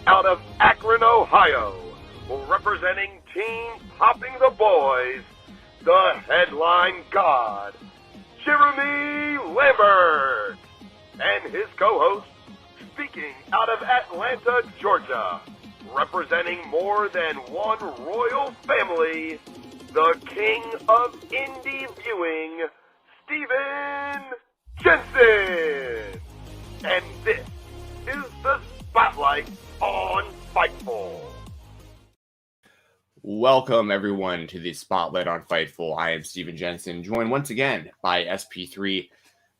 out of Akron, Ohio, representing Team Popping the Boys, the headline god, Jeremy Lambert, and his co-host, speaking out of Atlanta, Georgia, representing more than one royal family, the king of indie viewing, Steven Jensen. And this is the Spotlight on Fightful. Welcome, everyone, to the Spotlight on Fightful. I am Steven Jensen, joined once again by SP3.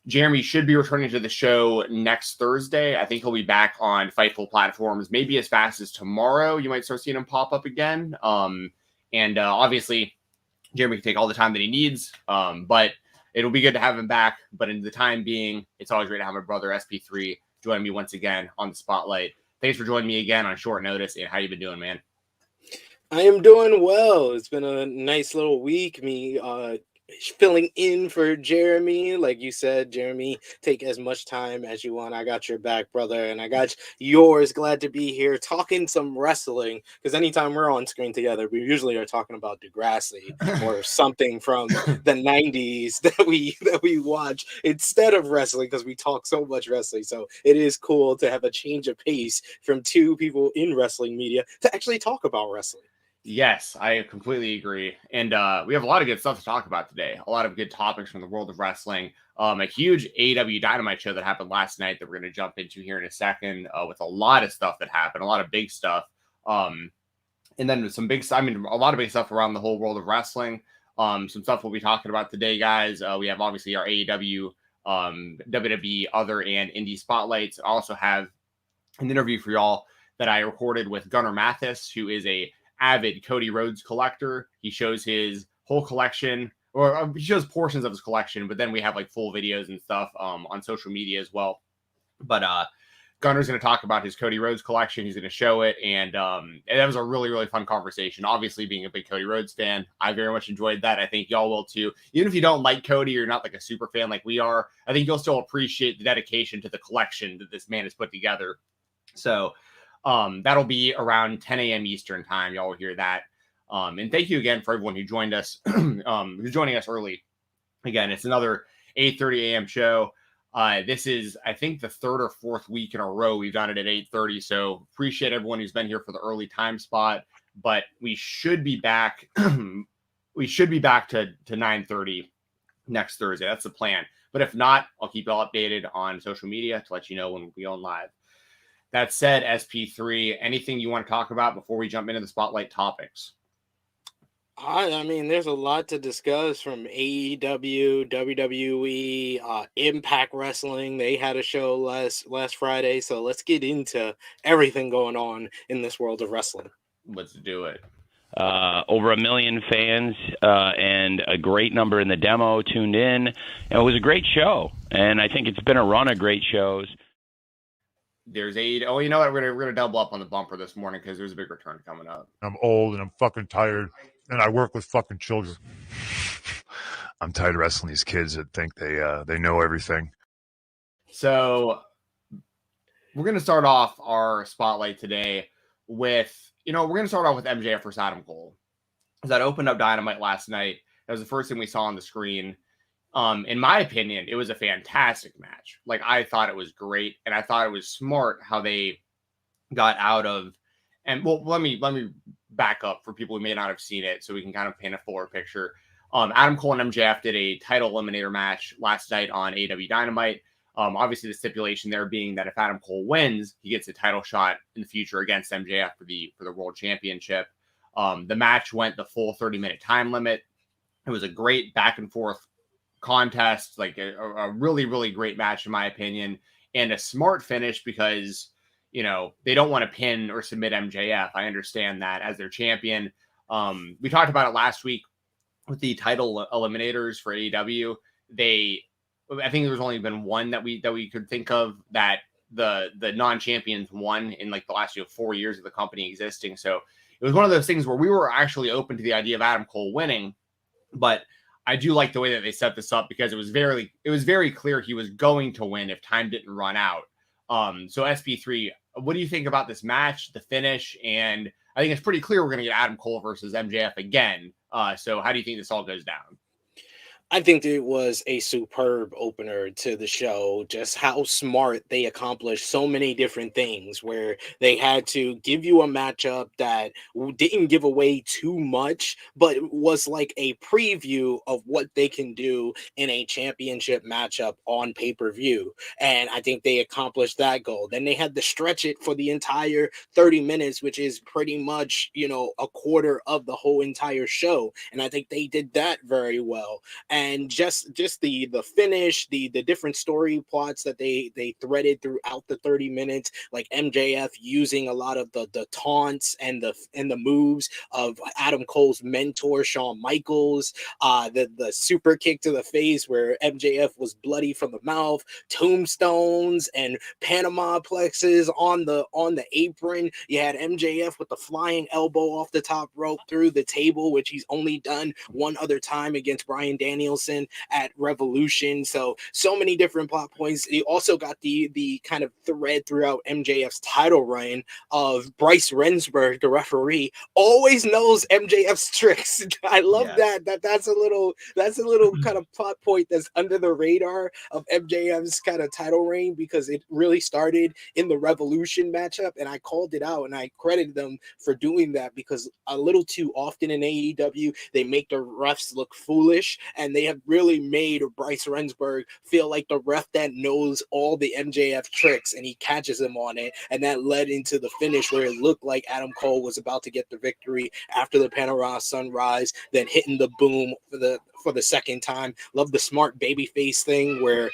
Jeremy should be returning to the show next Thursday. I think he'll be back on Fightful platforms, maybe as fast as tomorrow. You might start seeing him pop up again. Obviously, Jeremy can take all the time that he needs, but it'll be good to have him back. But in the time being, it's always great to have my brother, SP3, join me once again on the Spotlight. Thanks for joining me again on short notice. And how you been doing, man? I am doing well. It's been a nice little week. Me filling in for Jeremy. Like you said, Jeremy, take as much time as you want. I got your back, brother, and I got yours. Glad to be here talking some wrestling, because anytime we're on screen together, we usually are talking about Degrassi or something from the 90s that we watch instead of wrestling, because we talk so much wrestling. So it is cool to have a change of pace from two people in wrestling media to actually talk about wrestling. Yes, I completely agree. And we have a lot of good stuff to talk about today. A lot of good topics from the world of wrestling. A huge AEW Dynamite show that happened last night that we're going to jump into here in a second with a lot of stuff that happened, a lot of big stuff. And then a lot of big stuff around the whole world of wrestling. Some stuff we'll be talking about today, guys. We have obviously our AEW, WWE, other, and indie spotlights. I also have an interview for y'all that I recorded with Gunnar Mathis, who is a avid Cody Rhodes collector. He shows his whole collection, or he shows portions of his collection, but then we have like full videos and stuff on social media as well. But Gunnar's going to talk about his Cody Rhodes collection. He's going to show it, and that was a really, really fun conversation. Obviously, being a big Cody Rhodes fan, I very much enjoyed that. I think y'all will too. Even if you don't like Cody or you're not like a super fan like we are, I think you'll still appreciate the dedication to the collection that this man has put together. So that'll be around 10 a.m. Eastern time. Y'all will hear that. And thank you again for everyone who joined us, who's joining us early. Again, it's another 8:30 a.m. show. This is, I think, the third or fourth week in a row we've done it at 8:30. So appreciate everyone who's been here for the early time spot. But we should be back. We should be back to 9:30 next Thursday. That's the plan. But if not, I'll keep you all updated on social media to let you know when we'll be on live. That said, SP3, anything you want to talk about before we jump into the spotlight topics? I mean, there's a lot to discuss from AEW, WWE, Impact Wrestling. They had a show last Friday, so let's get into everything going on in this world of wrestling. Let's do it. Over 1 million fans and a great number in the demo tuned in. And it was a great show, and I think it's been a run of great shows. There's oh, you know what? We're gonna double up on the bumper this morning because there's a big return coming up. I'm old and I'm fucking tired, and I work with fucking children. I'm tired of wrestling these kids that think they know everything. So we're gonna start off our spotlight today with we're gonna start off with MJF versus Adam Cole. That opened up Dynamite last night. That was the first thing we saw on the screen. In my opinion, it was a fantastic match. Like, I thought it was great, and I thought it was smart how they got out of. And well, let me back up for people who may not have seen it, so we can kind of paint a fuller picture. Adam Cole and MJF did a title eliminator match last night on AEW Dynamite. Obviously, the stipulation there being that if Adam Cole wins, he gets a title shot in the future against MJF for the World Championship. The match went the full 30-minute time limit. It was a great back and forth contest, like a really, really great match in my opinion, and a smart finish because they don't want to pin or submit MJF. I understand that as their champion. We talked about it last week with the title eliminators for AEW. I think there's only been one that we could think of that the non-champions won in like the last 4 years of the company existing. So it was one of those things where we were actually open to the idea of Adam Cole winning, but I do like the way that they set this up because it was very clear he was going to win if time didn't run out. So SP3, what do you think about this match, the finish? And I think it's pretty clear we're going to get Adam Cole versus MJF again. So how do you think this all goes down? I think it was a superb opener to the show, just how smart they accomplished so many different things where they had to give you a matchup that didn't give away too much, but was like a preview of what they can do in a championship matchup on pay-per-view. And I think they accomplished that goal. Then they had to stretch it for the entire 30 minutes, which is pretty much, a quarter of the whole entire show. And I think they did that very well. And just the finish, the different story plots that they threaded throughout the 30 minutes, like MJF using a lot of the taunts and the moves of Adam Cole's mentor Shawn Michaels, the super kick to the face where MJF was bloody from the mouth, tombstones and Panama plexes on the apron. You had MJF with the flying elbow off the top rope through the table, which he's only done one other time against Bryan Danielson at Revolution. So many different plot points. You also got the kind of thread throughout MJF's title reign of Bryce Rensburg, the referee, always knows MJF's tricks. I love that's a little kind of plot point that's under the radar of MJF's kind of title reign, because it really started in the Revolution matchup, and I called it out and I credited them for doing that, because a little too often in AEW they make the refs look foolish, and they have really made Bryce Rensburg feel like the ref that knows all the MJF tricks, and he catches him on it, and that led into the finish where it looked like Adam Cole was about to get the victory after the Panorama Sunrise, then hitting the boom for the second time. Love the smart babyface thing where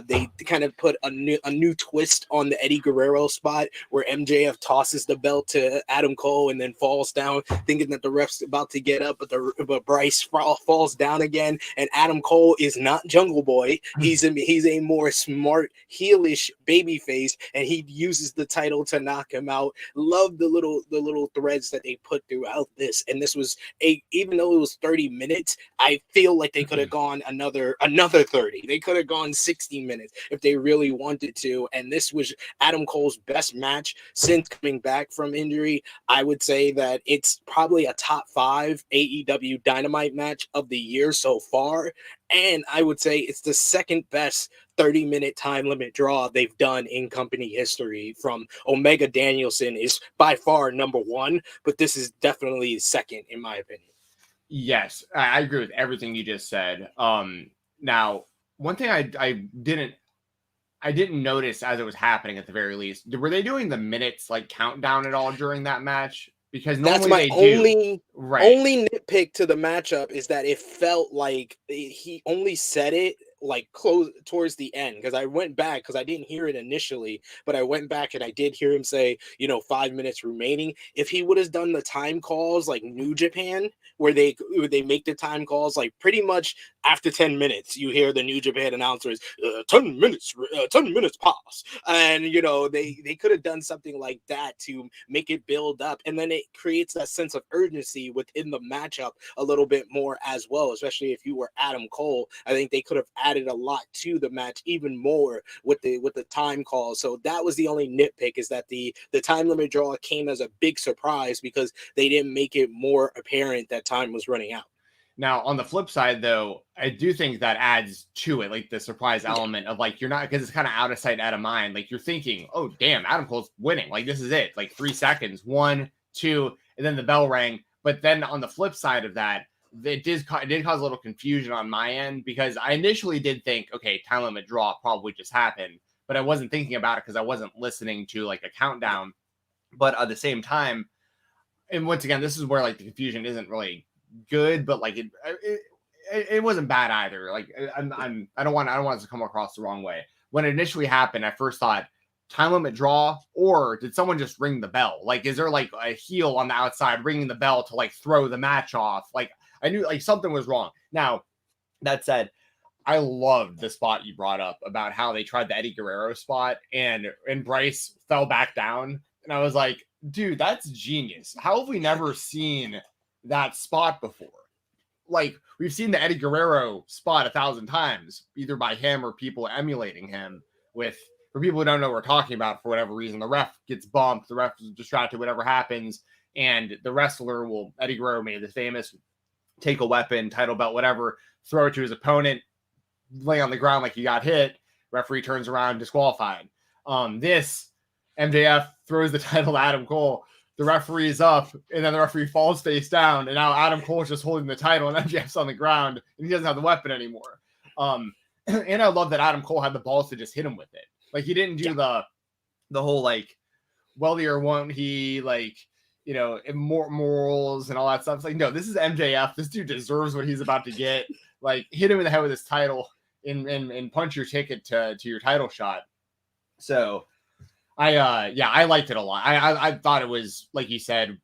they kind of put a new twist on the Eddie Guerrero spot where MJF tosses the belt to Adam Cole and then falls down, thinking that the ref's about to get up, but Bryce falls down again, and Adam Cole is not Jungle Boy. He's a more smart heelish babyface, and he uses the title to knock him out. Love the little threads that they put throughout this, and this was even though it was 30 minutes, I feel like they could have gone another 30. They could have gone 60 minutes if they really wanted to, and this was Adam Cole's best match since coming back from injury. I would say that it's probably a top 5 AEW Dynamite match of the year so far, and I would say it's the second best 30-minute time limit draw they've done in company history. From Omega Danielson is by far number 1, but this is definitely second in my opinion. Yes, I agree with everything you just said. Now, one thing I didn't notice as it was happening at the very least, were they doing the minutes like countdown at all during that match? Because normally that's my only nitpick to the matchup is that it felt like he only said it like close towards the end, because I went back because I didn't hear it initially, but I went back and I did hear him say 5 minutes remaining. If he would have done the time calls like New Japan, where they make the time calls like pretty much after 10 minutes you hear the New Japan announcers 10 minutes pass, and they could have done something like that to make it build up, and then it creates that sense of urgency within the matchup a little bit more as well, especially if you were Adam Cole. I think they could have added a lot to the match even more with the time call. So that was the only nitpick, is that the time limit draw came as a big surprise because they didn't make it more apparent that time was running out. Now, on the flip side, though, I do think that adds to it, like the surprise element of like, you're not, because it's kind of out of sight, out of mind. Like you're thinking, oh, damn, Adam Cole's winning. Like this is it. Like 3 seconds, 1, 2, and then the bell rang. But then on the flip side of that, it did cause a little confusion on my end, because I initially did think, okay, time limit draw probably just happened, but I wasn't thinking about it because I wasn't listening to like a countdown. But at the same time, and once again, this is where like the confusion isn't really good, but like it wasn't bad either. Like I don't want it to come across the wrong way. When it initially happened, I first thought time limit draw, or did someone just ring the bell? Like, is there like a heel on the outside ringing the bell to like throw the match off? Like I knew like something was wrong. Now, that said, I loved the spot you brought up about how they tried the Eddie Guerrero spot and Bryce fell back down. And I was like, dude, that's genius. How have we never seen that spot before? Like, we've seen the Eddie Guerrero spot 1,000 times, either by him or people emulating him with for people who don't know what we're talking about, for whatever reason, the ref gets bumped, the ref is distracted, whatever happens, and the wrestler will, Eddie Guerrero made this famous, take a weapon, title belt, whatever, throw it to his opponent, lay on the ground like he got hit, referee turns around, disqualified. This MJF throws the title to Adam Cole, the referee is up, and then the referee falls face down, and now Adam Cole is just holding the title, and MJF's on the ground, and he doesn't have the weapon anymore. And I love that Adam Cole had the balls to just hit him with it. Like, he didn't do the whole, like, wealthier won't he, like, you know, morals and all that stuff. It's like, no, this is MJF. This dude deserves what he's about to get. Like, hit him in the head with his title and punch your ticket to your title shot. So I liked it a lot. I thought it was, like you said,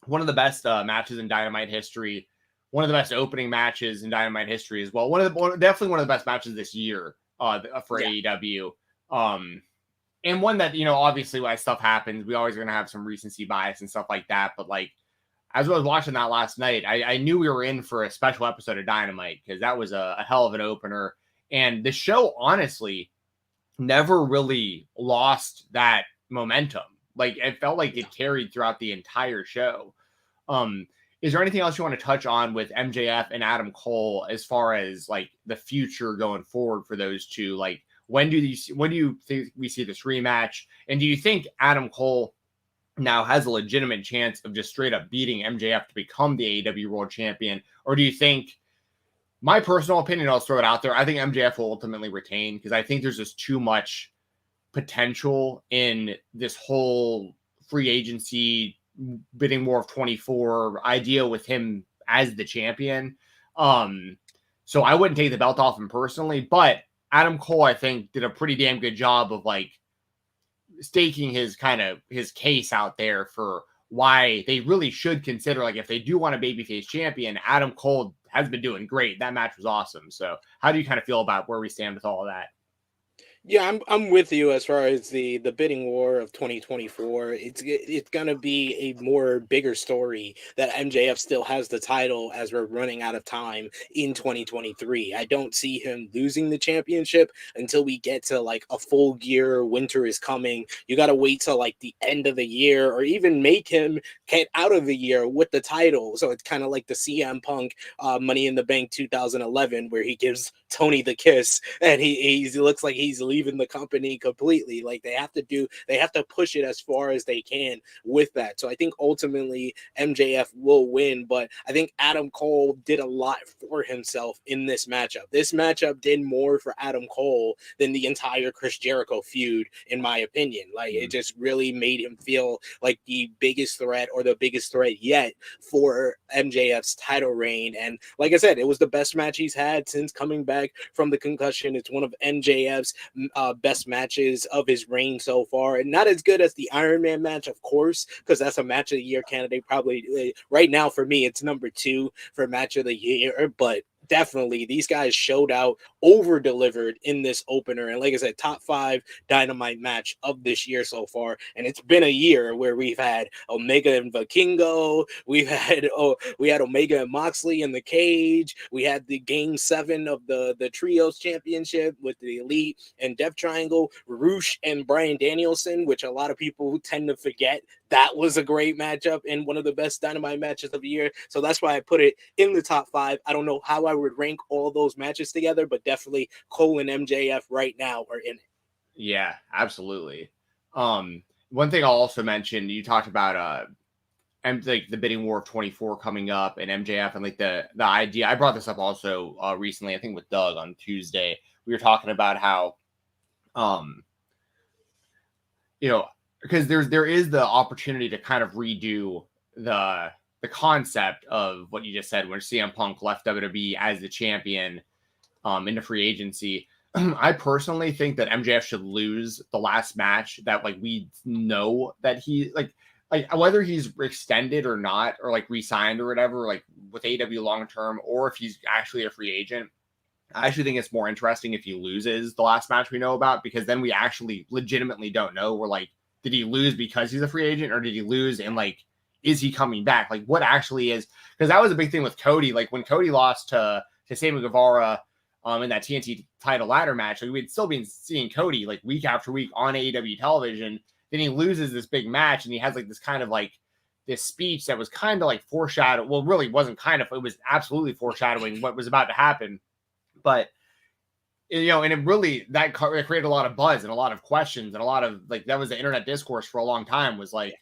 one of the best matches in Dynamite history, one of the best opening matches in Dynamite history as well. Definitely one of the best matches this year for AEW. And one that, you know, obviously when stuff happens, we always are going to have some recency bias and stuff like that. But like, as I was watching that last night, I knew we were in for a special episode of Dynamite, because that was a hell of an opener. And the show, honestly, never really lost that momentum. Like, it felt like it carried throughout the entire show. Is there anything else you want to touch on with MJF and Adam Cole as far as like the future going forward for those two? Like, when do you think we see this rematch? And do you think Adam Cole now has a legitimate chance of just straight up beating MJF to become the AEW World Champion? Or do you think, my personal opinion, I'll throw it out there, I think MJF will ultimately retain, because I think there's just too much potential in this whole free agency bidding war of 24 idea with him as the champion. So I wouldn't take the belt off him personally, but Adam Cole, I think, did a pretty damn good job of like staking his case out there for why they really should consider, like, if they do want a babyface champion, Adam Cole has been doing great. That match was awesome. So how do you kind of feel about where we stand with all of that? Yeah, I'm with you as far as the bidding war of 2024. It's gonna be a more bigger story that MJF still has the title as we're running out of time in 2023. I don't see him losing the championship until we get to like a full gear. Winter is coming. You got to wait till like the end of the year, or even make him get out of the year with the title. So it's kind of like the CM Punk Money in the Bank 2011, where he gives Tony the kiss, and he looks like he's leaving the company completely. Like, they have to push it as far as they can with that. So I think ultimately MJF will win, but I think Adam Cole did a lot for himself in this matchup. This matchup did more for Adam Cole than the entire Chris Jericho feud, in my opinion. Like, it just really made him feel like the biggest threat, or the biggest threat yet, for MJF's title reign. And like I said, it was the best match he's had since coming back from the concussion. It's one of MJF's best matches of his reign so far, and not as good as the Iron Man match, of course, because that's a match of the year candidate. Probably right now for me, it's number 2 for match of the year, but definitely these guys showed out, over delivered in this opener, and like I said, top 5 Dynamite match of this year so far. And it's been a year where we've had Omega and Vikingo, we had Omega and Moxley in the cage, we had the game 7 of the trios championship with the Elite and Death Triangle, Roosh and Bryan Danielson, which a lot of people tend to forget. That was a great matchup and one of the best Dynamite matches of the year. So that's why I put it in the top 5. I don't know how I would rank all those matches together, but definitely Cole and MJF right now are in it. Yeah, absolutely. One thing I'll also mention, you talked about like the bidding war of 24 coming up, and MJF, and like the idea. I brought this up also recently, I think with Doug on Tuesday. We were talking about how you know, because there is the opportunity to kind of redo the concept of what you just said, when CM Punk left WWE as the champion into free agency. I personally think that MJF should lose the last match, that like we know that he like whether he's extended or not, or like re-signed or whatever, like with AEW long term, or if he's actually a free agent. I actually think it's more interesting if he loses the last match we know about, because then we actually legitimately don't know. We're like, did he lose because he's a free agent, or did he lose and like, is he coming back? Like, what actually is, because that was a big thing with Cody. Like when Cody lost to Sammy Guevara in that TNT title ladder match. Like, we'd still been seeing Cody like week after week on AEW television. Then he loses this big match, and he has like this kind of like this speech that was kind of like foreshadowing. Well, really wasn't kind of, it was absolutely foreshadowing what was about to happen. But, you know, and it really, that created a lot of buzz and a lot of questions and a lot of like, that was the internet discourse for a long time, was like,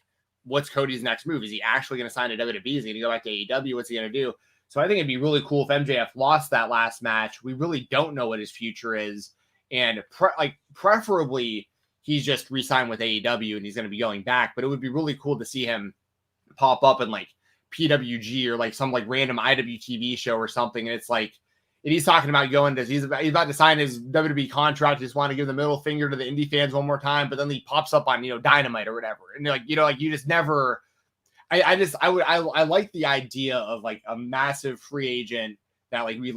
what's Cody's next move? Is he actually going to sign to WWE? Is he going to go back to AEW? What's he going to do? So I think it'd be really cool if MJF lost that last match. We really don't know what his future is. And preferably he's just re-signed with AEW and he's going to be going back. But it would be really cool to see him pop up in like PWG or like some like random IWTV show or something. And it's like, and he's talking about going to, he's about to sign his WWE contract. Just want to give the middle finger to the indie fans one more time. But then he pops up on, you know, Dynamite or whatever. And like, you know, like you just never, I like the idea of like a massive free agent that like we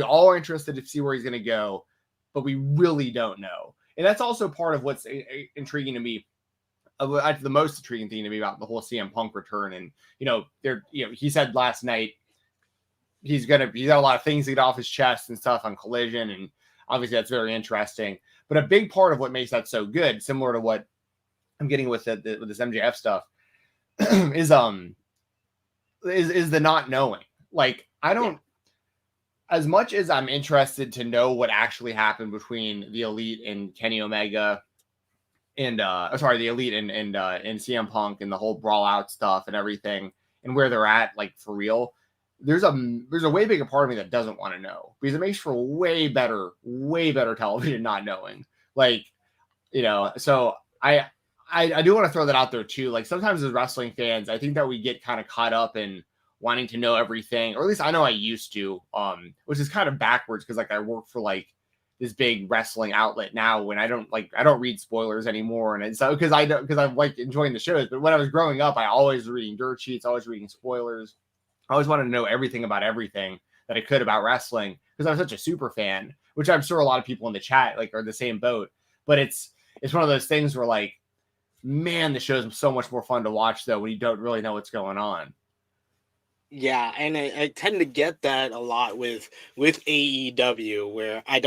all are interested to see where he's going to go, but we really don't know. And that's also part of what's intriguing to me. The most intriguing thing to me about the whole CM Punk return. And, you know, he said last night, he's got a lot of things to get off his chest and stuff on Collision. And obviously that's very interesting, but a big part of what makes that so good, similar to what I'm getting with this MJF stuff, is the not knowing. Like, I don't, as much as I'm interested to know what actually happened between the Elite and Kenny Omega and the Elite and CM Punk and the whole brawl out stuff and everything and where they're at, like, for real, there's a way bigger part of me that doesn't want to know, because it makes for way better television not knowing. Like, you know, so I do want to throw that out there too. Like, sometimes as wrestling fans, I think that we get kind of caught up in wanting to know everything, or at least I know I used to, which is kind of backwards, because like I work for like this big wrestling outlet now, when I don't read spoilers anymore. And so because I'm like enjoying the shows, but when I was growing up, I always was reading dirt sheets, always reading spoilers. I always wanted to know everything about everything that I could about wrestling, because I'm such a super fan, which I'm sure a lot of people in the chat like are the same boat. But it's one of those things where, like, man, the show's so much more fun to watch though when you don't really know what's going on. Yeah, and I tend to get that a lot with AEW, where I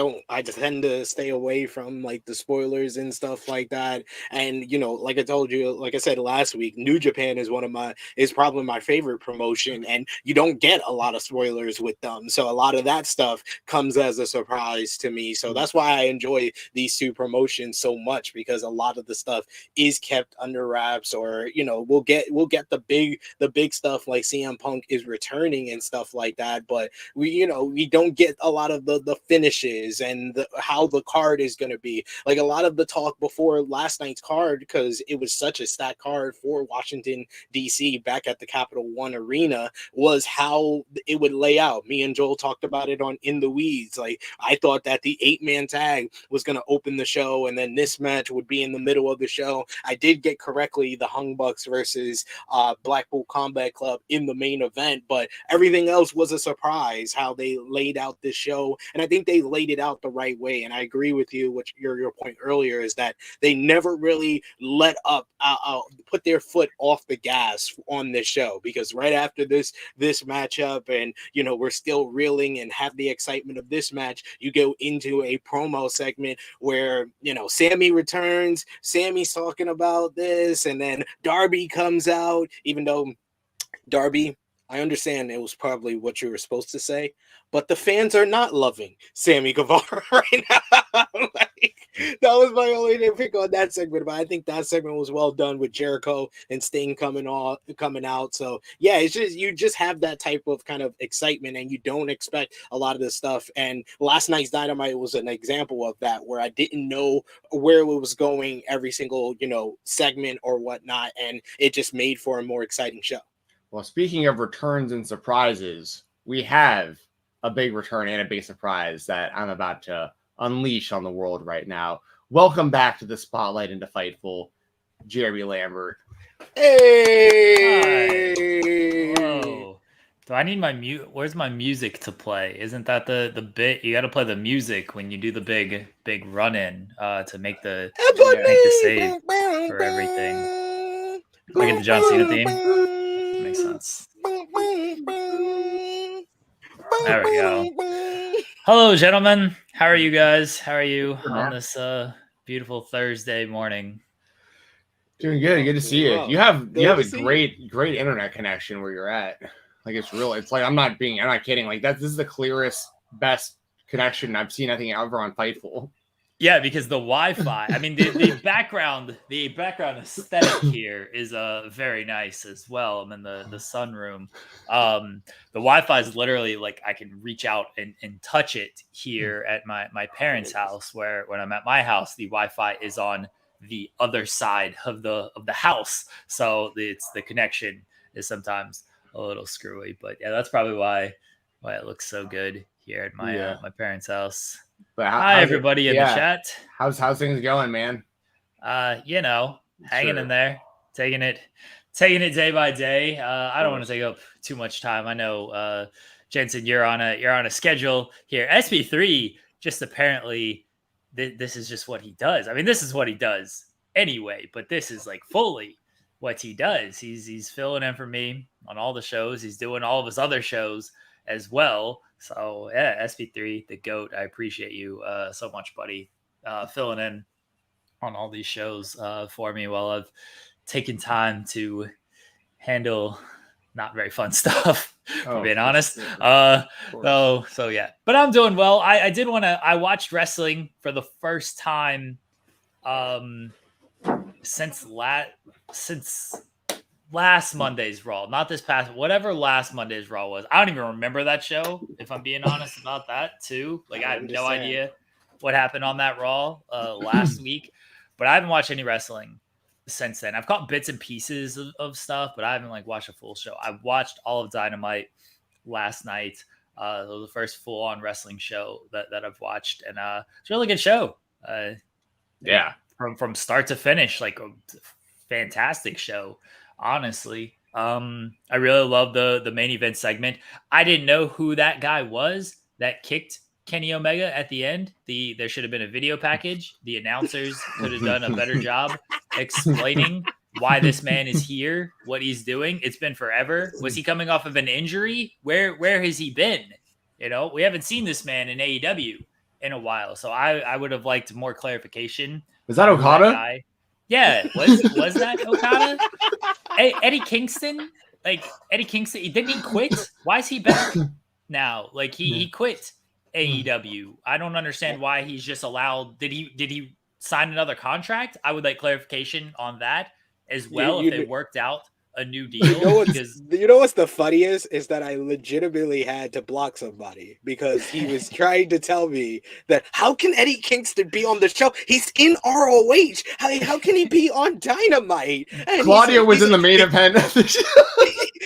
just tend to stay away from like the spoilers and stuff like that. And, you know, like I told you, like I said last week, New Japan is probably my favorite promotion, and you don't get a lot of spoilers with them. So a lot of that stuff comes as a surprise to me. So that's why I enjoy these two promotions so much, because a lot of the stuff is kept under wraps, or, you know, we'll get the big stuff like CM Punk is returning and stuff like that, but we don't get a lot of the finishes and how the card is going to be. Like, a lot of the talk before last night's card, because it was such a stacked card for Washington DC back at the Capital One Arena, was how it would lay out. Me and Joel talked about it on In the Weeds. Like, I thought that the 8-man tag was going to open the show, and then this match would be in the middle of the show. I did get correctly the Hung Bucks versus Blackpool Combat Club in the main event, but everything else was a surprise how they laid out this show. And I think they laid it out the right way. And I agree with you, which your point earlier is that they never really let up, put their foot off the gas on this show, because right after this matchup, and, you know, we're still reeling and have the excitement of this match, you go into a promo segment where, you know, Sammy returns, Sammy's talking about this, and then Darby comes out, even though Darby, I understand it was probably what you were supposed to say, but the fans are not loving Sammy Guevara right now. Like, that was my only pick on that segment, but I think that segment was well done with Jericho and Sting coming out. So yeah, it's just, you just have that type of kind of excitement, and you don't expect a lot of this stuff. And last night's Dynamite was an example of that, where I didn't know where it was going every single, you know, segment or whatnot, and it just made for a more exciting show. Well, speaking of returns and surprises, we have a big return and a big surprise that I'm about to unleash on the world right now. Welcome back to the spotlight into Fightful, Jeremy Lambert. Hey! Hi. Whoa. Do I need my Where's my music to play? Isn't that the bit? You got to play the music when you do the big run in to make the save for everything. Like in the John Cena theme. Makes sense. There we go. Hello, gentlemen. How are you guys? How are you on this beautiful Thursday morning? Doing good. Good to see you. Well, You have a see great internet connection where you're at. Like it's like I'm not kidding. Like this is the clearest, best connection I've seen. I think ever on Fightful. Yeah, because the Wi-Fi. I mean, the background aesthetic here is very nice as well. I'm in the sunroom. The Wi-Fi is literally like I can reach out and touch it here at my parents' house. Where when I'm at my house, the Wi-Fi is on the other side of the house, so the connection is sometimes a little screwy. But yeah, that's probably why it looks so good here at my my parents' house. But hi everybody in the chat. How's things going, man? Hanging in there, taking it day by day. I don't want to take up too much time. I know, Jensen, you're on a schedule here. SB3 just apparently this is just what he does. I mean, this is what he does anyway, but this is like fully what he does. He's filling in for me on all the shows. He's doing all of his other shows as well. So yeah, SB3, the GOAT. I appreciate you so much, buddy, filling in on all these shows for me while I've taken time to handle not very fun stuff, for being honest. So yeah, but I'm doing well. I watched wrestling for the first time since last Monday's Raw, not this past, whatever last Monday's Raw was. I don't even remember that show, if I'm being honest about that too. Like I have no idea what happened on that Raw last week, but I haven't watched any wrestling since then. I've caught bits and pieces of stuff, but I haven't like watched a full show. I watched all of Dynamite last night. It was the first full-on wrestling show that I've watched, and it's a really good show. Yeah, from start to finish, like a fantastic show. Honestly, I really love the main event segment. I didn't know who that guy was that kicked Kenny Omega at the end. There should have been a video package. The announcers could have done a better job explaining why this man is here, what he's doing. It's been forever. Was he coming off of an injury? Where has he been? You know, we haven't seen this man in AEW in a while. So I would have liked more clarification. Was that Okada? Yeah, was that Okada? Eddie Kingston? Like Eddie Kingston, didn't he quit? Why is he back now? Like he quit AEW. I don't understand why he's just allowed. Did he sign another contract? I would like clarification on that as well. If they worked out a new deal. You know what's the funniest is that I legitimately had to block somebody because he was trying to tell me that how can Eddie Kingston be on the show? He's in ROH. How can he be on Dynamite? And Claudio was in the main event.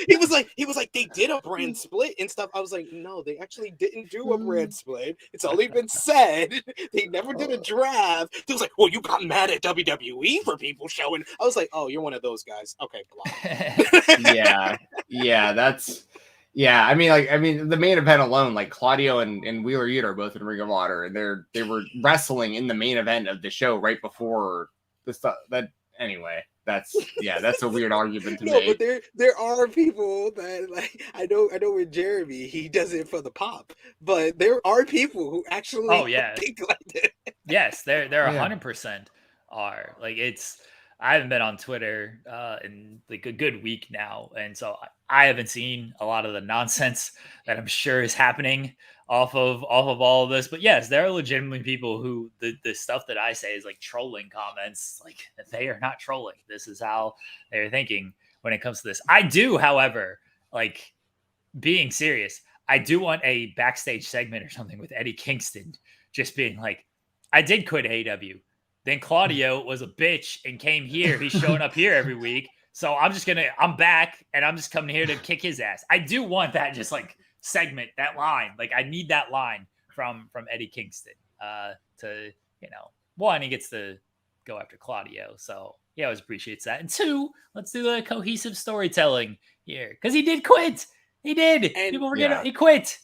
He was like they did a brand split and stuff. I was like, no, they actually didn't do a brand split. It's only been said. They never did a draft. He was like, well, you got mad at WWE for people showing. I was like, oh, you're one of those guys. Okay, block. That's I mean the main event alone, like Claudio and Wheeler Yuta are both in Ring of Honor, and they were wrestling in the main event of the show right before the stuff that anyway. That's a weird argument to make. But there are people that like I know with Jeremy he does it for the pop, but there are people who actually think like that. Yes, they're 100% are like it's. I haven't been on Twitter in like a good week now, and so I haven't seen a lot of the nonsense that I'm sure is happening off of all of this. But yes, there are legitimately people who the stuff that I say is like trolling comments. Like they are not trolling. This is how they're thinking when it comes to this. I do, however, like being serious, I do want a backstage segment or something with Eddie Kingston just being like, I did quit AEW. Then Claudio was a bitch and came here. He's showing up here every week. So I'm back and I'm just coming here to kick his ass. I do want that just like segment, that line. Like I need that line from Eddie Kingston to, one, he gets to go after Claudio. So he always appreciates that. And two, let's do the cohesive storytelling here. Because he did quit. He did. And people forget he quit.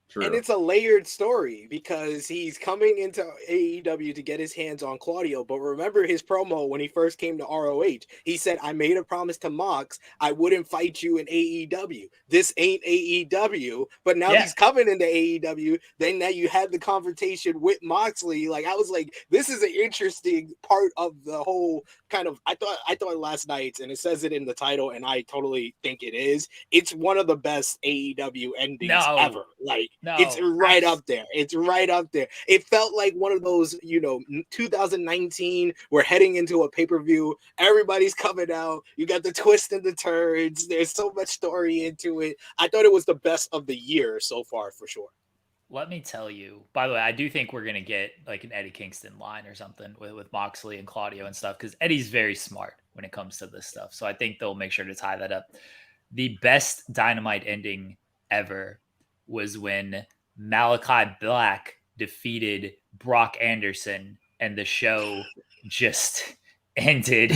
True. And it's a layered story because he's coming into AEW to get his hands on Claudio. But remember his promo when he first came to ROH. He said, I made a promise to Mox I wouldn't fight you in AEW. This ain't AEW. But now he's coming into AEW. Then now you had the confrontation with Moxley. Like, I was like, this is an interesting part of the whole kind of, I thought last night's, and it says it in the title, and I totally think it is. It's one of the best AEW endings ever. Like, it's right up there. It's right up there. It felt like one of those, 2019, we're heading into a pay-per-view. Everybody's coming out. You got the twists and the turns. There's so much story into it. I thought it was the best of the year so far, for sure. Let me tell you, by the way, I do think we're going to get like an Eddie Kingston line or something with Moxley and Claudio and stuff, because Eddie's very smart when it comes to this stuff. So I think they'll make sure to tie that up. The best Dynamite ending ever was when Malachi Black defeated Brock Anderson and the show just ended.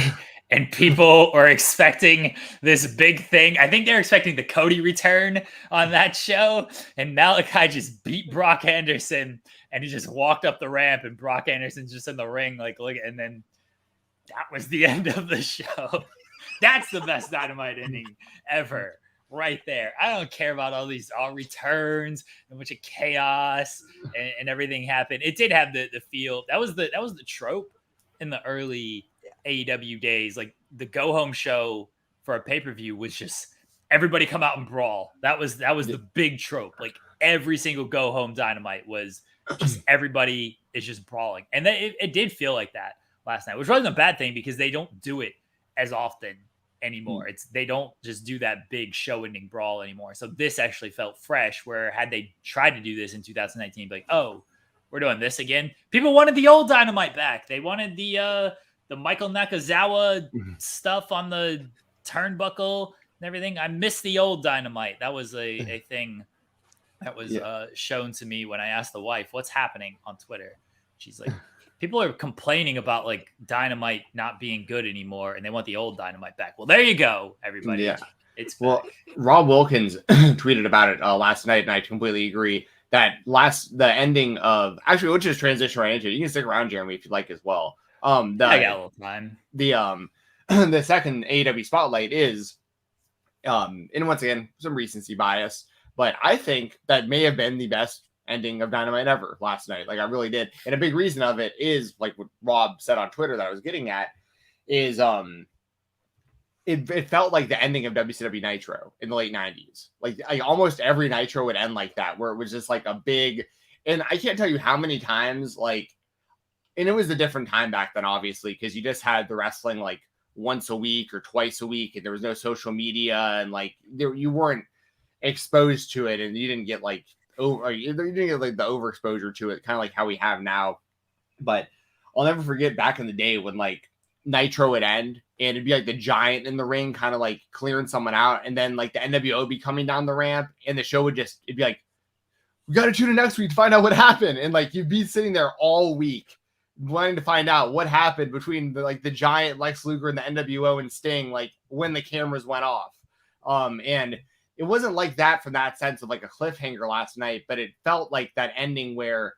And people are expecting this big thing. I think they're expecting the Cody return on that show. And Malachi just beat Brock Anderson. And he just walked up the ramp. And Brock Anderson's just in the ring. Like, look. And then that was the end of the show. That's the best Dynamite ending ever. Right there. I don't care about all these returns and a bunch of chaos and everything happened. It did have the feel. That was the trope in the early AEW days. Like the go home show for a pay-per-view was just everybody come out and brawl. That was the big trope. Like every single go home Dynamite was just everybody is just brawling. And it did feel like that last night, which wasn't a bad thing because they don't do it as often anymore. They don't just do that big show ending brawl anymore. So this actually felt fresh, where had they tried to do this in 2019, like, oh, we're doing this again. People wanted the old Dynamite back. They wanted the Michael Nakazawa stuff on the turnbuckle and everything. I miss the old Dynamite. That was a thing that was shown to me when I asked the wife, what's happening on Twitter? She's like, people are complaining about like Dynamite not being good anymore, and they want the old Dynamite back. Well, there you go, everybody. Yeah. It's back. Well, Rob Wilkins tweeted about it last night, and I completely agree that the ending of actually, we'll just transition right into it. You can stick around, Jeremy, if you'd like as well. I got a little time. The second AEW Spotlight is, and once again, some recency bias, but I think that may have been the best ending of Dynamite ever last night. Like I really did. And a big reason of it is like what Rob said on Twitter that I was getting at is it felt like the ending of WCW Nitro in the late 90s. Like almost every Nitro would end like that, where it was just like a big, and I can't tell you how many times like, and it was a different time back then, obviously, because you just had the wrestling like once a week or twice a week, and there was no social media, and like you weren't exposed to it, and you didn't get like you didn't get like the overexposure to it, kind of like how we have now. But I'll never forget back in the day when like Nitro would end, and it'd be like the Giant in the ring, kind of like clearing someone out, and then like the NWO would be coming down the ramp, and the show would just it'd be like, we got to tune in next week to find out what happened, and like you'd be sitting there all week wanting to find out what happened between the Giant, Lex Luger, and the NWO and Sting, like when the cameras went off. And it wasn't like that from that sense of like a cliffhanger last night, but it felt like that ending where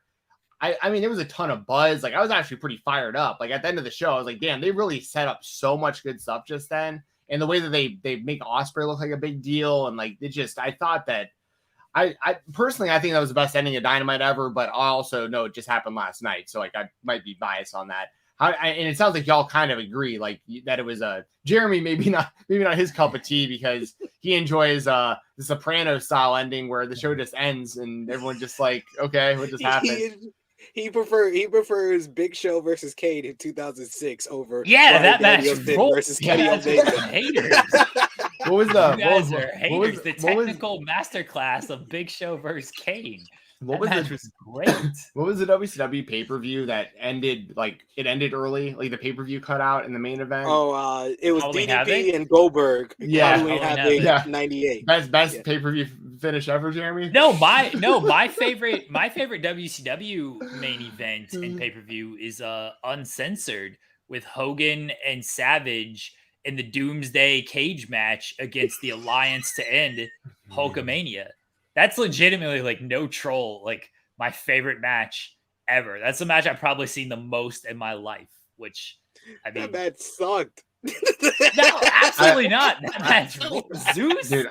I mean, there was a ton of buzz. Like I was actually pretty fired up. Like at the end of the show, I was like, damn, they really set up so much good stuff just then. And the way that they make Ospreay look like a big deal. And like, I thought that I personally, I think that was the best ending of Dynamite ever, but I also know it just happened last night. So like, I might be biased on that. And it sounds like y'all kind of agree, like that it was Jeremy, maybe not his cup of tea, because he enjoys the Sopranos style ending where the show just ends and everyone just like, okay, what just happened? He prefers Big Show versus Kane in 2006 over that match versus Kenny Omega. Haters. What was the the technical masterclass of Big Show versus Kane? What was great. What was the WCW pay-per-view that ended early, like the pay-per-view cut out in the main event? Oh, it was Halloween DDP Havoc? and Goldberg. Yeah, Halloween Havoc 98. Best pay-per-view finish ever, Jeremy. My favorite WCW main event and pay-per-view is uncensored with Hogan and Savage in the Doomsday cage match against the Alliance to end Hulkamania. That's legitimately like no troll, like my favorite match ever. That's the match I've probably seen the most in my life, which I mean, That match sucked. no, absolutely not. That match, Zeus. Dude,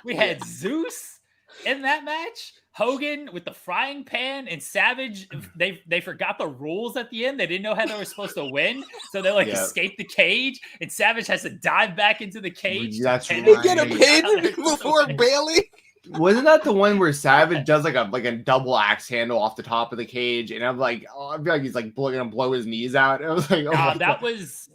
We had Zeus in that match. Hogan with the frying pan and Savage. They forgot the rules at the end. They didn't know how they were supposed to win, so they like escape the cage. And Savage has to dive back into the cage. That's They get a pin before Bailey. Wasn't that the one where Savage does like a double axe handle off the top of the cage? And I'm like, oh, I feel like he's like gonna blow his knees out. And I was like, oh, that was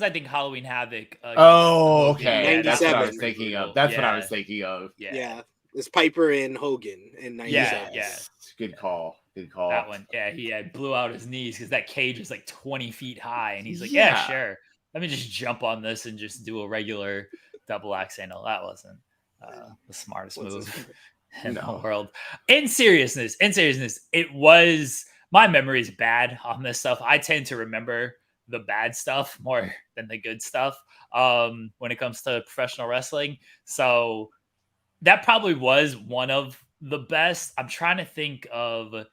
I think Halloween Havoc. Oh, okay, Yeah, that's what I was thinking of. That's what I was thinking of. Yeah. It's Piper and Hogan in 97. Yeah. Good call. That one. Yeah, he blew out his knees because that cage was like 20 feet high, and he's like, yeah, sure. Let me just jump on this and just do a regular double axe handle. That wasn't the smartest move in the world. In seriousness, it was. My memory is bad on this stuff. I tend to remember the bad stuff more than the good stuff when it comes to professional wrestling. So that probably was one of the best. I'm trying to think of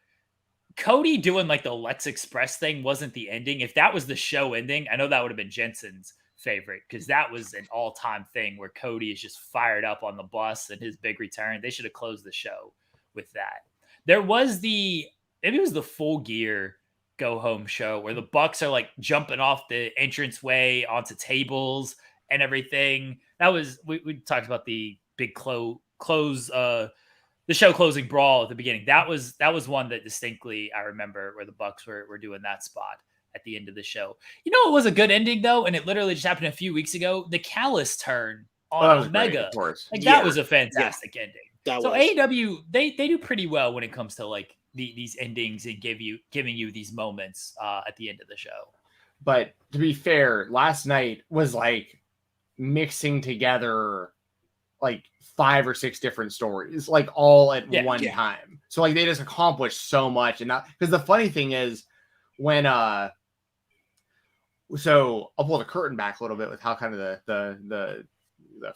Cody doing like the Let's Express thing wasn't the ending. If that was the show ending, I know that would have been Jensen's favorite because that was an all-time thing where Cody is just fired up on the bus and his big return. They should have closed the show with that. There was maybe it was the Full Gear go home show where the Bucks are like jumping off the entranceway onto tables and everything. That was we talked about the big close the show closing brawl at the beginning. That was one that distinctly I remember where the Bucks were doing that spot at the end of the show. You know, it was a good ending though, and it literally just happened a few weeks ago. The Callis turn on Omega, that was a fantastic ending. AEW they do pretty well when it comes to like these endings and giving you these moments at the end of the show. But to be fair, last night was like mixing together like 5 or 6 different stories, like all at one time. So like they just accomplished so much. And because the funny thing is when so I'll pull the curtain back a little bit with how kind of the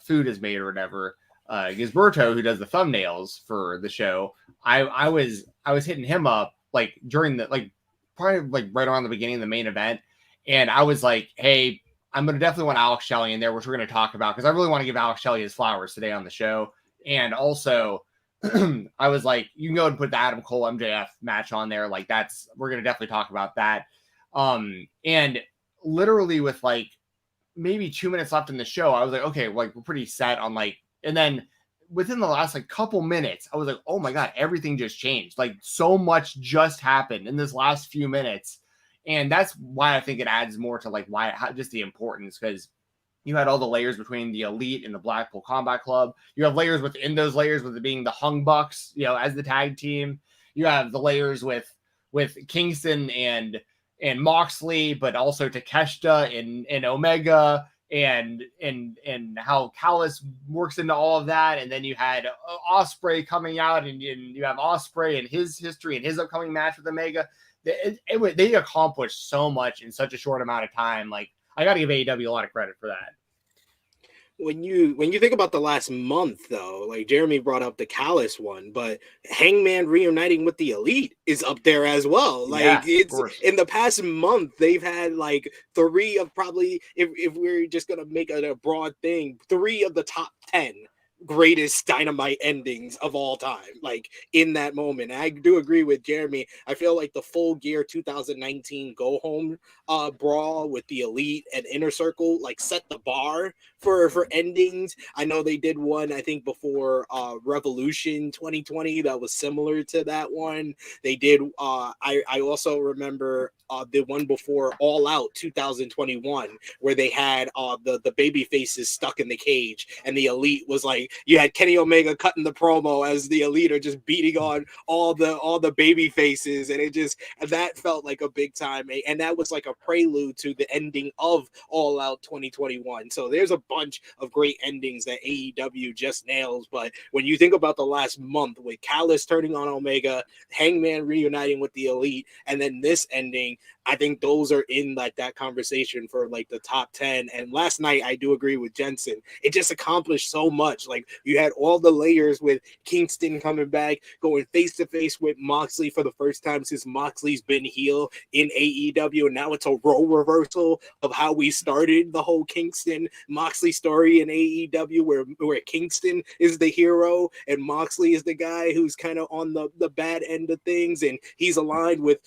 food is made or whatever. Gisberto, who does the thumbnails for the show, I was hitting him up like during the like probably like right around the beginning of the main event, and I was like, hey, I'm gonna definitely want Alex Shelley in there, which we're gonna talk about because I really want to give Alex Shelley his flowers today on the show. And also I was like, you can go and put the Adam Cole MJF match on there, like we're gonna definitely talk about that. And literally with like maybe 2 minutes left in the show, I was like, okay, like we're pretty set on like. And then within the last like couple minutes, I was like, oh my God, everything just changed. Like so much just happened in this last few minutes. And that's why I think it adds more to like just the importance, because you had all the layers between the Elite and the Blackpool Combat Club. You have layers within those layers with it being the Hung Bucks, you know, as the tag team. You have the layers with Kingston and Moxley, but also Takeshita and Omega. And how Callis works into all of that. And then you had Ospreay coming out, and you have Ospreay and his history and his upcoming match with Omega. They accomplished so much in such a short amount of time. Like, I got to give AEW a lot of credit for that. When you think about the last month, though, like Jeremy brought up the Callis one, but Hangman reuniting with the Elite is up there as well. Like it's in the past month, they've had like 3 of probably, if we're just gonna make it a broad thing, 3 of the top 10 greatest Dynamite endings of all time, like in that moment. And I do agree with Jeremy. I feel like the Full Gear 2019 go home brawl with the Elite and Inner Circle like set the bar for endings. I know they did one, I think before Revolution 2020 that was similar to that one. They did I also remember the one before All Out 2021 where they had the baby faces stuck in the cage, and the Elite was like, you had Kenny Omega cutting the promo as the Elite are just beating on all the baby faces, and that felt like a big time, and that was like a prelude to the ending of All Out 2021. So there's a bunch of great endings that AEW just nails. But when you think about the last month with Callis turning on Omega, Hangman reuniting with the Elite, and then this ending, I think those are in like that conversation for like the top 10. And last night, I do agree with Jensen. It just accomplished so much. Like you had all the layers with Kingston coming back, going face to face with Moxley for the first time since Moxley's been heel in AEW. And now it's a role reversal of how we started the whole Kingston Moxley story in AEW, where Kingston is the hero and Moxley is the guy who's kind of on the bad end of things. And he's aligned with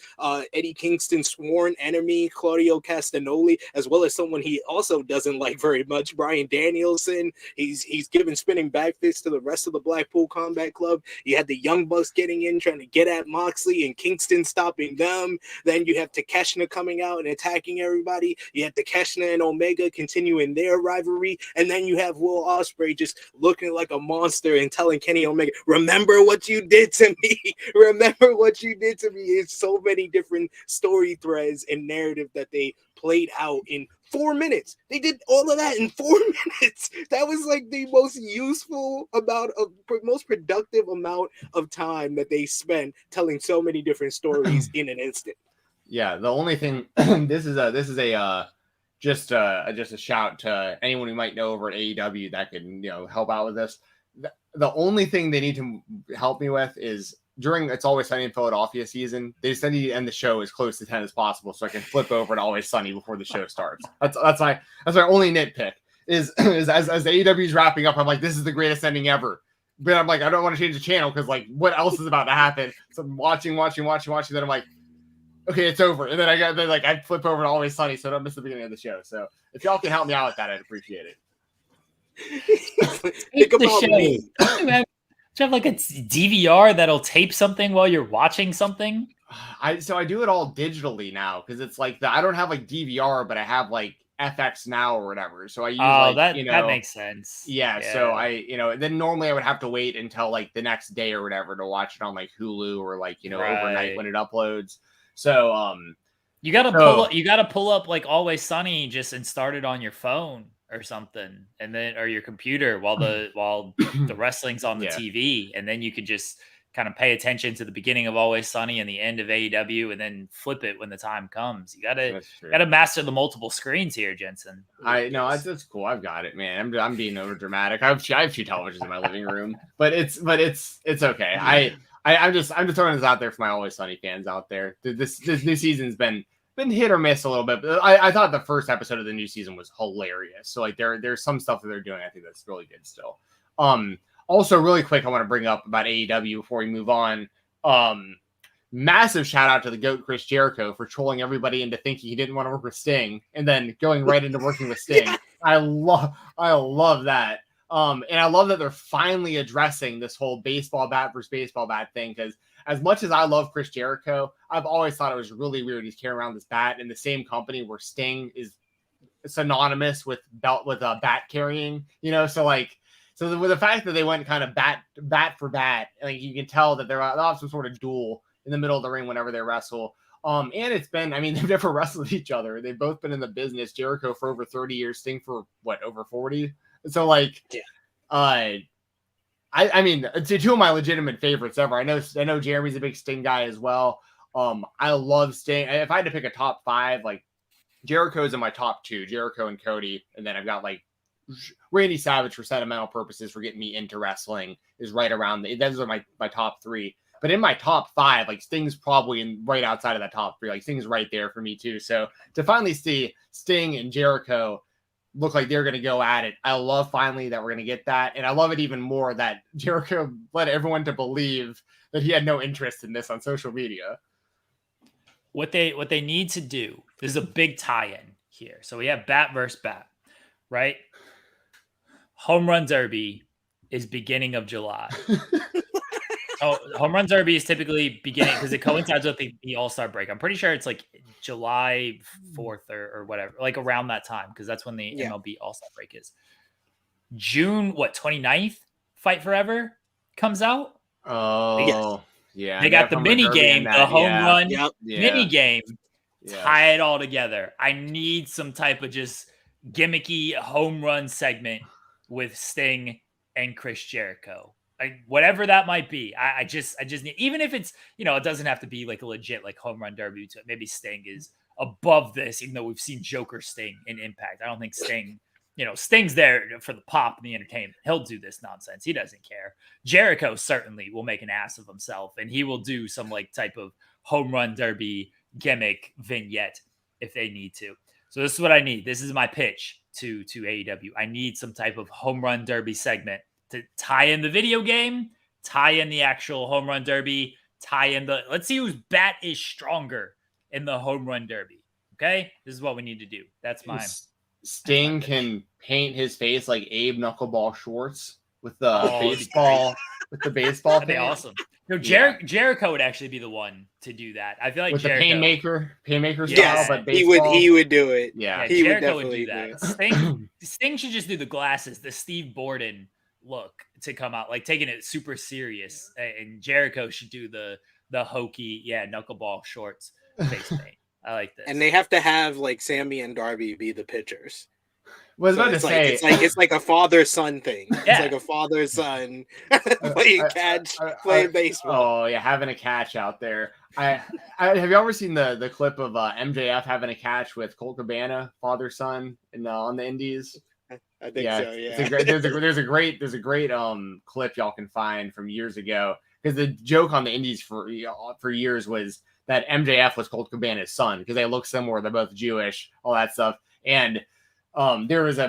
Eddie Kingston's sworn enemy, Claudio Castagnoli, as well as someone he also doesn't like very much, Bryan Danielson. He's giving spinning back fists to the rest of the Blackpool Combat Club. You had the Young Bucks getting in, trying to get at Moxley and Kingston stopping them. Then you have Takeshita coming out and attacking everybody. You have Takeshita and Omega continuing their rivalry. And then you have Will Ospreay just looking like a monster and telling Kenny Omega, remember what you did to me. Remember what you did to me. It's so many different story threads and narrative that they played out in 4 minutes. They did all of that in 4 minutes. That was like the most useful amount of, most productive amount of time that they spent telling so many different stories in an instant. Yeah, the only thing this is just a shout to anyone who might know over at AEW that can help out with this. The only thing they need to help me with is during It's Always Sunny in Philadelphia season, they just need to end the show as close to 10 as possible so I can flip over to Always Sunny before the show starts. That's my only nitpick is as the AEW is wrapping up, I'm like, this is the greatest ending ever. But I'm like, I don't want to change the channel because like what else is about to happen? So I'm watching. Then I'm like, okay, it's over. And then I flip over to Always Sunny so I don't miss the beginning of the show. So if y'all can help me out with that, I'd appreciate it. Think about me. Do you have like a DVR that'll tape something while you're watching something? I do it all digitally now because it's like I don't have like DVR, but I have like FX Now or whatever. So I use that makes sense. Yeah. So then normally I would have to wait until like the next day or whatever to watch it on like Hulu or like overnight when it uploads. So you gotta pull up like Always Sunny and start it on your phone or something, and then or your computer while the wrestling's on the TV, and then you could just kind of pay attention to the beginning of Always Sunny and the end of AEW, and then flip it when the time comes. You gotta master the multiple screens here, Jensen. I know that's cool. I've got it, man. I'm being over dramatic. I have 2 televisions in my living room, but it's okay. I'm just throwing this out there for my Always Sunny fans out there. This new season's been hit or miss a little bit, but I thought the first episode of the new season was hilarious. So like there's some stuff that they're doing I think that's really good still. Also really quick I want to bring up about AEW before we move on. Massive shout out to the GOAT Chris Jericho for trolling everybody into thinking he didn't want to work with Sting and then going right into working with Sting. Yeah. I love that. And I love that they're finally addressing this whole baseball bat versus baseball bat thing, because as much as I love Chris Jericho, I've always thought it was really weird he's carrying around this bat in the same company where Sting is synonymous with bat carrying, So with the fact that they went kind of bat for bat, like you can tell that they'll have some sort of duel in the middle of the ring whenever they wrestle. And it's been, they've never wrestled each other. They've both been in the business. Jericho for over 30 years, Sting for over 40. So it's 2 of my legitimate favorites ever. I know Jeremy's a big Sting guy as well. I love Sting. If I had to pick a top 5, like Jericho's in my top 2, Jericho and Cody, and then I've got like Randy Savage for sentimental purposes for getting me into wrestling is right around those are my top 3. But in my top 5, like Sting's probably right outside of that top 3. Like Sting's right there for me too. So to finally see Sting and Jericho look like they're going to go at it, I love finally that we're going to get that. And I love it even more that Jericho led everyone to believe that he had no interest in this on social media. What they need to do, this is a big tie-in here. So we have bat versus bat, right? Home Run Derby is beginning of July. Oh, Home Run Derby is typically beginning because it coincides with the All-Star break. I'm pretty sure it's like July 4th or whatever, like around that time, because that's when the MLB All-Star break is. June, 29th, Fight Forever comes out. Oh, yeah. They got the mini game, the home run mini game. Tie it all together. I need some type of just gimmicky home run segment with Sting and Chris Jericho. Whatever that might be, I just need, even if it's, it doesn't have to be like a legit like home run derby. Maybe Sting is above this, even though we've seen Joker Sting in Impact. I don't think Sting, Sting's there for the pop and the entertainment. He'll do this nonsense. He doesn't care. Jericho certainly will make an ass of himself, and he will do some like type of home run derby gimmick vignette if they need to. So this is what I need. This is my pitch to AEW. I need some type of home run derby segment to tie in the video game, tie in the actual home run derby, tie in let's see whose bat is stronger in the home run derby. Okay? This is what we need to do. That's my Sting can paint his face like Abe Knuckleball Schwartz with the baseball with the baseball. That'd be awesome. No, Jericho would actually be the one to do that. I feel like with Jericho, the painmaker style, but baseball. He would do it. Yeah, he Jericho would do that. Sting should just do the glasses, the Steve Borden look to come out, like taking it super serious. And Jericho should do the hokey, knuckleball shorts face paint. I like this. And they have to have like Sammy and Darby be the pitchers. Was about to say it's like a father-son thing. Yeah. It's like a father-son playing baseball. Oh yeah, having a catch out there. I have you ever seen the clip of MJF having a catch with Colt Cabana, father-son, on the Indies? I think so. Yeah. There's a great clip y'all can find from years ago, because the joke on the Indies for years was that MJF was Colt Cabana's son because they look similar. They're both Jewish, all that stuff. And there was a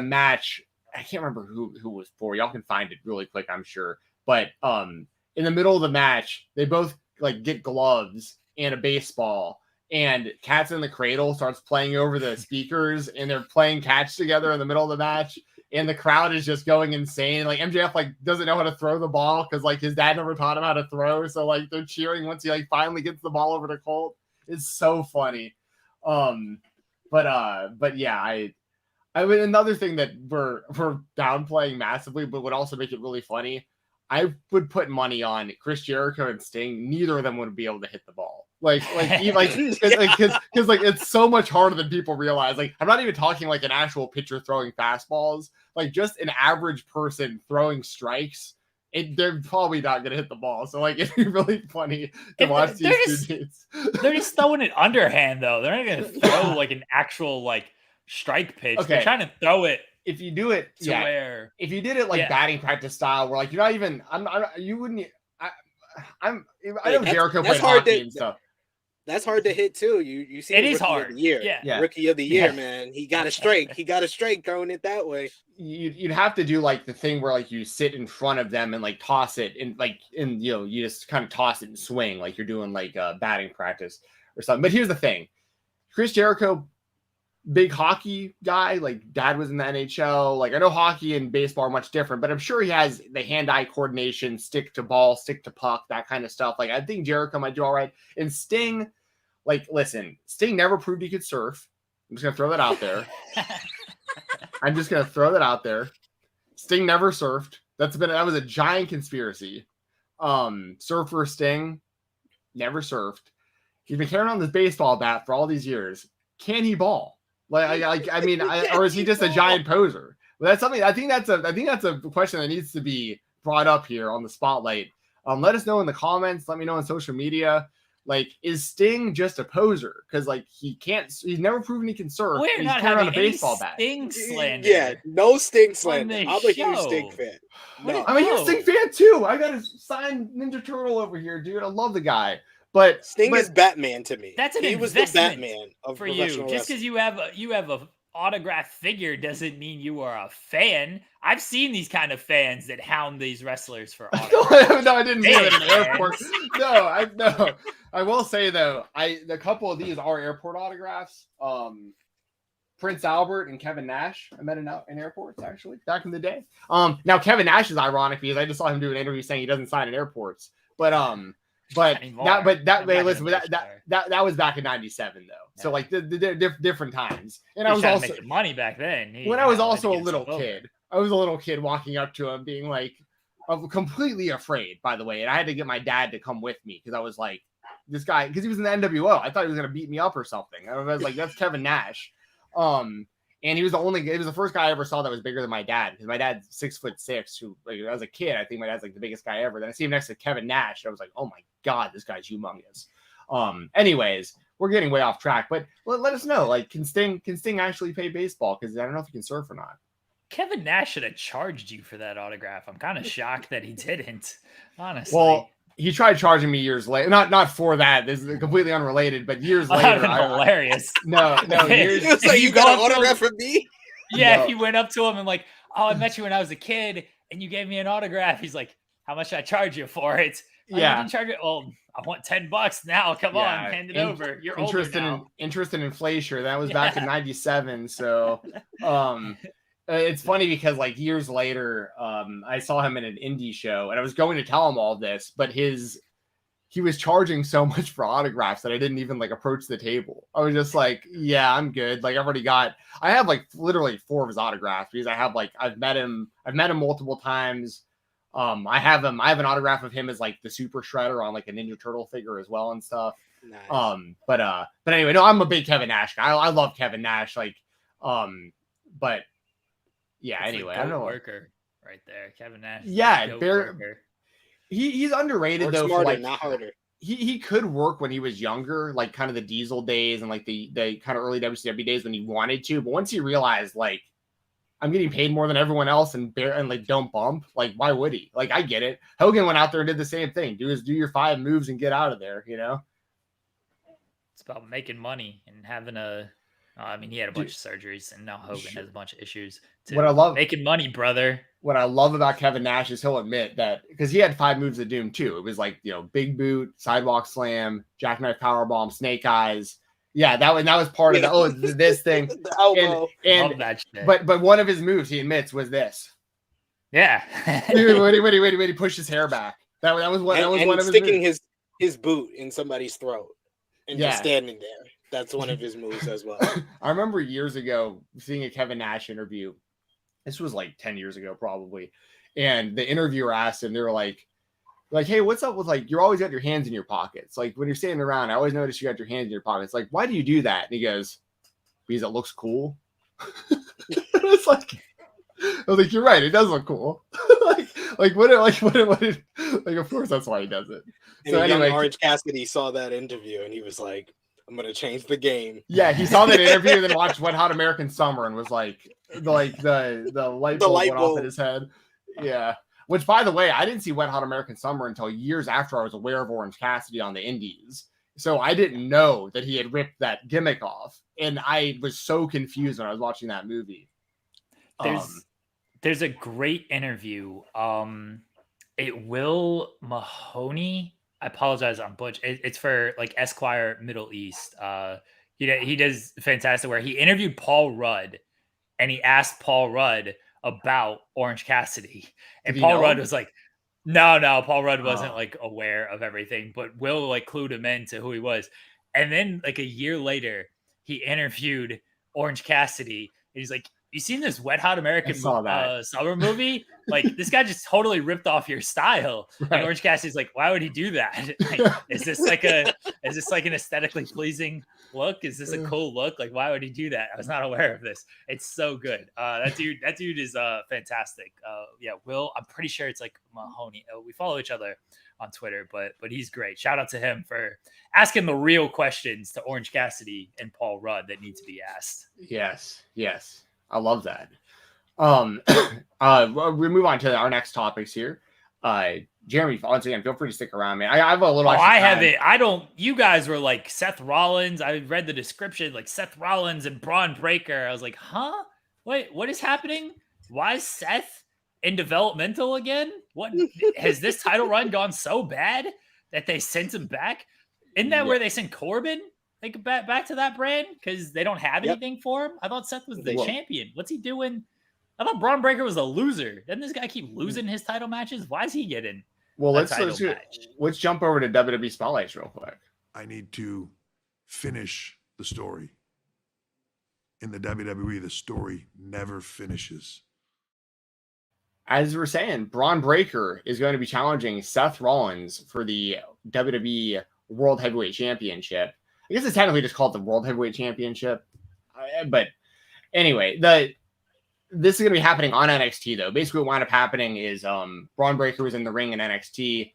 match. I can't remember who was for. Y'all can find it really quick, I'm sure. But in the middle of the match, they both like get gloves and a baseball, and Cats in the Cradle starts playing over the speakers, and they're playing catch together in the middle of the match. And the crowd is just going insane. Like MJF like doesn't know how to throw the ball because like his dad never taught him how to throw. So like they're cheering once he like finally gets the ball over to Colt. It's so funny. But yeah, I mean, another thing that we're downplaying massively, but would also make it really funny. I would put money on Chris Jericho and Sting. Neither of them would be able to hit the ball. Because it's so much harder than people realize. Like, I'm not even talking like an actual pitcher throwing fastballs. Like, just an average person throwing strikes, they're probably not going to hit the ball. So, like, it'd be really funny to watch these two dudes. They're just throwing it underhand, though. They're not going to throw like an actual like strike pitch. Okay. They're trying to throw it. If you do it to where, if you did it like batting practice style, where like you're not even, you wouldn't. I know Jericho played hockey and stuff. That's hard to hit too. You see, it is hard. Rookie of the year, man. He got a strike. He got a strike throwing it that way. You'd have to do like the thing where like you sit in front of them and like toss it and you just kind of toss it and swing like you're doing like batting practice or something. But here's the thing, Chris Jericho, big hockey guy, like dad was in the NHL. Like I know hockey and baseball are much different, but I'm sure he has the hand-eye coordination, stick to ball, stick to puck, that kind of stuff. Like I think Jericho might do all right. And Sting, like, listen, Sting never proved he could surf. I'm just gonna throw that out there. Sting never surfed. That was a giant conspiracy. Surfer Sting never surfed. He's been carrying on this baseball bat for all these years. Can he ball? I mean, or is he just a giant poser? Well, that's something. I think that's a question that needs to be brought up here on the spotlight. Let us know in the comments. Let me know on social media. Like, is Sting just a poser? Because like he's never proven he can surf. We're not having on a baseball bat. Sting slander. Yeah, no Sting slander. I'm a huge Sting fan. No. I'm a huge Sting fan too. I got a signed Ninja Turtle over here, dude. I love the guy. But Sting is Batman to me. That's he was the Batman of for you. Just because you have a autographed figure doesn't mean you are a fan. I've seen these kind of fans that hound these wrestlers for autographs. No, I didn't mean it in an airport. No. I will say though, a couple of these are airport autographs. Prince Albert and Kevin Nash, I met in airports actually back in the day. Now Kevin Nash is ironic because I just saw him do an interview saying he doesn't sign in airports, but that was back in '97 though. Yeah. So like the different times. And I was also making money back then. I was also a little kid. I was a little kid walking up to him being like, I'm completely afraid, by the way. And I had to get my dad to come with me because I was like, this guy, because he was in the NWO. I thought he was gonna beat me up or something. I was like, that's Kevin Nash. And he was the first guy I ever saw that was bigger than my dad, because my dad's 6'6", who like, as a kid, I think my dad's like the biggest guy ever. Then I see him next to Kevin Nash, and I was like, oh my God, this guy's humongous. Anyways, we're getting way off track. But let us know. Like, can Sting actually play baseball? Because I don't know if he can surf or not. Kevin Nash should have charged you for that autograph. I'm kind of shocked that he didn't, honestly. Well, he tried charging me years later. Not for that. This is completely unrelated. But years later, hilarious. No. Years, it's like you got an autograph from me. Yeah, no. If you went up to him and like, oh, I met you when I was a kid, and you gave me an autograph. He's like, how much should I charge you for it? Yeah, I didn't charge it. Oh, I want $10 now. Come on, hand it over. You're interested older now. Interest in inflation. That was back in '97. So, it's funny because like years later, I saw him in an indie show, and I was going to tell him all this, but he was charging so much for autographs that I didn't even like approach the table. I was just like, yeah, I'm good. Like I have like literally 4 of his autographs because I've met him multiple times. I have an autograph of him as like the Super Shredder on like a Ninja Turtle figure as well and stuff. Nice. But anyway, no, I'm a big Kevin Nash guy. I love Kevin Nash. Like, but yeah, it's anyway, I don't know. Worker right there, Kevin Nash. Yeah, he's underrated though. Smarter, for like, not harder. He could work when he was younger, like kind of the Diesel days and like the kind of early WCW days when he wanted to. But once he realized like I'm getting paid more than everyone else and like don't bump, like why would he? Like I get it. Hogan went out there and did the same thing. Do your 5 moves and get out of there. You know, it's about making money and having a. I mean, he had a bunch of surgeries, and now Hogan has a bunch of issues. What I love making money, brother. What I love about Kevin Nash is he'll admit that because he had 5 moves of doom too. It was like, you know, big boot, sidewalk slam, jackknife powerbomb, snake eyes. Yeah, that was part of this thing. The elbow. And love that shit. But one of his moves he admits was this. Yeah. Wait, he pushed his hair back. That was one of his sticking moves. his boot in somebody's throat and just standing there. That's one of his moves as well. I remember years ago seeing a Kevin Nash interview. This was like 10 years ago, probably. And the interviewer asked him, they were like, hey, what's up with like, you're always got your hands in your pockets. Like when you're standing around, I always notice you got your hands in your pockets. Like, why do you do that? And he goes, because it looks cool. It's like, I was like, you're right. It does look cool. like, of course that's why he does it. And so anyway, Orange Cassidy saw that interview and he was like, I'm going to change the game. Yeah, he saw that interview and then watched Wet Hot American Summer and was like the light bulb went off in his head. Yeah. Which, by the way, I didn't see Wet Hot American Summer until years after I was aware of Orange Cassidy on the Indies. So I didn't know that he had ripped that gimmick off. And I was so confused when I was watching that movie. There's a great interview. Will Mahoney... I apologize on Butch. It's for like Esquire Middle East. He does fantastic where he interviewed Paul Rudd and he asked Paul Rudd about Orange Cassidy. And Paul Rudd was like, no, Paul Rudd wasn't like aware of everything, but Will like clued him into who he was. And then like a year later, he interviewed Orange Cassidy. And he's like, you seen this Wet Hot American Summer movie? Like this guy just totally ripped off your style. Right. And Orange Cassidy's like, why would he do that? Like, is this like an aesthetically pleasing look? Is this a cool look? Like, why would he do that? I was not aware of this. It's so good. That dude is fantastic. Yeah, Will, I'm pretty sure it's like Mahoney. We follow each other on Twitter, but he's great. Shout out to him for asking the real questions to Orange Cassidy and Paul Rudd that need to be asked. Yes. I love that. We move on to our next topics here. Jeremy, once again, feel free to stick around, man. I have a little. I have it. I don't. You guys were like Seth Rollins. I read the description, like Seth Rollins and Bron Breakker. I was like, huh? Wait, what is happening? Why is Seth in developmental again? What has this title run gone so bad that they sent him back? Isn't that where they sent Corbin? Like back to that brand because they don't have anything for him. I thought Seth was the champion. What's he doing? I thought Bron Breakker was a loser. Doesn't this guy keep losing his title matches? Why is he getting? Well, let's jump over to WWE Spotlights real quick. I need to finish the story. In the WWE, the story never finishes. As we're saying, Bron Breakker is going to be challenging Seth Rollins for the WWE World Heavyweight Championship. I guess it's technically just called the World Heavyweight Championship. But anyway, this is going to be happening on NXT, though. Basically, what wound up happening is Bron Breakker was in the ring in NXT.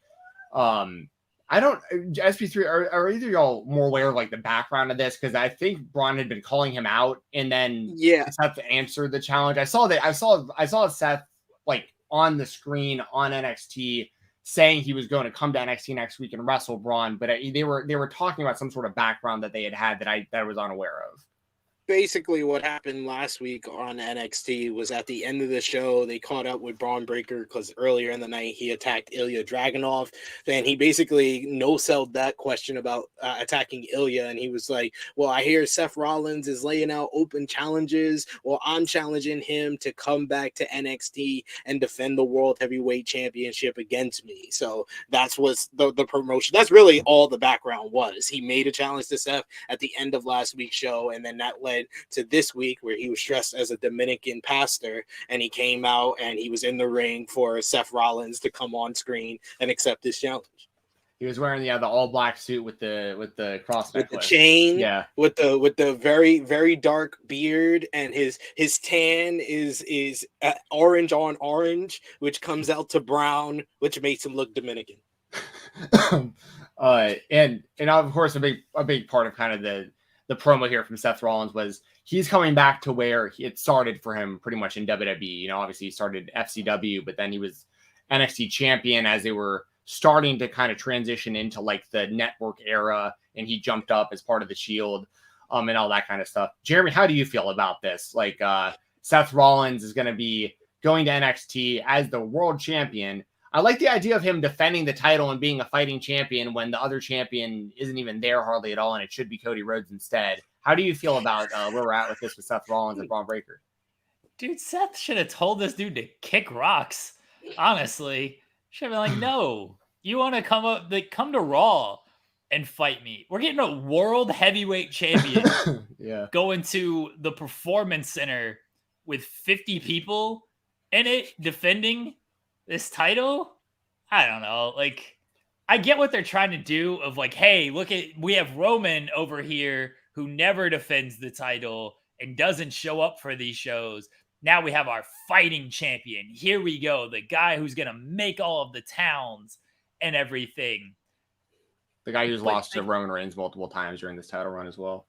I don't, SP3, are either y'all more aware of like the background of this? Because I think Bron had been calling him out, and then Seth answered the challenge. I saw Seth like on the screen on NXT saying he was going to come to NXT next week and wrestle Bron, but they were talking about some sort of background that they had that I was unaware of. Basically, what happened last week on NXT was at the end of the show, they caught up with Bron Breakker because earlier in the night he attacked Ilya Dragunov. Then he basically no-selled that question about attacking Ilya, and he was like, well, I hear Seth Rollins is laying out open challenges. Well, I'm challenging him to come back to NXT and defend the World Heavyweight Championship against me. So that's what's the promotion. That's really all the background was. He made a challenge to Seth at the end of last week's show, and then that led to this week where he was dressed as a Dominican pastor, and he came out and he was in the ring for Seth Rollins to come on screen and accept this challenge. He was wearing the all black suit with the cross necklace, with the chain, with the very, very dark beard, and his tan is orange on orange, which comes out to brown, which makes him look Dominican. And of course a big part of kind of the promo here from Seth Rollins was he's coming back to where it started for him pretty much in WWE. You know, obviously he started FCW, but then he was NXT champion as they were starting to kind of transition into like the network era, and he jumped up as part of the Shield, and all that kind of stuff. Jeremy, how do you feel about this? Like, Seth Rollins is going to be going to NXT as the world champion. I like the idea of him defending the title and being a fighting champion when the other champion isn't even there hardly at all, and it should be Cody Rhodes instead. How do you feel about where we're at with this with Seth Rollins and Bron Breakker? Dude, Seth should have told this dude to kick rocks. Honestly, should have been like, no, you want to come to Raw and fight me. We're getting a world heavyweight champion going to the Performance Center with 50 people in it defending this title. I don't know. Like, I get what they're trying to do of like, hey, we have Roman over here who never defends the title and doesn't show up for these shows. Now we have our fighting champion. Here we go. The guy who's going to make all of the towns and everything. The guy who's lost to Roman Reigns multiple times during this title run as well.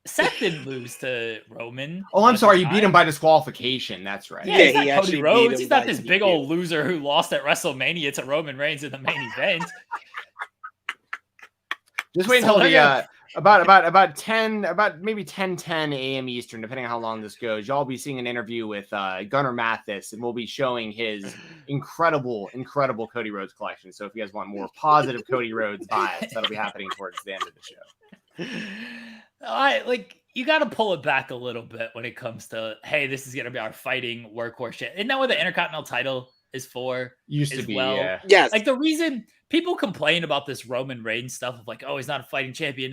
Seth didn't lose to Roman. Oh, I'm sorry. You beat him by disqualification. That's right. Yeah, he Cody Rhodes. He's not this big old loser who lost at WrestleMania to Roman Reigns in the main event. Just wait until the about maybe 10 a.m. Eastern, depending on how long this goes. Y'all be seeing an interview with Gunnar Mathis, and we'll be showing his incredible Cody Rhodes collection. So if you guys want more positive Cody Rhodes vibes, that'll be happening towards the end of the show. You got to pull it back a little bit when it comes to, hey, this is going to be our fighting workhorse shit. Isn't that what the Intercontinental title is for? Used to be, yeah. Yes. Like, the reason people complain about this Roman Reigns stuff of like, oh, he's not a fighting champion.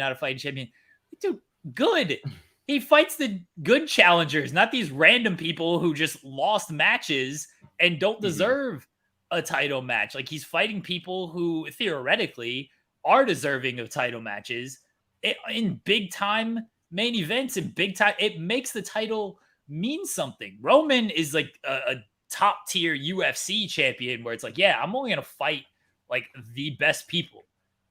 Dude, good. He fights the good challengers, not these random people who just lost matches and don't deserve a title match. Like, he's fighting people who theoretically are deserving of title matches in big time main events and big time. It makes the title mean something. Roman is like a top tier UFC champion where it's like, yeah, I'm only going to fight like the best people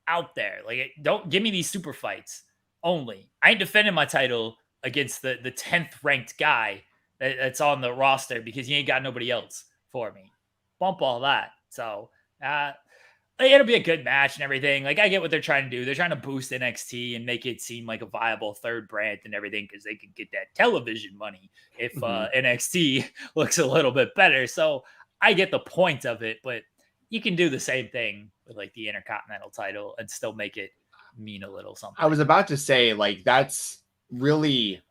out there. Like, don't give me these super fights only. I ain't defending my title against the 10th ranked guy that's on the roster because you ain't got nobody else for me. Bump all that. So, it'll be a good match and everything. Like, I get what they're trying to do. They're trying to boost NXT and make it seem like a viable third brand and everything because they can get that television money if NXT looks a little bit better. So I get the point of it, but you can do the same thing with like the Intercontinental title and still make it mean a little something. I was about to say, like, that's really,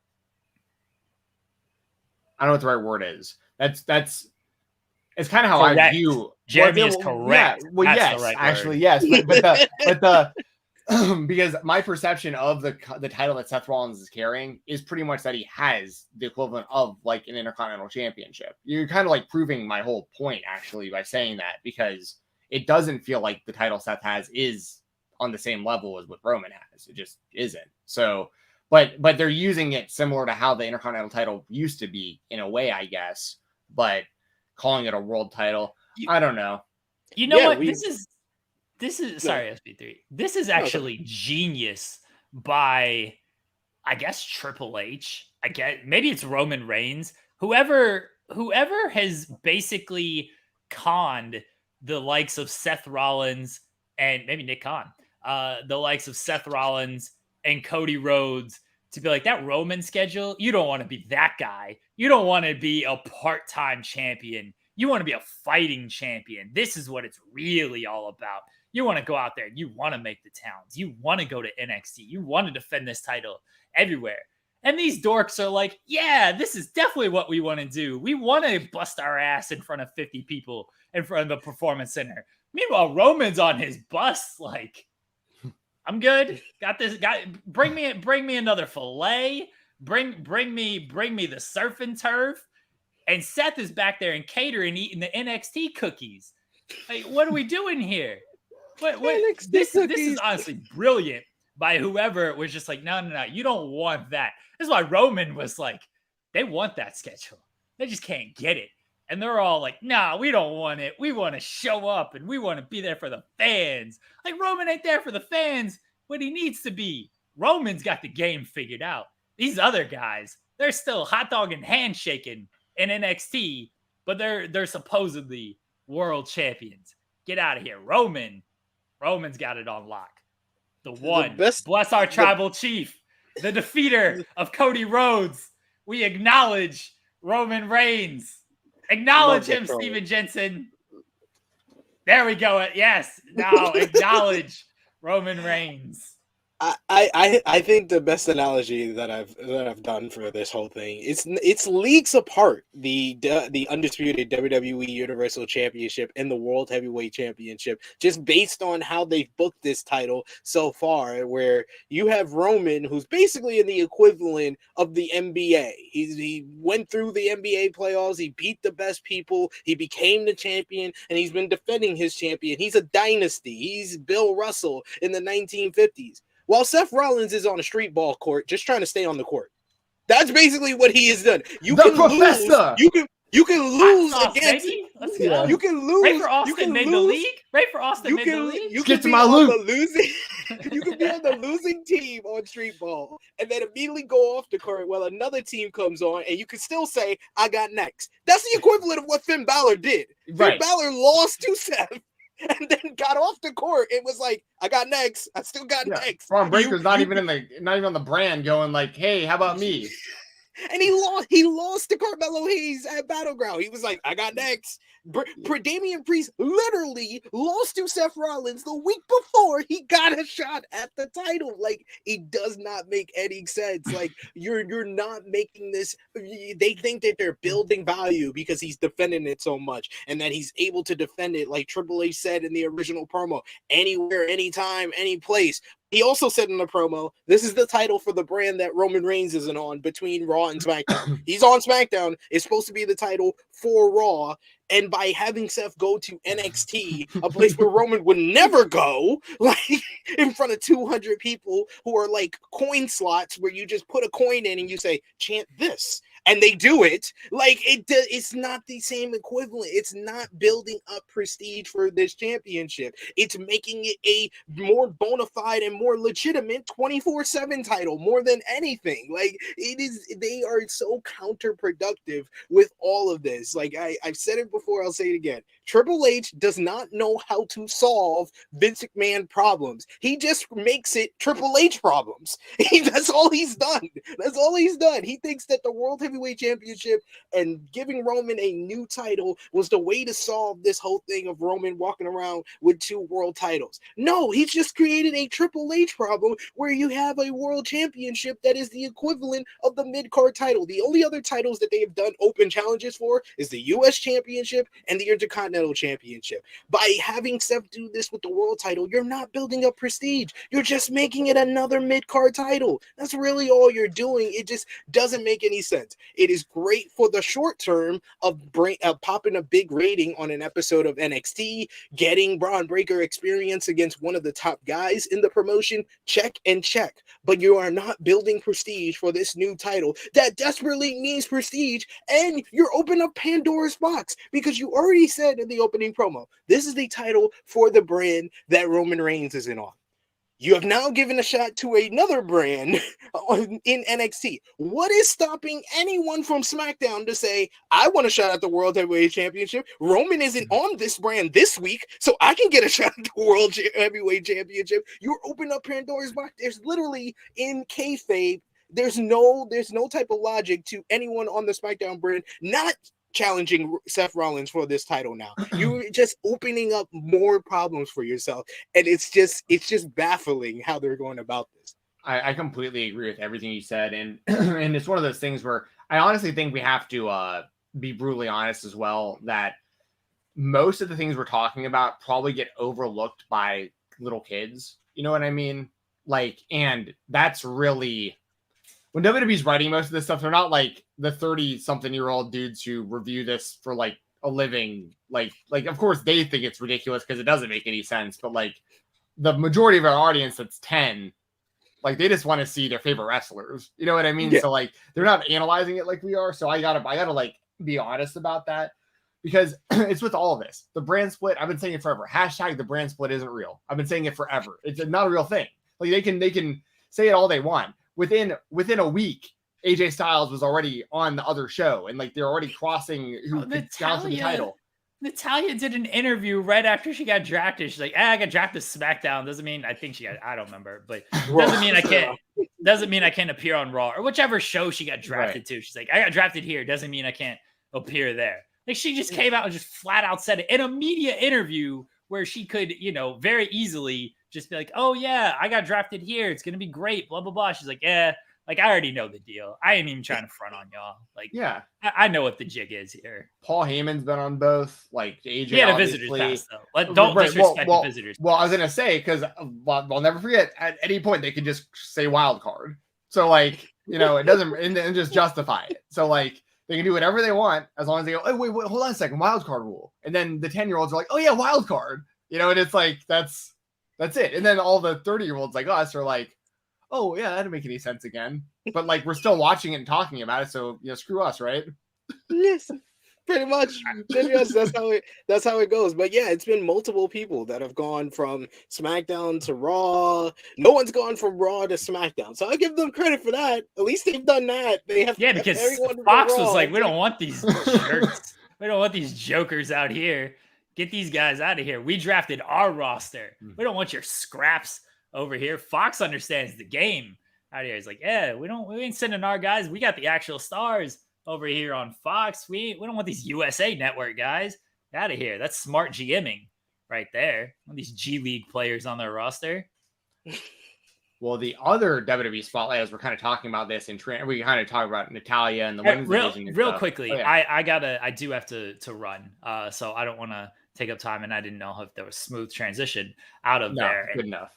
I don't know what the right word is. It's kind of how correct. I view. Jeremy is correct. Yeah, well, yes, right actually, yes. But the because my perception of the title that Seth Rollins is carrying is pretty much that he has the equivalent of like an Intercontinental Championship. You're kind of like proving my whole point actually by saying that, because it doesn't feel like the title Seth has is on the same level as what Roman has. It just isn't. So, but they're using it similar to how the Intercontinental title used to be in a way, I guess. But calling it a world title, I don't know. You know what? This is This is sorry, SB3. This is actually genius by, I guess, Triple H. I get maybe it's Roman Reigns. Whoever has basically conned the likes of Seth Rollins and maybe Nick Khan, the likes of Seth Rollins and Cody Rhodes to be like, that Roman schedule, you don't want to be that guy. You don't want to be a part-time champion. You want to be a fighting champion. This is what it's really all about. You want to go out there and you want to make the towns. You want to go to NXT. You want to defend this title everywhere. And these dorks are like, yeah, this is definitely what we want to do. We want to bust our ass in front of 50 people in front of the Performance Center. Meanwhile, Roman's on his bus like, I'm good. Got this. Bring me another fillet. Bring me the surf and turf. And Seth is back there and catering, eating the NXT cookies. Like, what are we doing here? What this is honestly brilliant by whoever was just like, no, you don't want that. This is why Roman was like, they want that schedule. They just can't get it. And they're all like, nah, we don't want it. We want to show up and we want to be there for the fans. Like, Roman ain't there for the fans, but he needs to be. Roman's got the game figured out. These other guys, they're still hot dog and handshaking in NXT, but they're supposedly world champions. Get out of here. Roman's got it on lock. The one. Bless our tribal chief. The defeater of Cody Rhodes. We acknowledge Roman Reigns. Acknowledge him, Steven Jensen. There we go. Yes. Now acknowledge Roman Reigns. I think the best analogy that I've done for this whole thing it's leagues apart the undisputed WWE Universal Championship and the World Heavyweight Championship just based on how they've booked this title so far, where you have Roman, who's basically in the equivalent of the NBA. He went through the NBA playoffs, he beat the best people, he became the champion, and he's been defending his champion. He's a dynasty. He's Bill Russell in the 1950s. While Seth Rollins is on a street ball court, just trying to stay on the court. That's basically what he has done. You can lose. You can lose against. Let's go. You can lose. Ray for Austin made the league. Ray for Austin made the league. You can be on the losing. You can be on the losing team on street ball, and then immediately go off the court while another team comes on, and you can still say, "I got next." That's the equivalent of what Finn Balor did. Right. Finn Balor lost to Seth. And then got off the court. It was like, I got next. I still got next. Bron Breakker's not even on the brand going like, hey, how about me? And he lost to Carmelo Hayes at Battleground. He was like, I got next. Damian Priest literally lost to Seth Rollins the week before he got a shot at the title. Like, it does not make any sense. Like, you're not making this. They think that they're building value because he's defending it so much and that he's able to defend it, like Triple H said in the original promo, anywhere, anytime, any place. He also said in the promo, this is the title for the brand that Roman Reigns isn't on between Raw and SmackDown. He's on SmackDown. It's supposed to be the title for Raw. And by having Seth go to NXT, a place where Roman would never go, like in front of 200 people who are like coin slots where you just put a coin in and you say, chant this. And they do it. Like, it's not the same equivalent. It's not building up prestige for this championship. It's making it a more bona fide and more legitimate 24/7 title more than anything. Like, it is. They are so counterproductive with all of this. Like, I've said it before, I'll say it again. Triple H does not know how to solve Vince McMahon problems. He just makes it Triple H problems. That's all he's done. That's all he's done. He thinks that the World Heavyweight Championship and giving Roman a new title was the way to solve this whole thing of Roman walking around with 2 world titles. No, he's just created a Triple H problem where you have a world championship that is the equivalent of the mid-card title. The only other titles that they have done open challenges for is the U.S. Championship and the Intercontinental Championship. By having Seth do this with the world title, you're not building up prestige. You're just making it another mid-card title. That's really all you're doing. It just doesn't make any sense. It is great for the short term of popping a big rating on an episode of NXT, getting Bron Breakker experience against one of the top guys in the promotion. Check and check. But you are not building prestige for this new title that desperately needs prestige, and you're opening up Pandora's box because you already said in the opening promo, this is the title for the brand that Roman Reigns isn't on. You have now given a shot to another brand in NXT. What is stopping anyone from SmackDown to say, I want a shot at the World Heavyweight Championship? Roman isn't on this brand this week, so I can get a shot at the World Heavyweight Championship. You're opening up Pandora's box. There's literally, in kayfabe, there's no type of logic to anyone on the SmackDown brand not challenging Seth Rollins for this title now. You're just opening up more problems for yourself, and it's just baffling how they're going about this. I completely agree with everything you said, and and it's one of those things where I honestly think we have to be brutally honest as well, that most of the things we're talking about probably get overlooked by little kids. You know what I mean? Like, and that's really, when WWE's writing most of this stuff, they're not like the 30-something-year-old dudes who review this for like a living. Like of course they think it's ridiculous because it doesn't make any sense. But like the majority of our audience that's 10, like they just want to see their favorite wrestlers. You know what I mean? Yeah. So like they're not analyzing it like we are. So I gotta like be honest about that, because it's with all of this. The brand split, I've been saying it forever. Hashtag the brand split isn't real. I've been saying it forever. It's not a real thing. Like they can say it all they want. Within a week, AJ Styles was already on the other show, and like they're already crossing who could challenge for the title. Natalia did an interview right after she got drafted. She's like, I got drafted to SmackDown. Doesn't mean I think she got, I don't remember, but doesn't mean I can't appear on Raw or whichever show she got drafted to. She's like, I got drafted here. Doesn't mean I can't appear there. Like she just came out and just flat out said it in a media interview where she could, very easily just be like, oh yeah, I got drafted here. It's going to be great. Blah, blah, blah. She's like, yeah, like I already know the deal. I ain't even trying to front on y'all. Like, yeah, I know what the jig is here. Paul Heyman's been on both. Like AJ, he had a visitor's pass though. Don't disrespect the visitors. Well, I was going to say, because I'll never forget, at any point they could just say wild card. So like, it doesn't, and just justify it. So like, they can do whatever they want as long as they go, oh, wait, hold on a second, wild card rule. And then the 10-year-olds are like, oh yeah, wild card. And it's like, that's it. And then all the 30-year-olds like us are like, oh yeah, that didn't make any sense again. But like, we're still watching it and talking about it. So, screw us, right? Yes, pretty much. That's how it goes. But yeah, it's been multiple people that have gone from SmackDown to Raw. No one's gone from Raw to SmackDown. So I give them credit for that. At least they've done that. They have, because Fox was like, we don't want these jerks. We don't want these jokers out here. Get these guys out of here. We drafted our roster. We don't want your scraps over here. Fox understands the game out here. He's like, yeah, we ain't sending our guys. We got the actual stars over here on Fox. We don't want these USA Network guys out of here. That's smart GMing right there. One of these G League players on their roster. Well, the other WWE spotlight, as we're kind of talking about this, we kind of talk about Natalia and the women's division. Real quickly, oh, yeah. I do have to run. So I don't want to take up time, and I didn't know if there was smooth transition out of there. Good enough.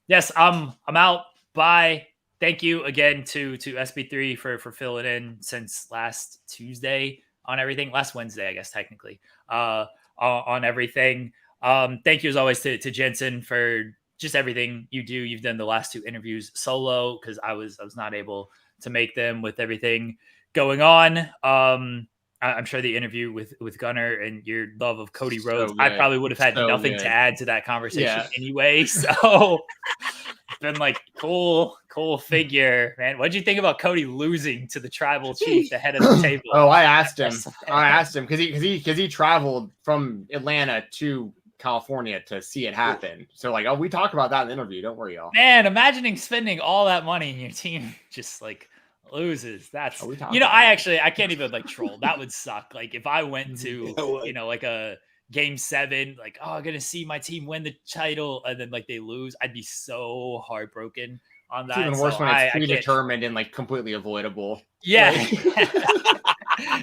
Yes, I'm out. Bye. Thank you again to SB3 for filling in since last Tuesday on everything. Last Wednesday, I guess technically, on everything. Thank you as always to Jensen for just everything you do. You've done the last two interviews solo because I was not able to make them with everything going on. I'm sure the interview with Gunnar and your love of Cody Rhodes, I probably would have had nothing to add to that conversation anyway. So it's been like cool figure, man. What'd you think about Cody losing to the tribal chief, the head of the table? Oh, I asked him because he traveled from Atlanta to California to see it happen. So like, we talk about that in the interview. Don't worry, y'all. Man, imagining spending all that money and your team just like loses. That's I can't even like troll. That would suck. Like if I went to like a game 7, like I'm gonna see my team win the title and then like they lose, I'd be so heartbroken on that. It's even worse when it's predetermined and like completely avoidable. Yeah.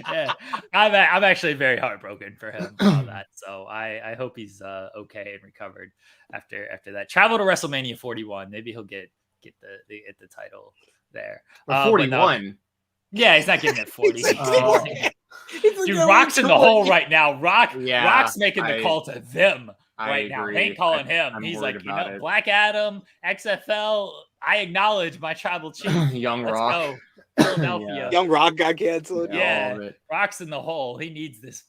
Yeah. I'm actually very heartbroken for him on that. So I hope he's okay and recovered after that. Travel to WrestleMania 41. Maybe he'll get the title there. But But no, 41. yeah, he's not getting at 40. Oh. Dude, Rock's in the hole right now. Yeah, Rock's making the call to them I right now. agree. They ain't calling him. I'm He's worried like, about it. Black Adam, XFL. I acknowledge my tribal chief. Young Let's Rock. go. Philadelphia. Young Rock got canceled. Yeah, Yeah, all of it. Rock's in the hole. He needs this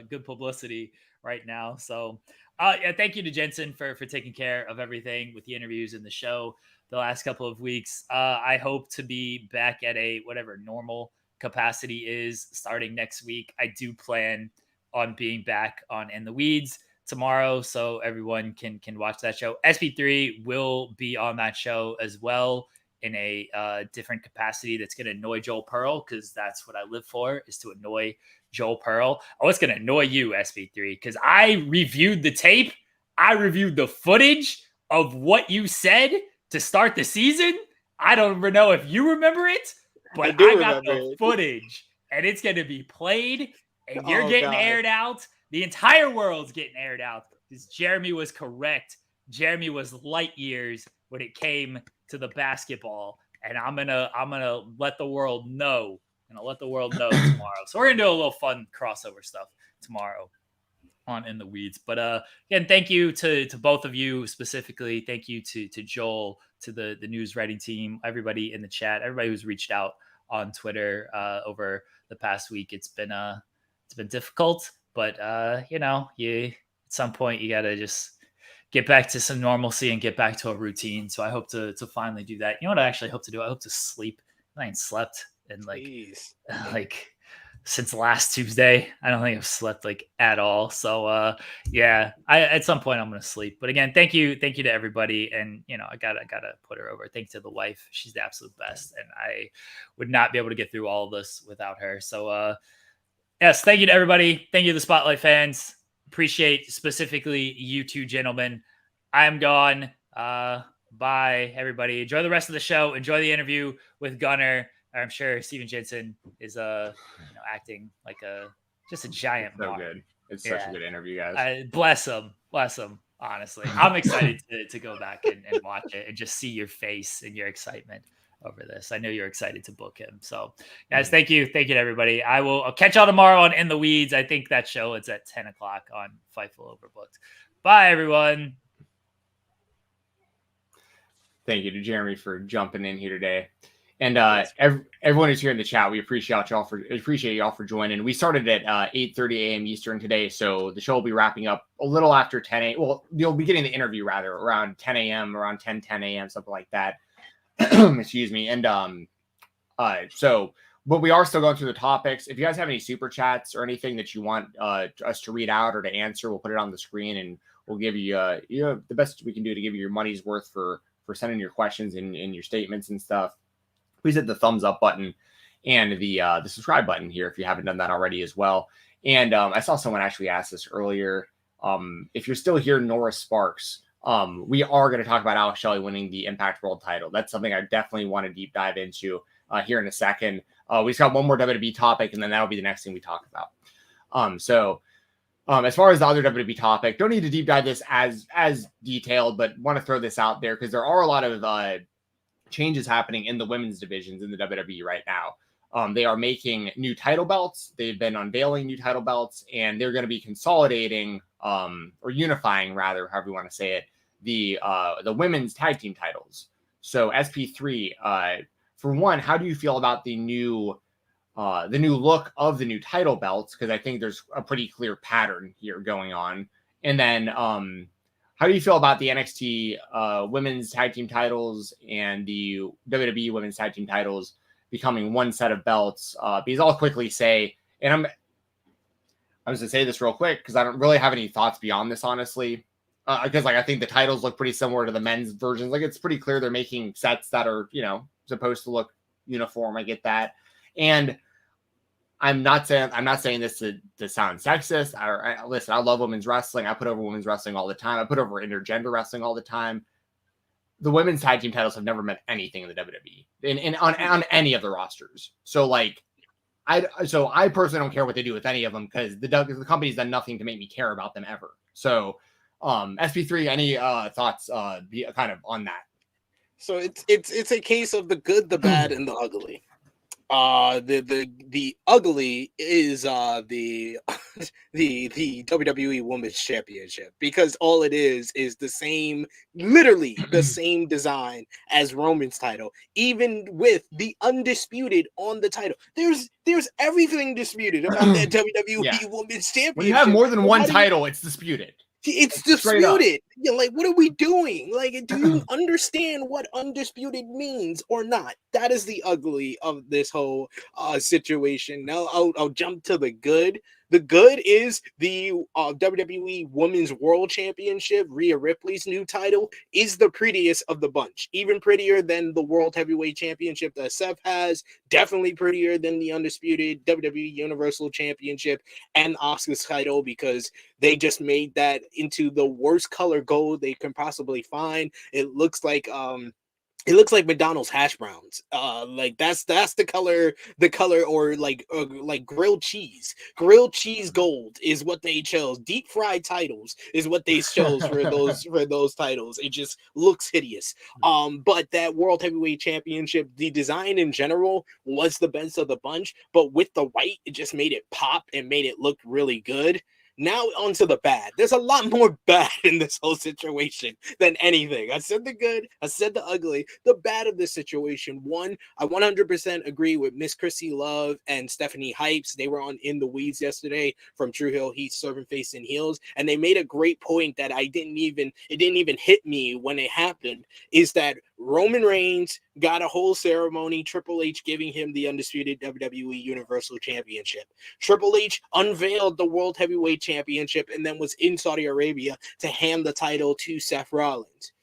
good publicity right now. So, yeah, thank you to Jensen for taking care of everything with the interviews and the show the last couple of weeks. I hope to be back at a whatever normal capacity is starting next week. I do plan on being back on In the Weeds tomorrow, so everyone can watch that show. SP3 will be on that show as well in a different capacity that's going to annoy Joel Pearl, because that's what I live for, is to annoy Joel Pearl. Oh, it's going to annoy you, SP3, because I reviewed the tape. I reviewed the footage of what you said to start the season. I don't know if you remember it, but I got the footage, and it's going to be played, and you're getting aired out. The entire world's getting aired out, because Jeremy was correct. Jeremy was light years when it came to the basketball, and I'm gonna let the world know. Tomorrow. So we're gonna do a little fun crossover stuff tomorrow on In the Weeds. But again, thank you to both of you specifically. Thank you to Joel, to the news writing team, everybody in the chat, everybody who's reached out on Twitter over the past week. It's been difficult, but at some point you gotta just get back to some normalcy and get back to a routine. So I hope to finally do that. You know what I actually hope to do? I hope to sleep. I ain't slept in like since last Tuesday. I don't think I've slept like at all. So yeah, at some point I'm gonna sleep. But again, thank you to everybody. And I gotta put her over. Thanks to the wife. She's the absolute best. And I would not be able to get through all of this without her. So yes, thank you to everybody. Thank you to the Spotlight fans. Appreciate specifically you two gentlemen. I am gone. Bye, everybody. Enjoy the rest of the show. Enjoy the interview with Gunnar. I'm sure Steven Jensen is acting like just a giant. So good. It's such a good interview, guys. Bless him. Honestly, I'm excited to go back and watch it and just see your face and your excitement over this. I know you're excited to book him. So guys, thank you to everybody. I'll catch y'all tomorrow on In the Weeds. I think that show is at 10 o'clock on Fightful Overbooked. Bye, everyone. Thank you to Jeremy for jumping in here today. And everyone who's here in the chat, we appreciate y'all for joining. We started at 8:30 a.m. Eastern today, so the show will be wrapping up a little after 10 a.m. Well, you'll be getting the interview rather around 10 a.m., around 10 a.m., something like that. Excuse me. And but we are still going through the topics. If you guys have any super chats or anything that you want us to read out or to answer, we'll put it on the screen and we'll give you the best we can do to give you your money's worth for sending your questions and your statements and stuff. Please hit the thumbs up button and the subscribe button here if you haven't done that already as well. And I saw someone actually ask this earlier. If you're still here, Nora Sparks, we are going to talk about Alex Shelley winning the Impact World title. That's something I definitely want to deep dive into here in a second. We just got one more WWE topic, and then that'll be the next thing we talk about. As far as the other WWE topic, don't need to deep dive this as detailed, but want to throw this out there because there are a lot of changes happening in the women's divisions in the WWE right now. They are making new title belts. They've been unveiling new title belts, and they're going to be consolidating or unifying, rather, however you want to say it, the women's tag team titles. So SP3, for one, how do you feel about the new look of the new title belts? Because I think there's a pretty clear pattern here going on. And then how do you feel about the NXT women's tag team titles and the WWE women's tag team titles becoming one set of belts? Because I'll quickly say, and I'm just going to say this real quick because I don't really have any thoughts beyond this, honestly. Because I think the titles look pretty similar to the men's versions. It's pretty clear they're making sets that are, supposed to look uniform. I get that. And I'm not saying this to sound sexist. Listen, I love women's wrestling. I put over women's wrestling all the time. I put over intergender wrestling all the time. The women's tag team titles have never meant anything in the WWE on any of the rosters. So I personally don't care what they do with any of them because the company's done nothing to make me care about them ever. So SP3, any thoughts kind of on that? So it's a case of the good, the bad, and the ugly. The ugly is the the WWE Women's Championship, because all it is the same, literally the same design as Roman's title, even with the undisputed on the title. There's everything disputed about that WWE Women's Championship. When you have more than one title, it's disputed. It's disputed. You know, like, what are we doing? Like, do you understand what undisputed means or not? That is the ugly of this whole situation. Now I'll jump to the good. The good is the WWE Women's World Championship. Rhea Ripley's new title is the prettiest of the bunch, even prettier than the World Heavyweight Championship that Seth has, definitely prettier than the undisputed WWE Universal Championship and Asuka's title, because they just made that into the worst color gold they can possibly find. It looks like McDonald's hash browns. Like that's the color, or like grilled cheese. Grilled cheese gold is what they chose. Deep fried titles is what they chose for those titles. It just looks hideous. But that World Heavyweight Championship, the design in general was the best of the bunch, but with the white, it just made it pop and made it look really good. Now onto the bad. There's a lot more bad in this whole situation than anything. I said the good, I said the ugly. The bad of this situation, one, I 100% agree with Miss Chrissy Love and Stephanie Hypes. They were on In the Weeds yesterday from True Hill Heat, Serving Face and Heels, and they made a great point that it didn't even hit me when it happened, is that Roman Reigns got a whole ceremony, Triple H giving him the undisputed WWE Universal Championship. Triple H unveiled the World Heavyweight Championship and then was in Saudi Arabia to hand the title to Seth Rollins.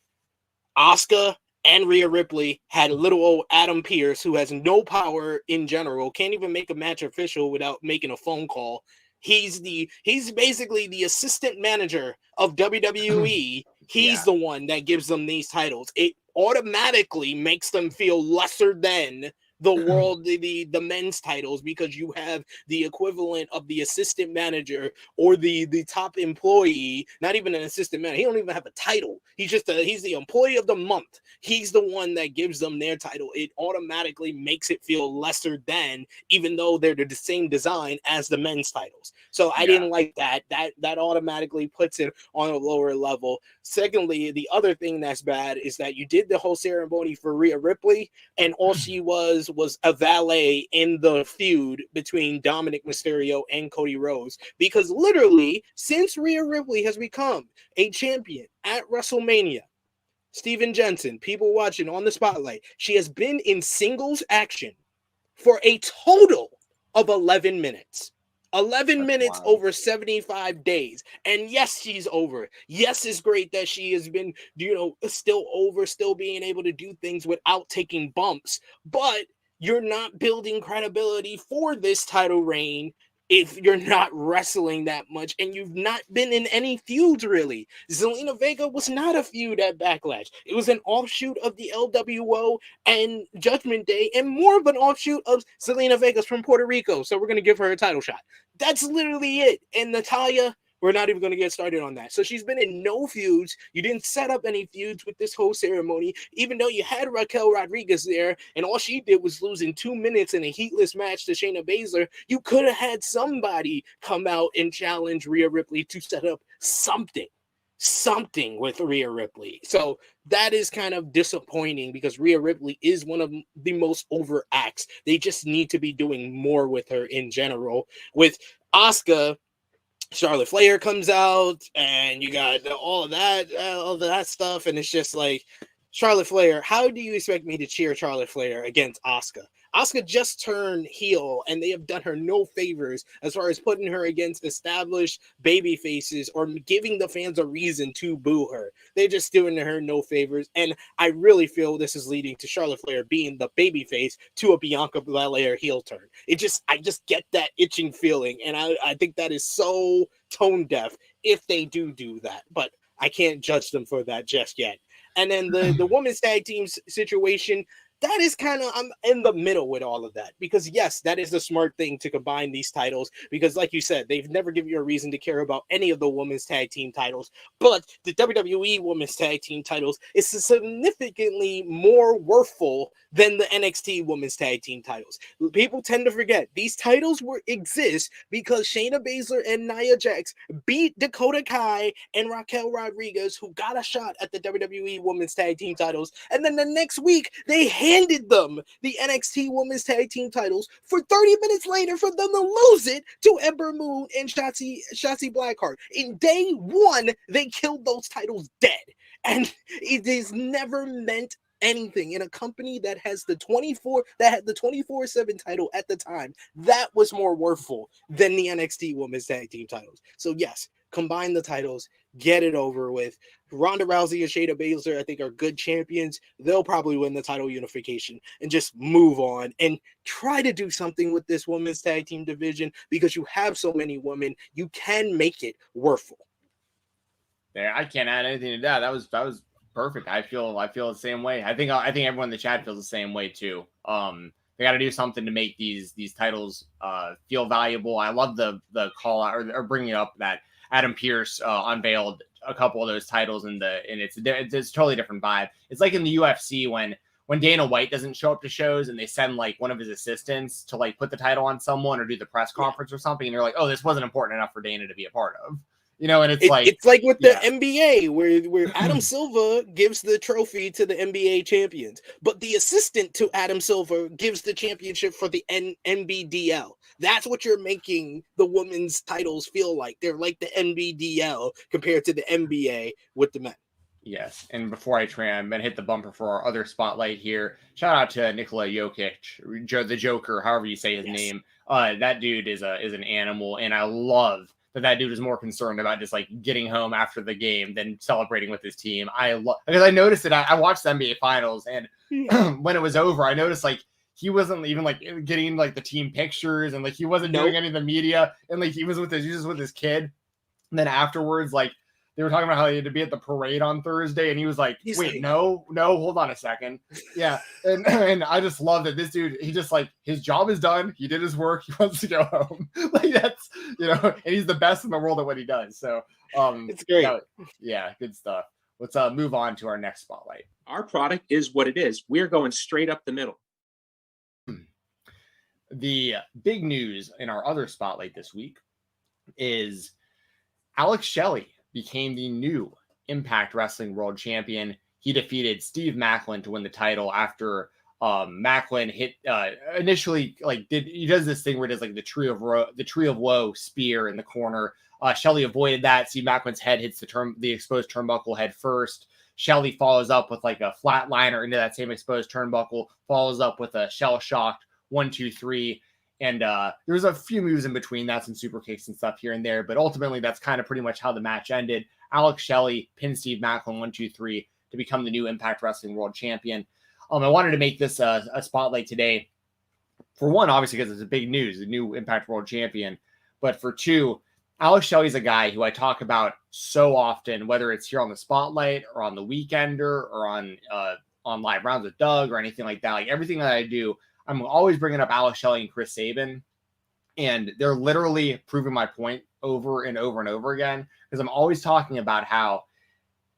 Asuka and Rhea Ripley had little old Adam Pearce, who has no power in general, can't even make a match official without making a phone call. He's basically the assistant manager of WWE. He's the one that gives them these titles. It automatically makes them feel lesser than the world, the men's titles, because you have the equivalent of the assistant manager or the top employee, not even an assistant manager. He don't even have a title. He's the employee of the month. He's the one that gives them their title. It automatically makes it feel lesser than, even though they're the same design as the men's titles. So I didn't like that. That automatically puts it on a lower level. Secondly, the other thing that's bad is that you did the whole ceremony for Rhea Ripley, and all she was a valet in the feud between Dominic Mysterio and Cody Rhodes, because literally since Rhea Ripley has become a champion at WrestleMania, Steven Jensen, people watching on the spotlight, she has been in singles action for a total of 11 minutes. 11 minutes over 75 days. And yes, she's over. Yes, it's great that she has been, still being able to do things without taking bumps. But you're not building credibility for this title reign if you're not wrestling that much, and you've not been in any feuds, really. Zelina Vega was not a feud at Backlash. It was an offshoot of the LWO and Judgment Day, and more of an offshoot of Zelina Vega's from Puerto Rico, so we're going to give her a title shot. That's literally it. And Natalya, we're not even going to get started on that. So she's been in no feuds. You didn't set up any feuds with this whole ceremony, even though you had Raquel Rodriguez there, and all she did was lose in 2 minutes in a heatless match to Shayna Baszler. You could have had somebody come out and challenge Rhea Ripley to set up something with Rhea Ripley. So that is kind of disappointing, because Rhea Ripley is one of the most over acts. They just need to be doing more with her in general. With Asuka, Charlotte Flair comes out, and you got all of that stuff, and it's just like, Charlotte Flair, how do you expect me to cheer Charlotte Flair against Asuka? Asuka just turned heel, and they have done her no favors as far as putting her against established baby faces or giving the fans a reason to boo her. They're just doing her no favors, and I really feel this is leading to Charlotte Flair being the baby face to a Bianca Belair heel turn. I just get that itching feeling, and I think that is so tone deaf if they do that, but I can't judge them for that just yet. And then the women's tag team situation, that is kind of, I'm in the middle with all of that, because yes, that is the smart thing to combine these titles, because like you said, they've never given you a reason to care about any of the women's tag team titles, but the WWE women's tag team titles is significantly more worthful than the NXT women's tag team titles. People tend to forget these titles exist because Shayna Baszler and Nia Jax beat Dakota Kai and Raquel Rodriguez, who got a shot at the WWE women's tag team titles, and then the next week they handed them the NXT women's tag team titles for 30 minutes later for them to lose it to Ember Moon and Shotzi Blackheart. In day one, they killed those titles dead. And it is never meant anything in a company that has the 24/7 title at the time. That was more worthful than the NXT women's tag team titles. So yes, combine the titles, get it over with. Ronda Rousey and Shayna Baszler, I think, are good champions. They'll probably win the title unification and just move on and try to do something with this women's tag team division, because you have so many women, you can make it worthful. Yeah, I can't add anything to that. That was perfect. I feel the same way. I think everyone in the chat feels the same way too. They got to do something to make these titles feel valuable. I love the call out or bringing up that Adam Pearce unveiled a couple of those titles, and it's a totally different vibe. It's like in the UFC when Dana White doesn't show up to shows and they send like one of his assistants to like put the title on someone or do the press conference or something, and you're like, oh, this wasn't important enough for Dana to be a part of. You know, and it's like with the NBA where Adam Silva gives the trophy to the NBA champions, but the assistant to Adam Silva gives the championship for the NBDL. That's what you're making the women's titles feel like. They're like the NBDL compared to the NBA with the men. Yes, and before I'm going to hit the bumper for our other spotlight here, shout out to Nikola Jokic, the Joker, however you say his name. That dude is an animal, and I love that dude is more concerned about just like getting home after the game than celebrating with his team. Because I noticed it. I watched the NBA Finals, and when it was over, I noticed like he wasn't even like getting like the team pictures, and like he wasn't doing any of the media, and like he was just with his kid. And then afterwards, like they were talking about how he had to be at the parade on Thursday, and he was like, wait, no, hold on a second. Yeah. And I just love that this dude, he just like, his job is done. He did his work. He wants to go home. Like that's, and he's the best in the world at what he does. So it's great. Yeah, good stuff. Let's move on to our next spotlight. Our product is what it is. We're going straight up the middle. The big news in our other spotlight this week is Alex Shelley became the new Impact Wrestling World Champion. He defeated Steve Maclin to win the title after Maclin hit initially he does this thing where it does like the tree of woe spear in the corner. Shelley avoided that. Steve Maclin's head hits the exposed turnbuckle head first. Shelley follows up with like a flatliner into that same exposed turnbuckle, follows up with a shell shocked 1, 2, 3. And there was a few moves in between that, some super kicks and stuff here and there. But ultimately, that's kind of pretty much how the match ended. Alex Shelley pinned Steve Maclin 1, 2, 3 to become the new Impact Wrestling World Champion. I wanted to make this a spotlight today. For one, obviously, because it's a big news, the new Impact World Champion. But for two, Alex Shelley's a guy who I talk about so often, whether it's here on the Spotlight or on the Weekender or on Live Rounds with Doug or anything like that. Like everything that I do, I'm always bringing up Alex Shelley and Chris Sabin, and they're literally proving my point over and over and over again, because I'm always talking about how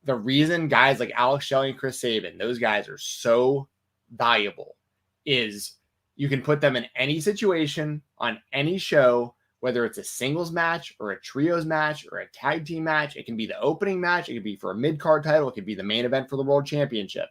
the reason guys like Alex Shelley and Chris Sabin, those guys are so valuable, is you can put them in any situation on any show, whether it's a singles match or a trios match or a tag team match. It can be the opening match. It could be for a mid-card title. It could be the main event for the World Championship.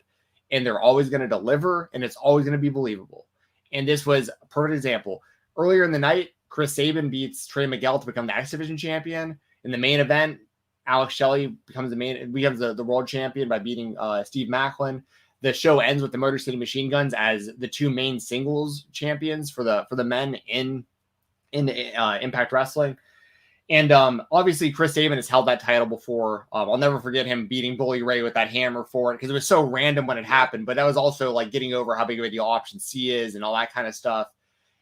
And they're always going to deliver, and it's always going to be believable. And this was a perfect example. Earlier in the night, Chris Sabin beats Trey Miguel to become the X Division champion. In the main event, Alex Shelley becomes the world champion by beating Steve Maclin. The show ends with the Motor City Machine Guns as the two main singles champions for the men in Impact Wrestling. And obviously, Chris Sabin has held that title before. I'll never forget him beating Bully Ray with that hammer for it, because it was so random when it happened. But that was also like getting over how big of a deal Option C is and all that kind of stuff.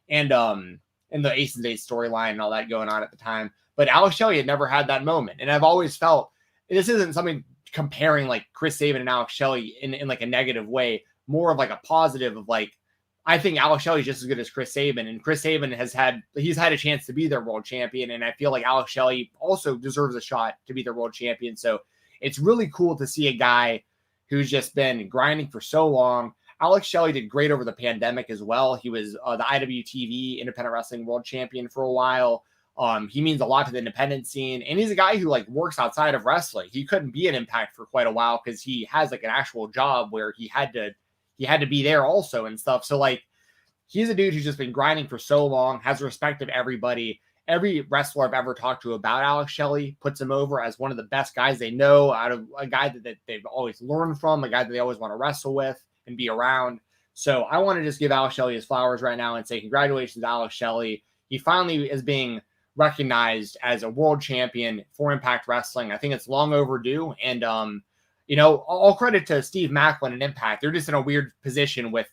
And the Ace and Days storyline and all that going on at the time. But Alex Shelley had never had that moment. And I've always felt, this isn't something comparing like Chris Sabin and Alex Shelley in like a negative way, more of like a positive of like, I think Alex Shelley's just as good as Chris Sabin, and Chris Sabin he's had a chance to be their world champion, and I feel like Alex Shelley also deserves a shot to be their world champion. So it's really cool to see a guy who's just been grinding for so long. Alex Shelley did great over the pandemic as well. He was the IWTV Independent Wrestling World Champion for a while. He means a lot to the independent scene, and he's a guy who like works outside of wrestling. He couldn't be an Impact for quite a while because he has like an actual job where he had to be there also and stuff. So like, he's a dude who's just been grinding for so long, has the respect of everybody. Every wrestler I've ever talked to about Alex Shelley puts him over as one of the best guys they know, out of a guy that they've always learned from, a guy that they always want to wrestle with and be around. So I want to just give Alex Shelley his flowers right now and say congratulations to Alex Shelley. He finally is being recognized as a world champion for Impact Wrestling. I think it's long overdue. And, all credit to Steve Maclin and Impact. They're just in a weird position with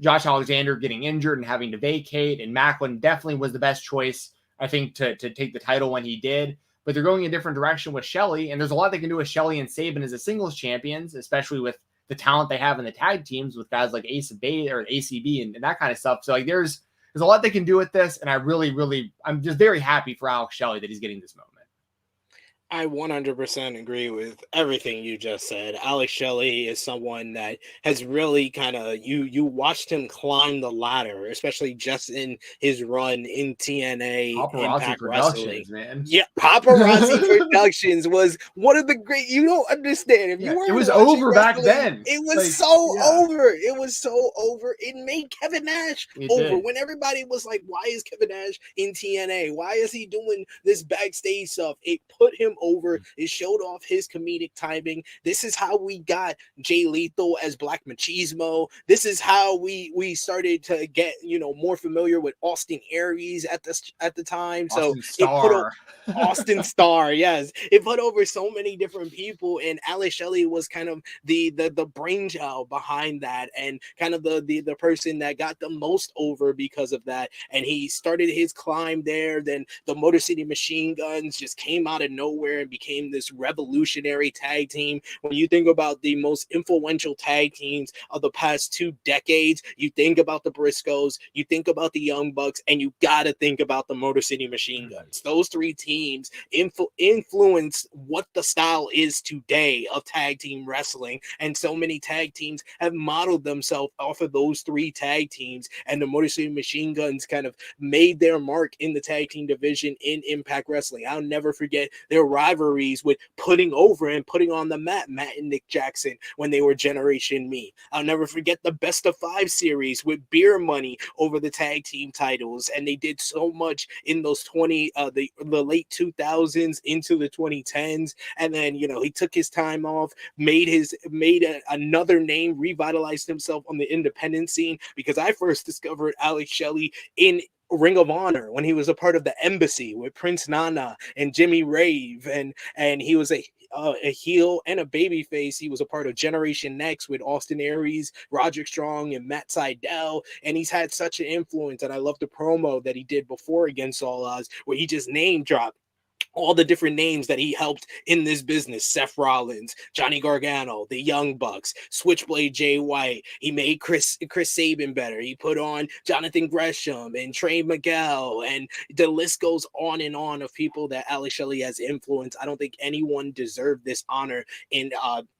Josh Alexander getting injured and having to vacate, and Maclin definitely was the best choice, I think, to take the title when he did. But they're going a different direction with Shelley, and there's a lot they can do with Shelley and Sabin as a singles champions, especially with the talent they have in the tag teams with guys like Ace of Base or ACB and that kind of stuff. So like, there's a lot they can do with this, and I'm just very happy for Alex Shelley that he's getting this moment. I 100% agree with everything you just said. Alex Shelley is someone that has really kind of, you watched him climb the ladder, especially just in his run in TNA Paparazzi Impact Productions, Wrestling. man. Yeah, Paparazzi Productions was one of the great, you don't understand. If you weren't it was watching over back then. It was Like, over. It was so over. It made Kevin Nash over. When everybody was like, why is Kevin Nash in TNA? Why is he doing this backstage stuff? It put him over. It showed off his comedic timing. This is how we got Jay Lethal as Black Machismo. This is how we started to get more familiar with Austin Aries at the time. Austin So Starr. it put Austin Starr, yes, it put over so many different people, and Alex Shelley was kind of the brainchild behind that, and kind of the person that got the most over because of that. And he started his climb there. Then the Motor City Machine Guns just came out of nowhere and became this revolutionary tag team. When you think about the most influential tag teams of the past 2 decades, you think about the Briscoes, you think about the Young Bucks, and you got to think about the Motor City Machine Guns. Those 3 teams influence what the style is today of tag team wrestling, and so many tag teams have modeled themselves off of those 3 tag teams, and the Motor City Machine Guns kind of made their mark in the tag team division in Impact Wrestling. I'll never forget their rivalries with putting over and putting on the map Matt and Nick Jackson when they were Generation Me. I'll never forget the Best of 5 series with Beer Money over the tag team titles, and they did so much in those the late 2000s into the 2010s. And then he took his time off, made another name, revitalized himself on the independent scene, because I first discovered Alex Shelley in Ring of Honor when he was a part of the Embassy with Prince Nana and Jimmy Rave, and he was a heel and a baby face. He was a part of Generation Next with Austin Aries, Roderick Strong, and Matt Sydal, and he's had such an influence. And I love the promo that he did before Against All Odds, where he just name dropped all the different names that he helped in this business: Seth Rollins, Johnny Gargano, the Young Bucks, Switchblade Jay White. He made Chris Sabin better. He put on Jonathan Gresham and Trey Miguel, and the list goes on and on of people that Alex Shelley has influenced. I don't think anyone deserved this honor in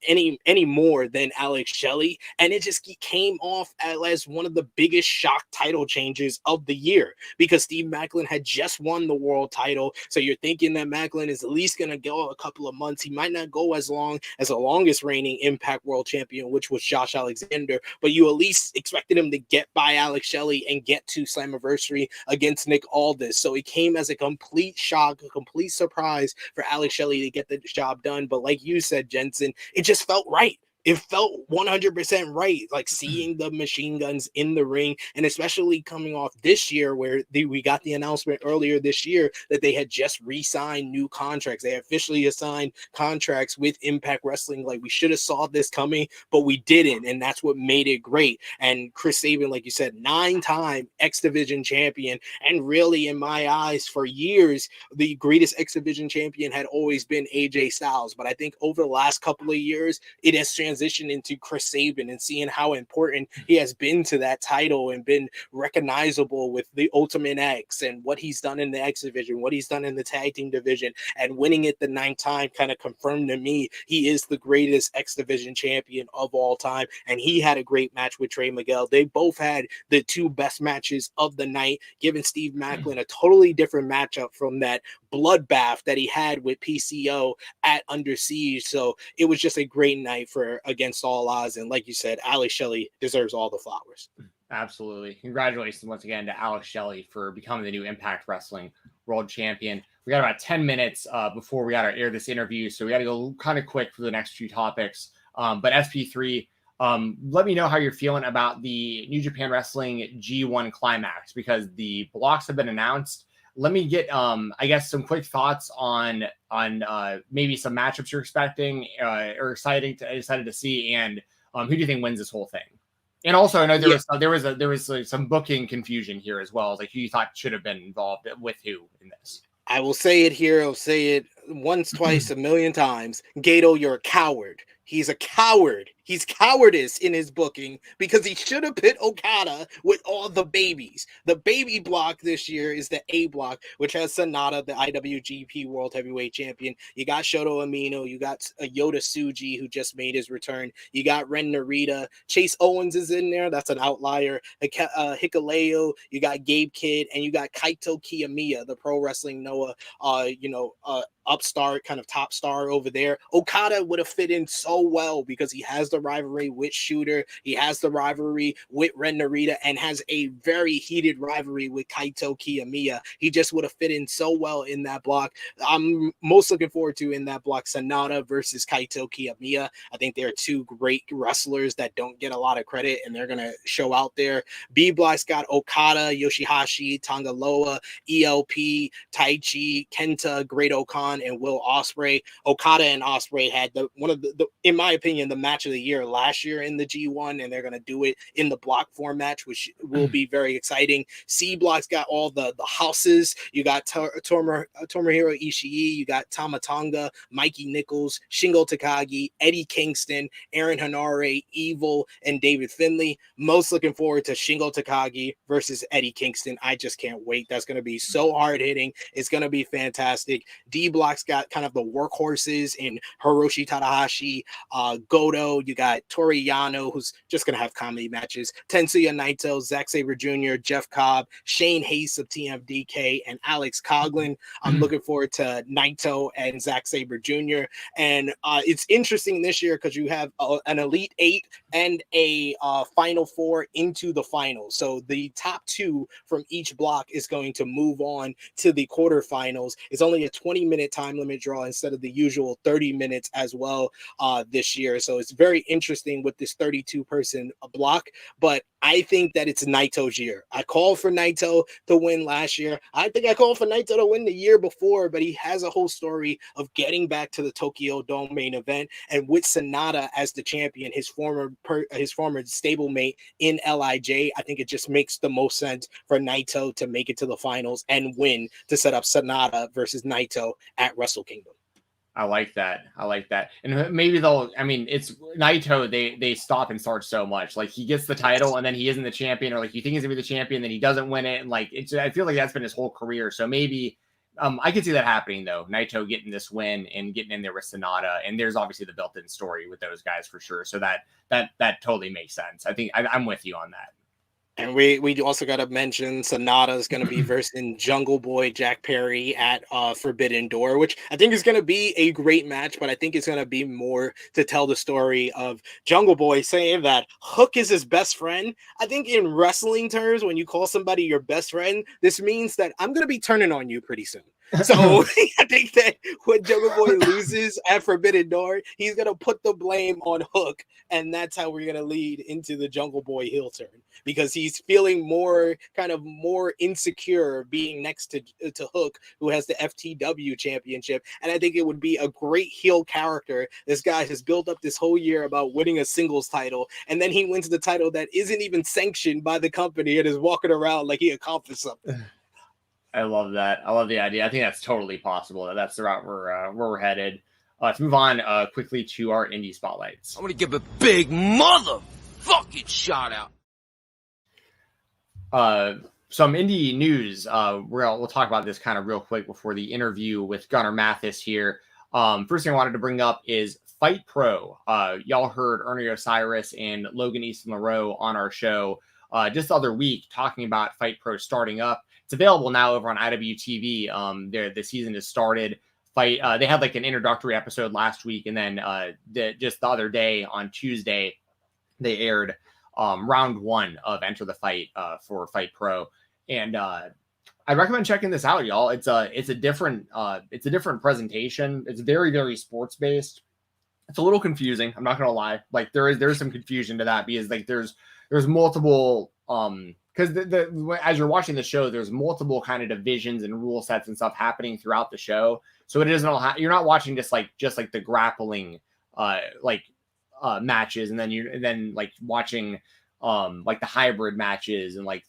any more than Alex Shelley, and it just came off as one of the biggest shock title changes of the year, because Steve Maclin had just won the world title. So you're thinking that Maclin is at least going to go a couple of months. He might not go as long as the longest reigning Impact World Champion, which was Josh Alexander, but you at least expected him to get by Alex Shelley and get to Slammiversary against Nick Aldis. So it came as a complete shock, a complete surprise for Alex Shelley to get the job done. But like you said, Jensen, it just felt right. It felt 100% right, like seeing the Machine Guns in the ring, and especially coming off this year where we got the announcement earlier this year that they had just re-signed new contracts. They officially assigned contracts with Impact Wrestling. Like, we should have saw this coming, but we didn't, and that's what made it great. And Chris Sabin, like you said, 9-time X Division champion, and really, in my eyes, for years, the greatest X Division champion had always been AJ Styles. But I think over the last couple of years, it has transformed transition into Chris Sabin and seeing how important he has been to that title and been recognizable with the Ultimate X and what he's done in the X division, what he's done in the tag team division, and winning it the 9th time kind of confirmed to me he is the greatest X division champion of all time. And he had a great match with Trey Miguel. They both had the 2 best matches of the night, giving Steve Macklin a totally different matchup from that bloodbath that he had with PCO at Under Siege. So it was just a great night for Against All Odds. And like you said, Alex Shelley deserves all the flowers. Absolutely. Congratulations once again to Alex Shelley for becoming the new Impact Wrestling World Champion. We got about 10 minutes before we got to air this interview, so we got to go kind of quick for the next few topics. But SP3, let me know how you're feeling about the New Japan Wrestling G1 Climax, because the blocks have been announced. Let me get, I guess, some quick thoughts on maybe some matchups you're expecting or excited to see, and who do you think wins this whole thing? And also, I know there was like some booking confusion here as well, like who you thought should have been involved with who in this. I will say it here. I'll say it once, twice, a million times. Gato, you're a coward. He's a coward. He's cowardice in his booking because he should have put Okada with all the babies. The baby block this year is the A block, which has Sonata, the IWGP World Heavyweight Champion. You got Shoto Amino. You got Yota Tsuji, who just made his return. You got Ren Narita. Chase Owens is in there. That's an outlier. Hikuleo. You got Gabe Kidd. And you got Kaito Kiyomiya, the Pro Wrestling Noah, upstart, kind of top star over there. Okada would have fit in so well because he has the rivalry with Shooter, he has the rivalry with Ren Narita, and has a very heated rivalry with Kaito Kiyomiya. He just would have fit in so well in that block. I'm most looking forward to in that block Sonata versus Kaito Kiyomiya. I think they're 2 great wrestlers that don't get a lot of credit, and they're gonna show out there. B block's got Okada, Yoshihashi, Tangaloa, ELP, Taichi, Kenta, Great Okan, and Will Ospreay. Okada and Ospreay had one of the, in my opinion, the match of the year last year in the G1, and they're going to do it in the block format, which will be very exciting. C block's got all the houses. You got Tomohiro Ishii, you got Tama Tonga, Mikey Nichols, Shingo Takagi, Eddie Kingston, Aaron Hanare, Evil, and David Finlay. Most looking forward to Shingo Takagi versus Eddie Kingston. I just can't wait. That's going to be so hard hitting. It's going to be fantastic. D block's got kind of the workhorses in Hiroshi Tanahashi, Goto. You got Tori Yano, who's just going to have comedy matches. Tetsuya Naito, Zack Sabre Jr., Jeff Cobb, Shane Hayes of TMDK, and Alex Coughlin. I'm looking forward to Naito and Zack Sabre Jr. And it's interesting this year because you have an Elite 8 and a Final 4 into the finals. So the top 2 from each block is going to move on to the quarterfinals. It's only a 20-minute time limit draw instead of the usual 30 minutes as well this year. So it's very interesting with this 32-person block, but I think that it's Naito's year. I called for Naito to win last year. I think I called for Naito to win the year before, but he has a whole story of getting back to the Tokyo Dome main event, and with Sonata as the champion, his former stablemate in LIJ, I think it just makes the most sense for Naito to make it to the finals and win to set up Sonata versus Naito at Wrestle Kingdom. I like that. And maybe it's Naito, they stop and start so much. Like, he gets the title and then he isn't the champion, or like you think he's gonna be the champion, then he doesn't win it. And like, I feel like that's been his whole career. So maybe I could see that happening though. Naito getting this win and getting in there with Sonata. And there's obviously the built-in story with those guys for sure. So that totally makes sense. I think I'm with you on that. And we also got to mention Sonata is going to be versing Jungle Boy Jack Perry at Forbidden Door, which I think is going to be a great match, but I think it's going to be more to tell the story of Jungle Boy saying that Hook is his best friend. I think in wrestling terms, when you call somebody your best friend, this means that I'm going to be turning on you pretty soon. So I think that when Jungle Boy loses at Forbidden Door, he's going to put the blame on Hook, and that's how we're going to lead into the Jungle Boy heel turn, because he's feeling more insecure being next to Hook, who has the FTW championship. And I think it would be a great heel character. This guy has built up this whole year about winning a singles title, and then he wins the title that isn't even sanctioned by the company and is walking around like he accomplished something. I love that. I love the idea. I think that's totally possible. That's the route we're headed. Let's move on quickly to our indie spotlights. I'm going to give a big motherfucking shout out. Some indie news. We'll talk about this kind of real quick before the interview with Gunnar Mathis here. First thing I wanted to bring up is Fight Pro. Y'all heard Ernie Osiris and Logan Easton LaRoe on our show just the other week talking about Fight Pro starting up. It's available now over on IWTV. The season has started. They had like an introductory episode last week, and then just the other day on Tuesday, they aired round 1 of Enter the Fight for Fight Pro, and I recommend checking this out, y'all. It's a different presentation. It's very, very sports based. It's a little confusing. I'm not gonna lie. Like there's some confusion to that because like there's multiple because as you're watching the show, there's multiple kind of divisions and rule sets and stuff happening throughout the show. So it isn't all you're not watching just like the grappling matches, and then like watching like the hybrid matches and like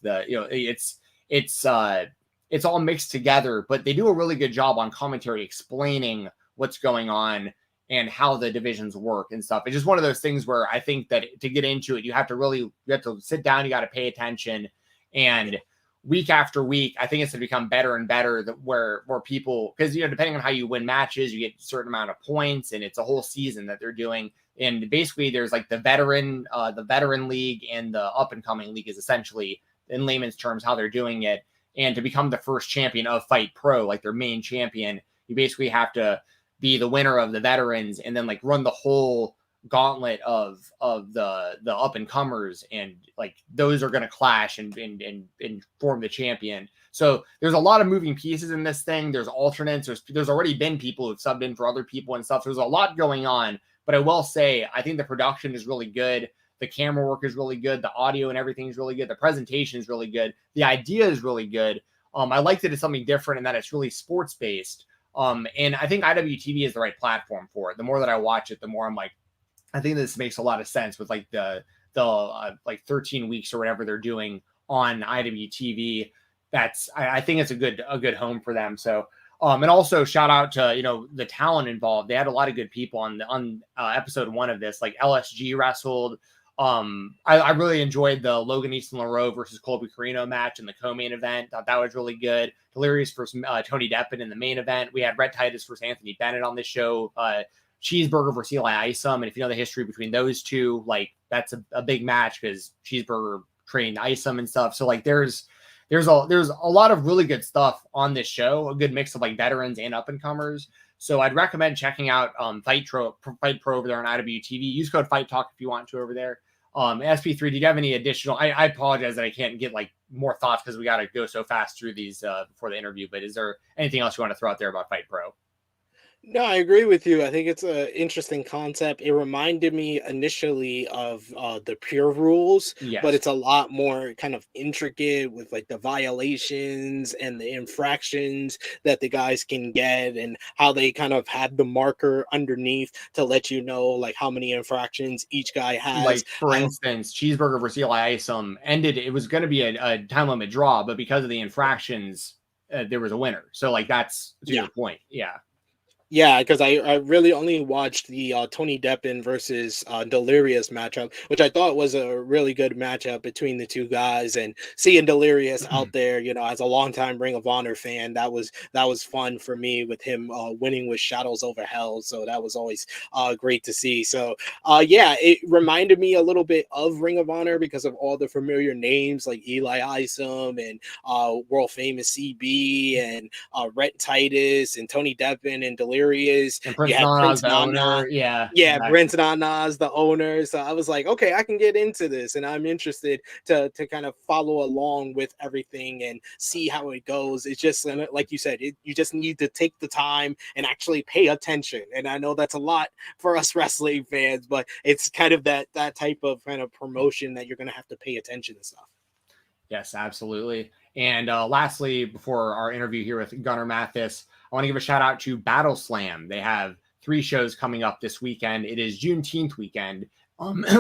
it's all mixed together, but they do a really good job on commentary explaining what's going on and how the divisions work and stuff. It's just one of those things where I think that to get into it, you have to sit down, you got to pay attention, and week after week, I think it's going to become better and better where people, because, depending on how you win matches, you get a certain amount of points, and it's a whole season that they're doing. And basically there's like the veteran league and the up and coming league is essentially, in layman's terms, how they're doing it. And to become the first champion of Fight Pro, like their main champion, you basically have to be the winner of the veterans and then like run the whole gauntlet of the up and comers, and like those are going to clash and form the champion. So there's a lot of moving pieces in this thing. There's alternates. There's already been people who've subbed in for other people and stuff. So there's a lot going on, but I will say I think the production is really good. The camera work is really good. The audio and everything is really good. The presentation is really good. The idea is really good. I like that it's something different and that it's really sports based. And I think IWTV is the right platform for it. The more that I watch it, the more I'm like, I think this makes a lot of sense with like the like 13 weeks or whatever they're doing on IWTV. I think it's a good home for them. So, and also shout out to, the talent involved. They had a lot of good people on episode 1 of this, like LSG wrestled. I really enjoyed the Logan Easton LaRoe versus Colby Carino match in the co-main event. Thought that was really good. Delirious versus Tony Deppen in the main event. We had Rhett Titus versus Anthony Bennett on this show. Cheeseburger versus Eli Isom. And if you know the history between those two, like that's a big match because Cheeseburger trained Isom and stuff. So like there's a lot of really good stuff on this show. A good mix of like veterans and up and comers. So I'd recommend checking out Fight Pro over there on IWTV. Use code Fight Talk if you want to over there. SP3, did you have any additional? I apologize that I can't get like more thoughts because we got to go so fast through these before the interview. But is there anything else you want to throw out there about Fight Pro? No, I agree with you. I think it's an interesting concept. It reminded me initially of the Pure Rules, Yes. But it's a lot more kind of intricate with like the violations and the infractions that the guys can get and how they kind of had the marker underneath to let you know like how many infractions each guy has. Like for instance, Cheeseburger versus Eli Isom ended. It was going to be a time limit draw, but because of the infractions, there was a winner. So like that's to your point. Yeah. Yeah, because I really only watched the Tony Deppen versus Delirious matchup, which I thought was a really good matchup between the two guys. And seeing Delirious out there, as a longtime Ring of Honor fan, that was fun for me with him winning with Shadows Over Hell. So that was always great to see. So yeah, it reminded me a little bit of Ring of Honor because of all the familiar names like Eli Isom and world famous CB and Rhett Titus and Tony Deppen and Delirious. And Prince Nana's the owner. Yeah. Exactly. Prince Nana's the owner. So I was like, okay, I can get into this, and I'm interested to kind of follow along with everything and see how it goes. It's just like you said, you just need to take the time and actually pay attention. And I know that's a lot for us wrestling fans, but it's kind of that type of kind of promotion that you're going to have to pay attention to stuff. Yes, absolutely. And lastly, before our interview here with Gunnar Mathis, I want to give a shout out to Battle Slam. They have 3 shows coming up this weekend. It is Juneteenth weekend,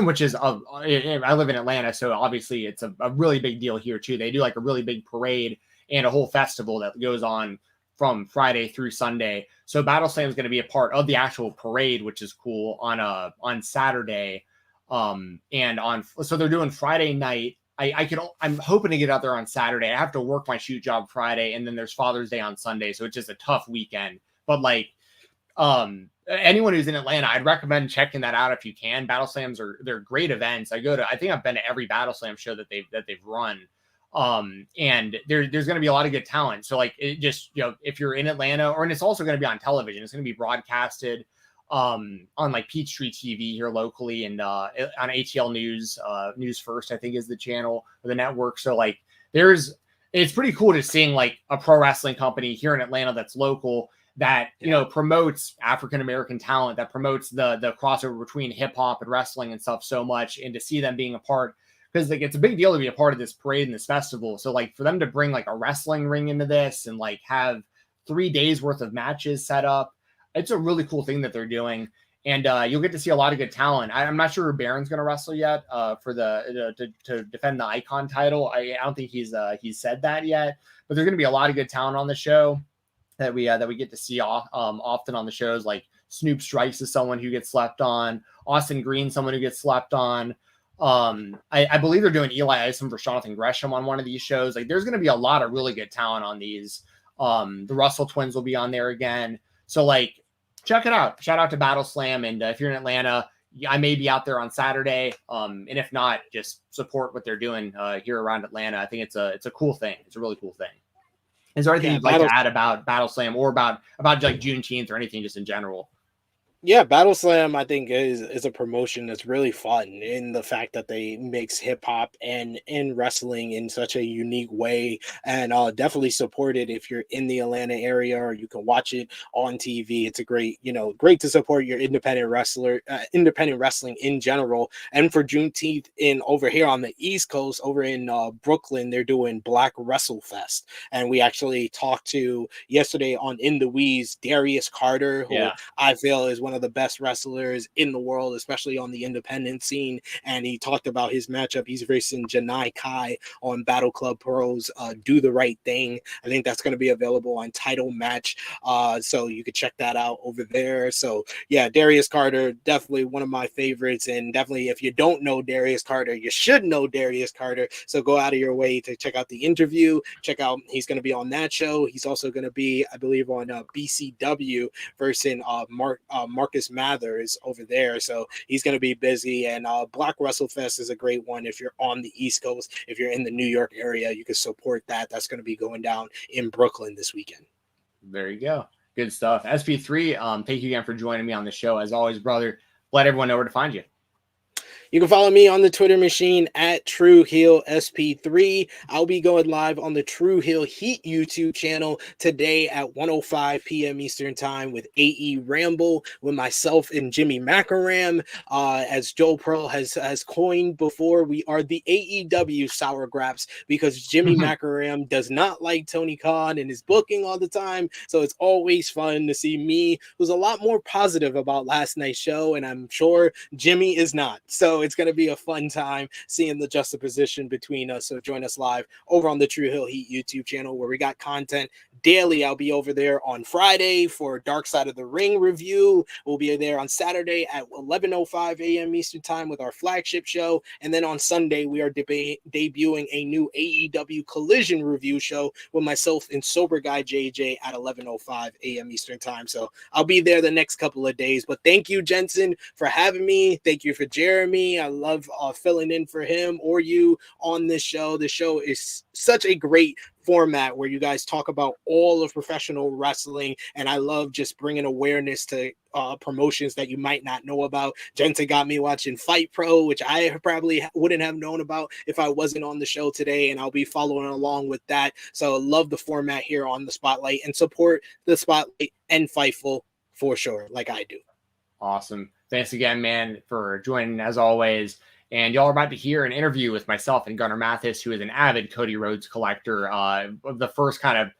which is I live in Atlanta, so obviously it's a really big deal here too. They do like a really big parade and a whole festival that goes on from Friday through Sunday. So Battle Slam is going to be a part of the actual parade, which is cool on Saturday. So they're doing Friday night. I'm hoping to get out there on Saturday. I have to work my shoot job Friday, and then there's Father's Day on Sunday. So it's just a tough weekend, but like, anyone who's in Atlanta, I'd recommend checking that out if you can. Battle Slams they're great events. I think I've been to every Battle Slam show that they've run. And there's going to be a lot of good talent. So like, it just, if you're in Atlanta, and it's also going to be on television, it's going to be broadcasted, on like Peachtree TV here locally, and, on ATL News First, I think is the channel or the network. So like, it's pretty cool to seeing like a pro wrestling company here in Atlanta that's local, that promotes African-American talent, that promotes the crossover between hip hop and wrestling and stuff so much, and to see them being a part, because like, it's a big deal to be a part of this parade and this festival. So like, for them to bring like a wrestling ring into this and like have 3 days worth of matches set up, it's a really cool thing that they're doing. And you'll get to see a lot of good talent. I'm not sure Baron's going to wrestle yet for to defend the Icon title. I don't think he's said that yet, but there's going to be a lot of good talent on the show that we get to see often on the shows. Like Snoop Strikes is someone who gets slept on. Austin Green, someone who gets slept on. I believe they're doing Eli Isom for Jonathan Gresham on one of these shows. Like, there's going to be a lot of really good talent on these. The Russell twins will be on there again. So like, check it out. Shout out to Battle Slam. And if you're in Atlanta, I may be out there on Saturday. And if not, just support what they're doing here around Atlanta. I think it's a cool thing. It's a really cool thing. Is there anything you'd like to add about Battle Slam, or about like Juneteenth, or anything just in general? Yeah, Battle Slam, I think, is a promotion that's really fun in the fact that they mix hip hop and wrestling in such a unique way, and definitely support it if you're in the Atlanta area, or you can watch it on TV. It's a great to support your independent wrestling in general. And for Juneteenth over here on the East Coast, over in Brooklyn, they're doing Black Wrestle Fest, and we actually talked to yesterday on In the Weeds Darius Carter, who I feel is one of the best wrestlers in the world, especially on the independent scene. And he talked about his matchup. He's facing Janai Kai on Battle Club Pro's Do the Right Thing. I think that's going to be available on Title Match. So you could check that out over there. So yeah, Darius Carter, definitely one of my favorites. And definitely, if you don't know Darius Carter, you should know Darius Carter. So go out of your way to check out the interview. Check out, he's going to be on that show. He's also going to be, I believe, on BCW versus Marcus Mathers over there. So he's going to be busy. And Black Wrestle Fest is a great one. If you're on the East Coast, if you're in the New York area, you can support that. That's going to be going down in Brooklyn this weekend. There you go. Good stuff. SP3, thank you again for joining me on the show. As always, brother, let everyone know where to find you. You can follow me on the Twitter machine at TrueHeelSP3. I'll be going live on the True Heel Heat YouTube channel today at 1:05 p.m. Eastern Time with AE Ramble with myself and Jimmy Macaram. As Joe Pearl has coined before, we are the AEW Sour Graps, because Jimmy Macaram does not like Tony Khan and his booking all the time. So it's always fun to see me, who's a lot more positive about last night's show, and I'm sure Jimmy is not. So it's going to be a fun time seeing the juxtaposition between us. So join us live over on the True Hill Heat YouTube channel, where we got content daily. I'll be over there on Friday for Dark Side of the Ring review. We'll be there on Saturday at 11:05 a.m. Eastern Time with our flagship show. And then on Sunday, we are debuting a new AEW Collision review show with myself and Sober Guy JJ at 11:05 a.m. Eastern Time. So I'll be there the next couple of days. But thank you, Jensen, for having me. Thank you for Jeremy. I love filling in for him or you on this show. The show is such a great format where you guys talk about all of professional wrestling, and I love just bringing awareness to promotions that you might not know about. Jensen got me watching Fight Pro, which I probably wouldn't have known about if I wasn't on the show today, and I'll be following along with that. So I love the format here on the Spotlight, and support the Spotlight and Fightful for sure, like I do. Awesome. Thanks again, man, for joining as always. And y'all are about to hear an interview with myself and Gunnar Mathis, who is an avid Cody Rhodes collector. The first kind of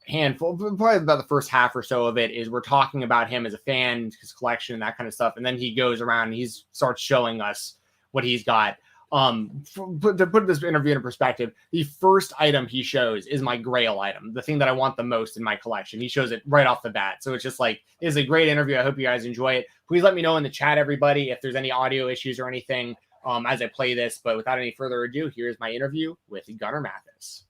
handful, probably about the first half or so of it, is we're talking about him as a fan, his collection, and that kind of stuff. And then he goes around and he starts showing us what he's got. To put this interview in perspective, the first item he shows is my Grail item, the thing that I want the most in my collection. He shows it right off the bat. So it's just like, it's a great interview. I hope you guys enjoy it. Please let me know in the chat, everybody, if there's any audio issues or anything as I play this. But without any further ado, here's my interview with Gunnar Mathis.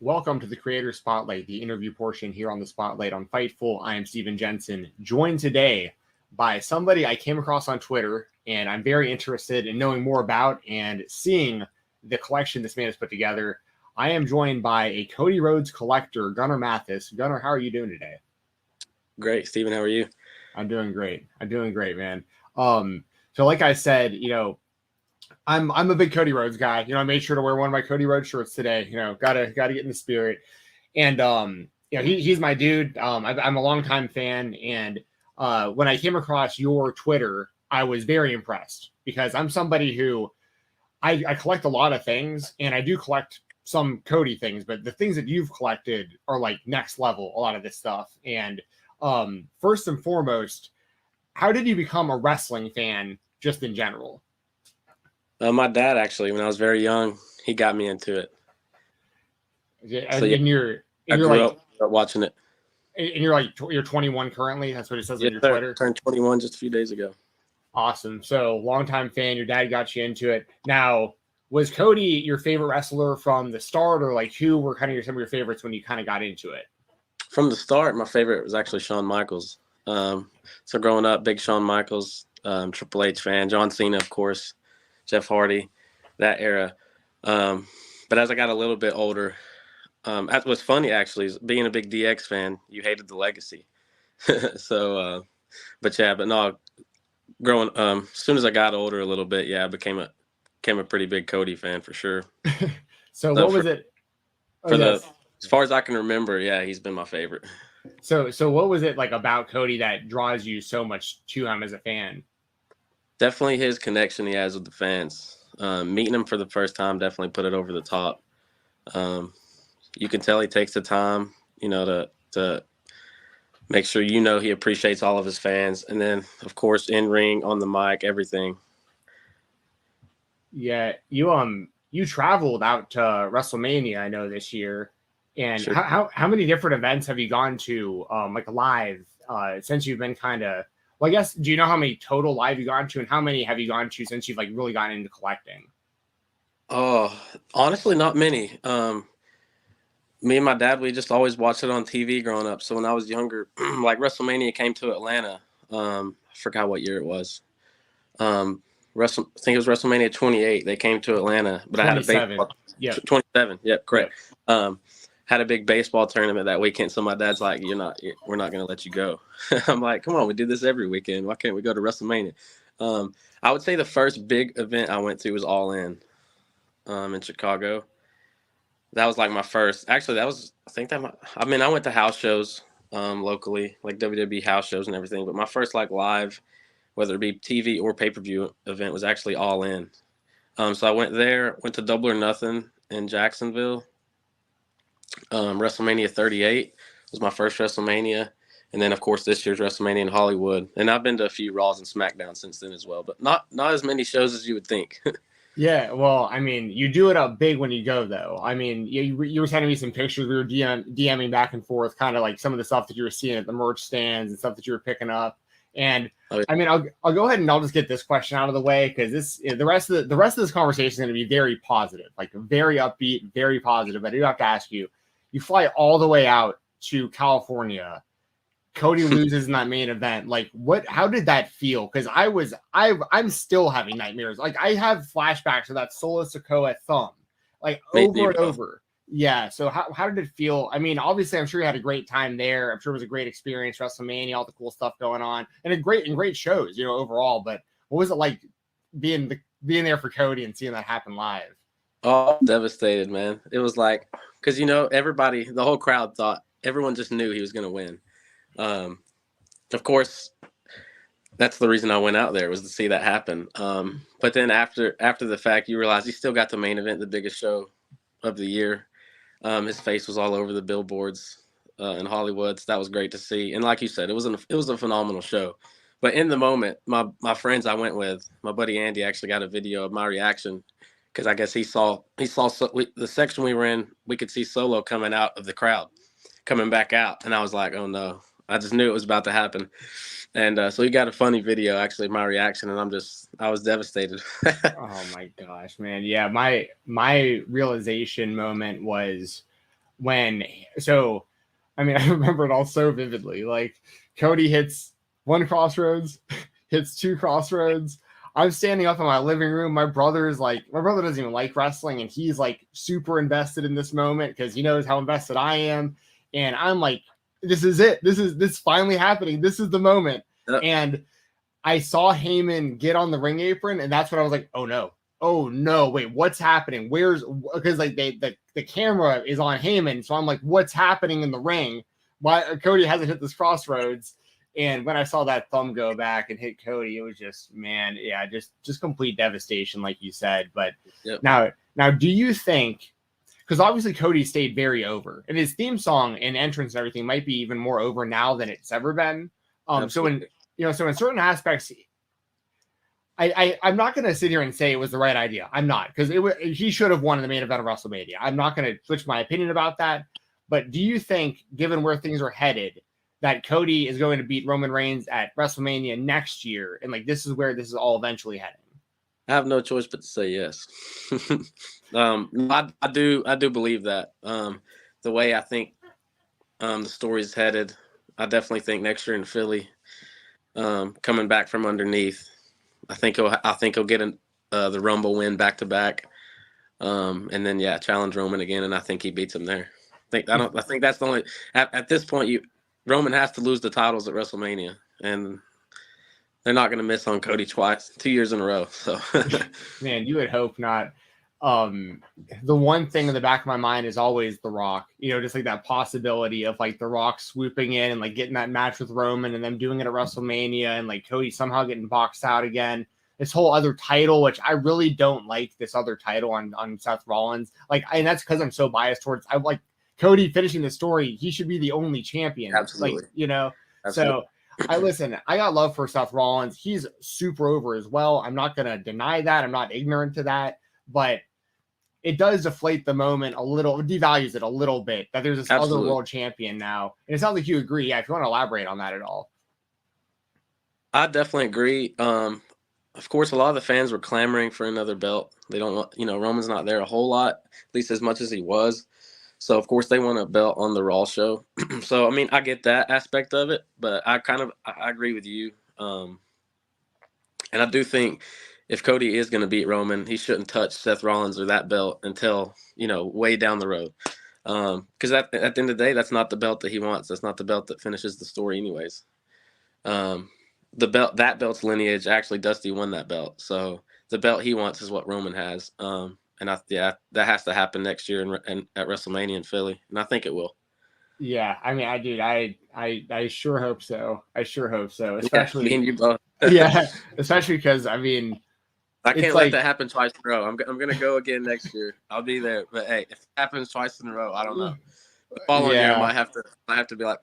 Welcome to the Creator Spotlight, the interview portion here on the Spotlight on Fightful. I am Steven Jensen, joined today by somebody I came across on Twitter, and I'm very interested in knowing more about and seeing the collection this man has put together. I am joined by a Cody Rhodes collector, Gunnar Mathis. Gunnar, how are you doing today? Great, Steven. How are you? I'm doing great, man. So like I said, I'm a big Cody Rhodes guy. I made sure to wear one of my Cody Rhodes shirts today. Gotta get in the spirit. And he's my dude. I'm a longtime fan, and when I came across your Twitter, I was very impressed because I'm somebody who I collect a lot of things, and I do collect some Cody things, but the things that you've collected are like next level, a lot of this stuff. And first and foremost, how did you become a wrestling fan just in general? My dad, actually, when I was very young, he got me into it. Yeah, so, I grew up watching it. And you're 21 currently? That's what it says on your Twitter? Turned 21 just a few days ago. Awesome. So longtime fan, your dad got you into it. Now, was Cody your favorite wrestler from the start, or like who were kind of some of your favorites when you kind of got into it? From the start, my favorite was actually Shawn Michaels. So growing up, big Shawn Michaels, Triple H fan, John Cena, of course, Jeff Hardy, that era. But as I got a little bit older, that was funny actually, is being a big DX fan, you hated the legacy. So, but no, growing, as soon as I got older a little bit, I became a pretty big Cody fan for sure. So what was it? As far as I can remember, he's been my favorite. So what was it like about Cody that draws you so much to him as a fan? Definitely his connection he has with the fans. Meeting him for the first time definitely put it over the top. You can tell he takes the time, to make sure he appreciates all of his fans. And then, of course, in ring, on the mic, everything. Yeah, you traveled out to WrestleMania, I know, this year. And sure. How many different events have you gone to, like live, since you've been kind of? Well, I guess, do you know how many total live you've gone to, and how many have you gone to since you've like really gotten into collecting? Oh, honestly, not many. Me and my dad, we just always watched it on TV growing up. So when I was younger, like WrestleMania came to Atlanta. I forgot what year it was. I think it was WrestleMania 28. They came to Atlanta, but 27. I had a baseball. Yeah, 27. Yep, correct. Yep. Had a big baseball tournament that weekend. So my dad's like, we're not going to let you go. I'm like, come on, we do this every weekend. Why can't we go to WrestleMania? I would say the first big event I went to was All In Chicago. That was like my first. Actually, I went to house shows locally, like WWE house shows and everything. But my first like live, whether it be TV or pay-per-view event, was actually All In. So I went to Double or Nothing in Jacksonville. WrestleMania 38 was my first WrestleMania. And then, of course, this year's WrestleMania in Hollywood. And I've been to a few Raws and SmackDowns since then as well, but not as many shows as you would think. Yeah, well, I mean, you do it up big when you go, though. I mean, you were sending me some pictures. We were DMing back and forth, kind of like some of the stuff that you were seeing at the merch stands and stuff that you were picking up. And I mean, I'll go ahead and I'll just get this question out of the way, because the rest of this conversation is going to be very positive, like very upbeat, very positive. But I do have to ask you: you fly all the way out to California. Cody loses in that main event. Like, how did that feel? Because I'm still having nightmares. Like, I have flashbacks of that Solo Sikoa thumb, like over and over. Yeah. So how did it feel? I mean, obviously, I'm sure you had a great time there. I'm sure it was a great experience, WrestleMania, all the cool stuff going on, and great shows, overall. But what was it like being there for Cody and seeing that happen live? Oh, devastated, man. It was like, because everybody, the whole crowd everyone just knew he was going to win. Of course, that's the reason I went out there, was to see that happen. But then after the fact, you realize he still got the main event, the biggest show of the year. His face was all over the billboards in Hollywood. So that was great to see. And like you said, it was a phenomenal show. But in the moment, my friends I went with, my buddy Andy actually got a video of my reaction because I guess he saw the section we were in. We could see Solo coming out of the crowd, coming back out, and I was like, oh no! I just knew it was about to happen. And so he got a funny video, actually, my reaction, and I was devastated. Oh my gosh, man. Yeah, my realization moment was when, I remember it all so vividly. Like, Cody hits one crossroads, hits two crossroads. I'm standing up in my living room. My brother doesn't even like wrestling, and he's like super invested in this moment because he knows how invested I am. And I'm like, this is it. This finally happening. This is the moment. Yep. And I saw Heyman get on the ring apron, and that's when I was like, oh no, wait, what's happening? Because like the camera is on Heyman, so I'm like, what's happening in the ring? Why Cody hasn't hit this crossroads? And when I saw that thumb go back and hit Cody, it was just, man, yeah, just complete devastation, like you said. But yep. Now, do you think? Because obviously Cody stayed very over, and his theme song and entrance and everything might be even more over now than it's ever been. So in certain aspects, I'm not going to sit here and say it was the right idea. I'm not, because he should have won the main event of WrestleMania. I'm not going to switch my opinion about that. But do you think, given where things are headed, that Cody is going to beat Roman Reigns at WrestleMania next year, and like this is where this is all eventually heading? I have no choice but to say yes. I do believe that. The way I think the story's headed, I definitely think next year in Philly, coming back from underneath, I think he'll get the Rumble win back to back, and then challenge Roman again, and I think he beats him there. I think that's the only at this point Roman has to lose the titles at WrestleMania, and they're not going to miss on Cody twice, 2 years in a row. So, man, you would hope not. The one thing in the back of my mind is always The Rock, just like that possibility of like The Rock swooping in and like getting that match with Roman and them doing it at WrestleMania and like Cody somehow getting boxed out again. This whole other title, which I really don't like this other title on Seth Rollins. And that's because I'm so biased towards, I like Cody finishing the story. He should be the only champion. Absolutely. Absolutely. So I got love for Seth Rollins. He's super over as well. I'm not going to deny that. I'm not ignorant to that, but it does deflate the moment a little, devalues it a little bit that there's this other world champion now. And it sounds like you agree. Yeah. If you want to elaborate on that at all. I definitely agree. Of course, a lot of the fans were clamoring for another belt. They don't want, Roman's not there a whole lot, at least as much as he was. So, of course, they want a belt on the Raw show. So, I get that aspect of it, but I agree with you. And I do think if Cody is going to beat Roman, he shouldn't touch Seth Rollins or that belt until, way down the road. Because at the end of the day, that's not the belt that he wants. That's not the belt that finishes the story anyways. That belt's lineage, actually, Dusty won that belt. So the belt he wants is what Roman has. And that has to happen next year and at WrestleMania in Philly, and I think it will. Yeah, I sure hope so. Especially me and you both. Yeah, especially because I can't let that happen twice in a row. I'm gonna go again next year. I'll be there. But hey, if it happens twice in a row, I don't know. The following year, I might have to be like.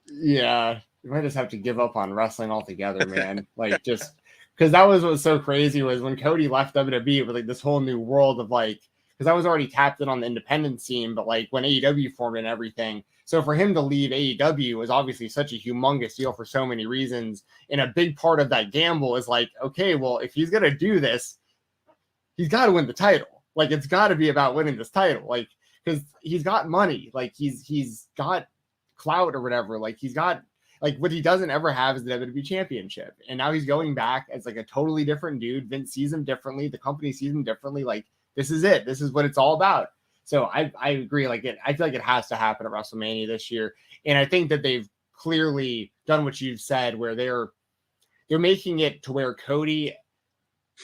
Yeah, you might just have to give up on wrestling altogether, man. Just. Because that was what was so crazy was when Cody left WWE with this whole new world of because I was already tapped in on the independent scene, but when AEW formed and everything. So for him to leave AEW was obviously such a humongous deal for so many reasons. And a big part of that gamble is okay, well, if he's going to do this, he's got to win the title. It's got to be about winning this title. Because he's got money. He's got clout or whatever. He's got. What he doesn't ever have is the WWE Championship. And now he's going back as a totally different dude. Vince sees him differently. The company sees him differently. This is it. This is what it's all about. So I agree. I feel like it has to happen at WrestleMania this year. And I think that they've clearly done what you've said, where they're making it to where Cody,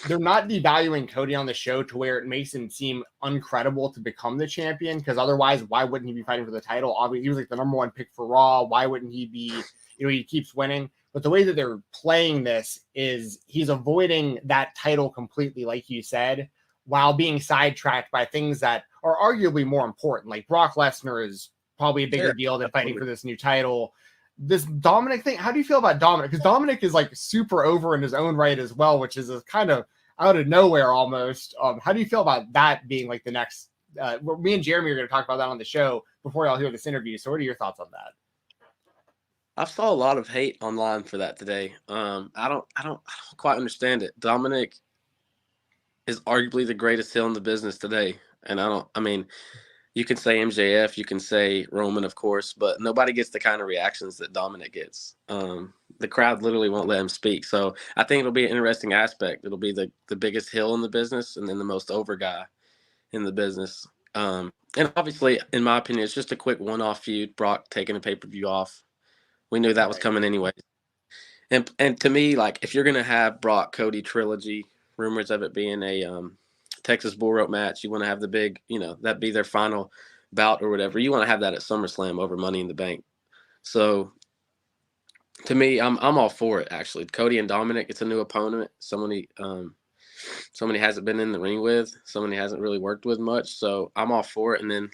they're not devaluing Cody on the show to where it makes him seem uncredible to become the champion. Because otherwise, why wouldn't he be fighting for the title? Obviously, he was the number one pick for Raw. Why wouldn't he be? He keeps winning. But the way that they're playing this is he's avoiding that title completely, like you said, while being sidetracked by things that are arguably more important. Brock Lesnar is probably a bigger deal than fighting for this new title. this Dominic thing. How do you feel about Dominic? Because Dominic is like super over in his own right as well, which is a kind of out of nowhere almost. How do you feel about that being like the next? Me and Jeremy are going to talk about that on the show before y'all hear this interview. So, what are your thoughts on that? I saw a lot of hate online for that today. I don't quite understand it. Dominic is arguably the greatest heel in the business today, and I mean, you can say MJF, you can say Roman, of course, but nobody gets the kind of reactions that Dominic gets. The crowd literally won't let him speak. So I think it'll be an interesting aspect. It'll be the biggest heel in the business and then the most over guy in the business. And obviously, in my opinion, it's just a quick one-off feud. Brock taking a pay-per-view off. We knew that was coming anyway. And to me, like, if you're going to have Brock Cody trilogy, rumors of it being a Texas Bull Rope match, you want to have the big, that be their final bout or whatever. You want to have that at SummerSlam over Money in the Bank. So to me, I'm all for it, actually. Cody and Dominic, it's a new opponent. Somebody hasn't been in the ring with, somebody hasn't really worked with much. So I'm all for it. And then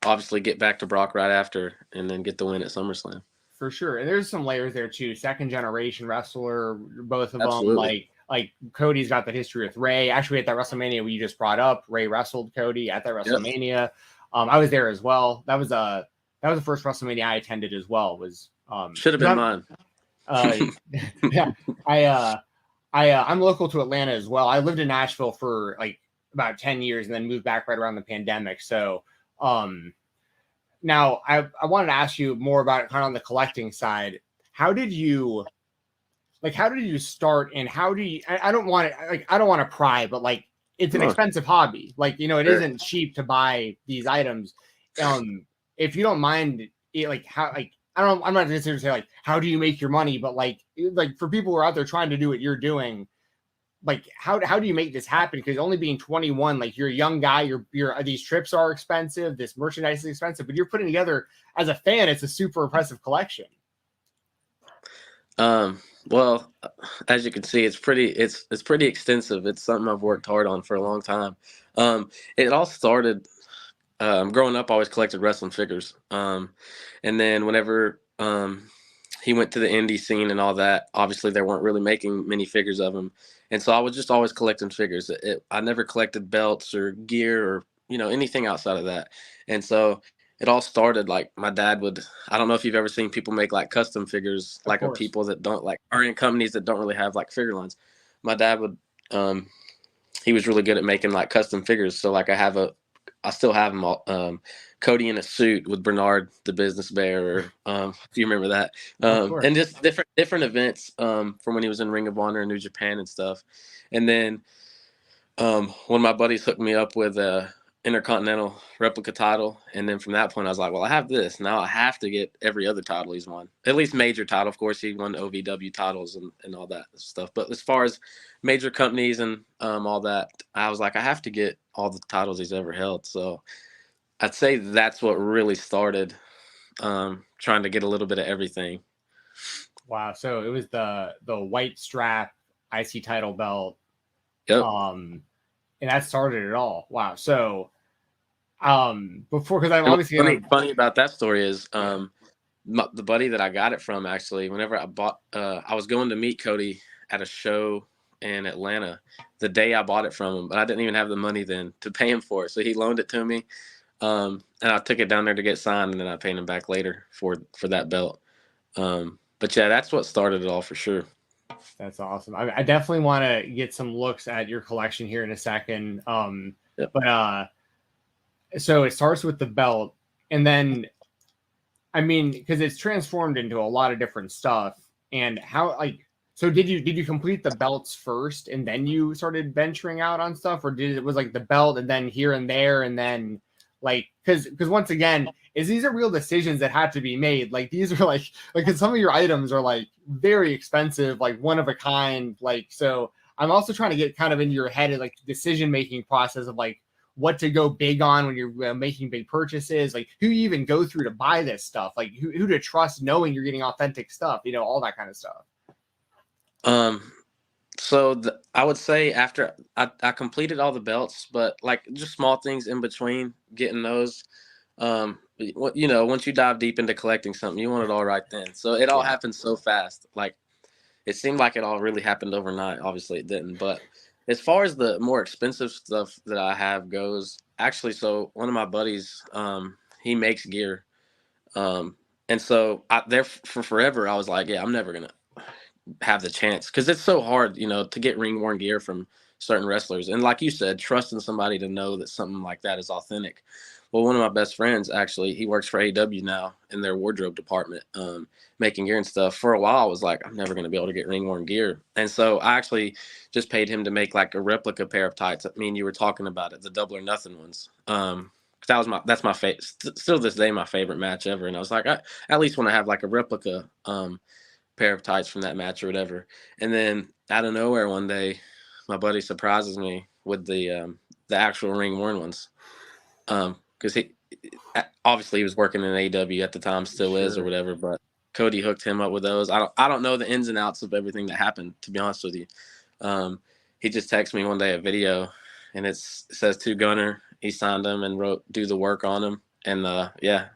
obviously get back to Brock right after and then get the win at SummerSlam. For sure. And there's some layers there too. Second generation wrestler, both of Absolutely. them. Like Cody's got the history with Ray. Actually, at that WrestleMania we just brought up, Ray wrestled Cody at that WrestleMania. Yep. I was there as well. That was the first WrestleMania I attended as well. Should have been mine. Yeah. I'm local to Atlanta as well. I lived in Nashville for like about 10 years and then moved back right around the pandemic. So now I wanted to ask you more about it kind of on the collecting side. How did you start, and how do you, I don't want to pry, but like, it's an expensive hobby. Like, it isn't cheap to buy these items. If you don't mind, I'm not necessarily say like, how do you make your money, but like for people who are out there trying to do what you're doing, like how do you make this happen? Because only being 21, like you're a young guy, you're these trips are expensive, this merchandise is expensive, but you're putting together as a fan, it's a super impressive collection. Well, as you can see, it's pretty extensive. It's something I've worked hard on for a long time. It all started growing up. I always collected wrestling figures. And then whenever he went to the indie scene and all that, obviously they weren't really making many figures of him. And so I was just always collecting figures. I never collected belts or gear or, anything outside of that. And so it all started like my dad would, I don't know if you've ever seen people make like custom figures, like of people that don't like, are in companies that don't really have like figure lines. My dad would, he was really good at making like custom figures. So like I still have them all. Cody in a suit with Bernard, the business bear, if you remember that. And just different events from when he was in Ring of Honor and New Japan and stuff. And then when my buddies hooked me up with a Intercontinental replica title, and then from that point I was like, well, I have this, now I have to get every other title he's won, at least major title. Of course he won OVW titles and all that stuff, but as far as major companies and all that, I was like, I have to get all the titles he's ever held. So I'd say that's what really started trying to get a little bit of everything. Wow. So it was the white strap IC title belt. Yep. And that started it all. Wow. So, before, because I'm obviously funny about that story is, the buddy that I got it from, actually, whenever I bought, I was going to meet Cody at a show in Atlanta the day I bought it from him, but I didn't even have the money then to pay him for it. So he loaned it to me. And I took it down there to get signed, and then I paid him back later for that belt. But yeah, that's what started it all for sure. That's awesome. I definitely want to get some looks at your collection here in a second. Yep. But so it starts with the belt, and then, I mean, because it's transformed into a lot of different stuff. And how, like, so did you complete the belts first, and then you started venturing out on stuff, or was like the belt and then here and there, and then like, because once again, these are real decisions that have to be made. Like, these are like, cause some of your items are like very expensive, like one of a kind. Like, so I'm also trying to get kind of into your head of like decision-making process of like what to go big on when you're making big purchases, like who you even go through to buy this stuff, like who to trust knowing you're getting authentic stuff, all that kind of stuff. So I would say after I completed all the belts, but like just small things in between getting those, you know, once you dive deep into collecting something, you want it all right then. So it all happened so fast. Like, it seemed like it all really happened overnight. Obviously, it didn't. But as far as the more expensive stuff that I have goes, actually, so one of my buddies, he makes gear. And so there for forever, I was like, yeah, I'm never going to have the chance, because it's so hard, you know, to get ring worn gear from certain wrestlers. And like you said, trusting somebody to know that something like that is authentic. Well, one of my best friends, actually, he works for AEW now in their wardrobe department, making gear and stuff. For a while, I was like, I'm never going to be able to get ring worn gear. And so I actually just paid him to make like a replica pair of tights. I mean, you were talking about it, the Double or Nothing ones. That's my favorite, still to this day, my favorite match ever. And I was like, I at least want to have like a replica pair of tights from that match or whatever. And then out of nowhere one day, my buddy surprises me with the actual ring worn ones. Because he obviously was working in AEW at the time, still is or whatever. But Cody hooked him up with those. I don't know the ins and outs of everything that happened, to be honest with you. He just texted me one day a video, and it says to Gunnar. He signed them and do the work on them, and yeah.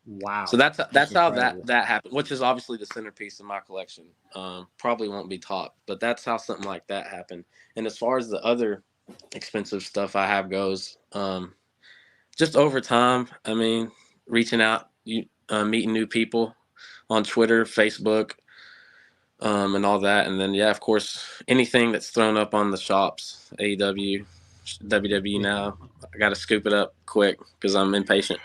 Wow. So that's how that happened, which is obviously the centerpiece of my collection. Probably won't be taught, but that's how something like that happened. And as far as the other expensive stuff I have goes, just over time, I mean, reaching out, meeting new people on Twitter, Facebook, and all that. And then, yeah, of course, anything that's thrown up on the shops, AEW, WWE now, I got to scoop it up quick because I'm impatient.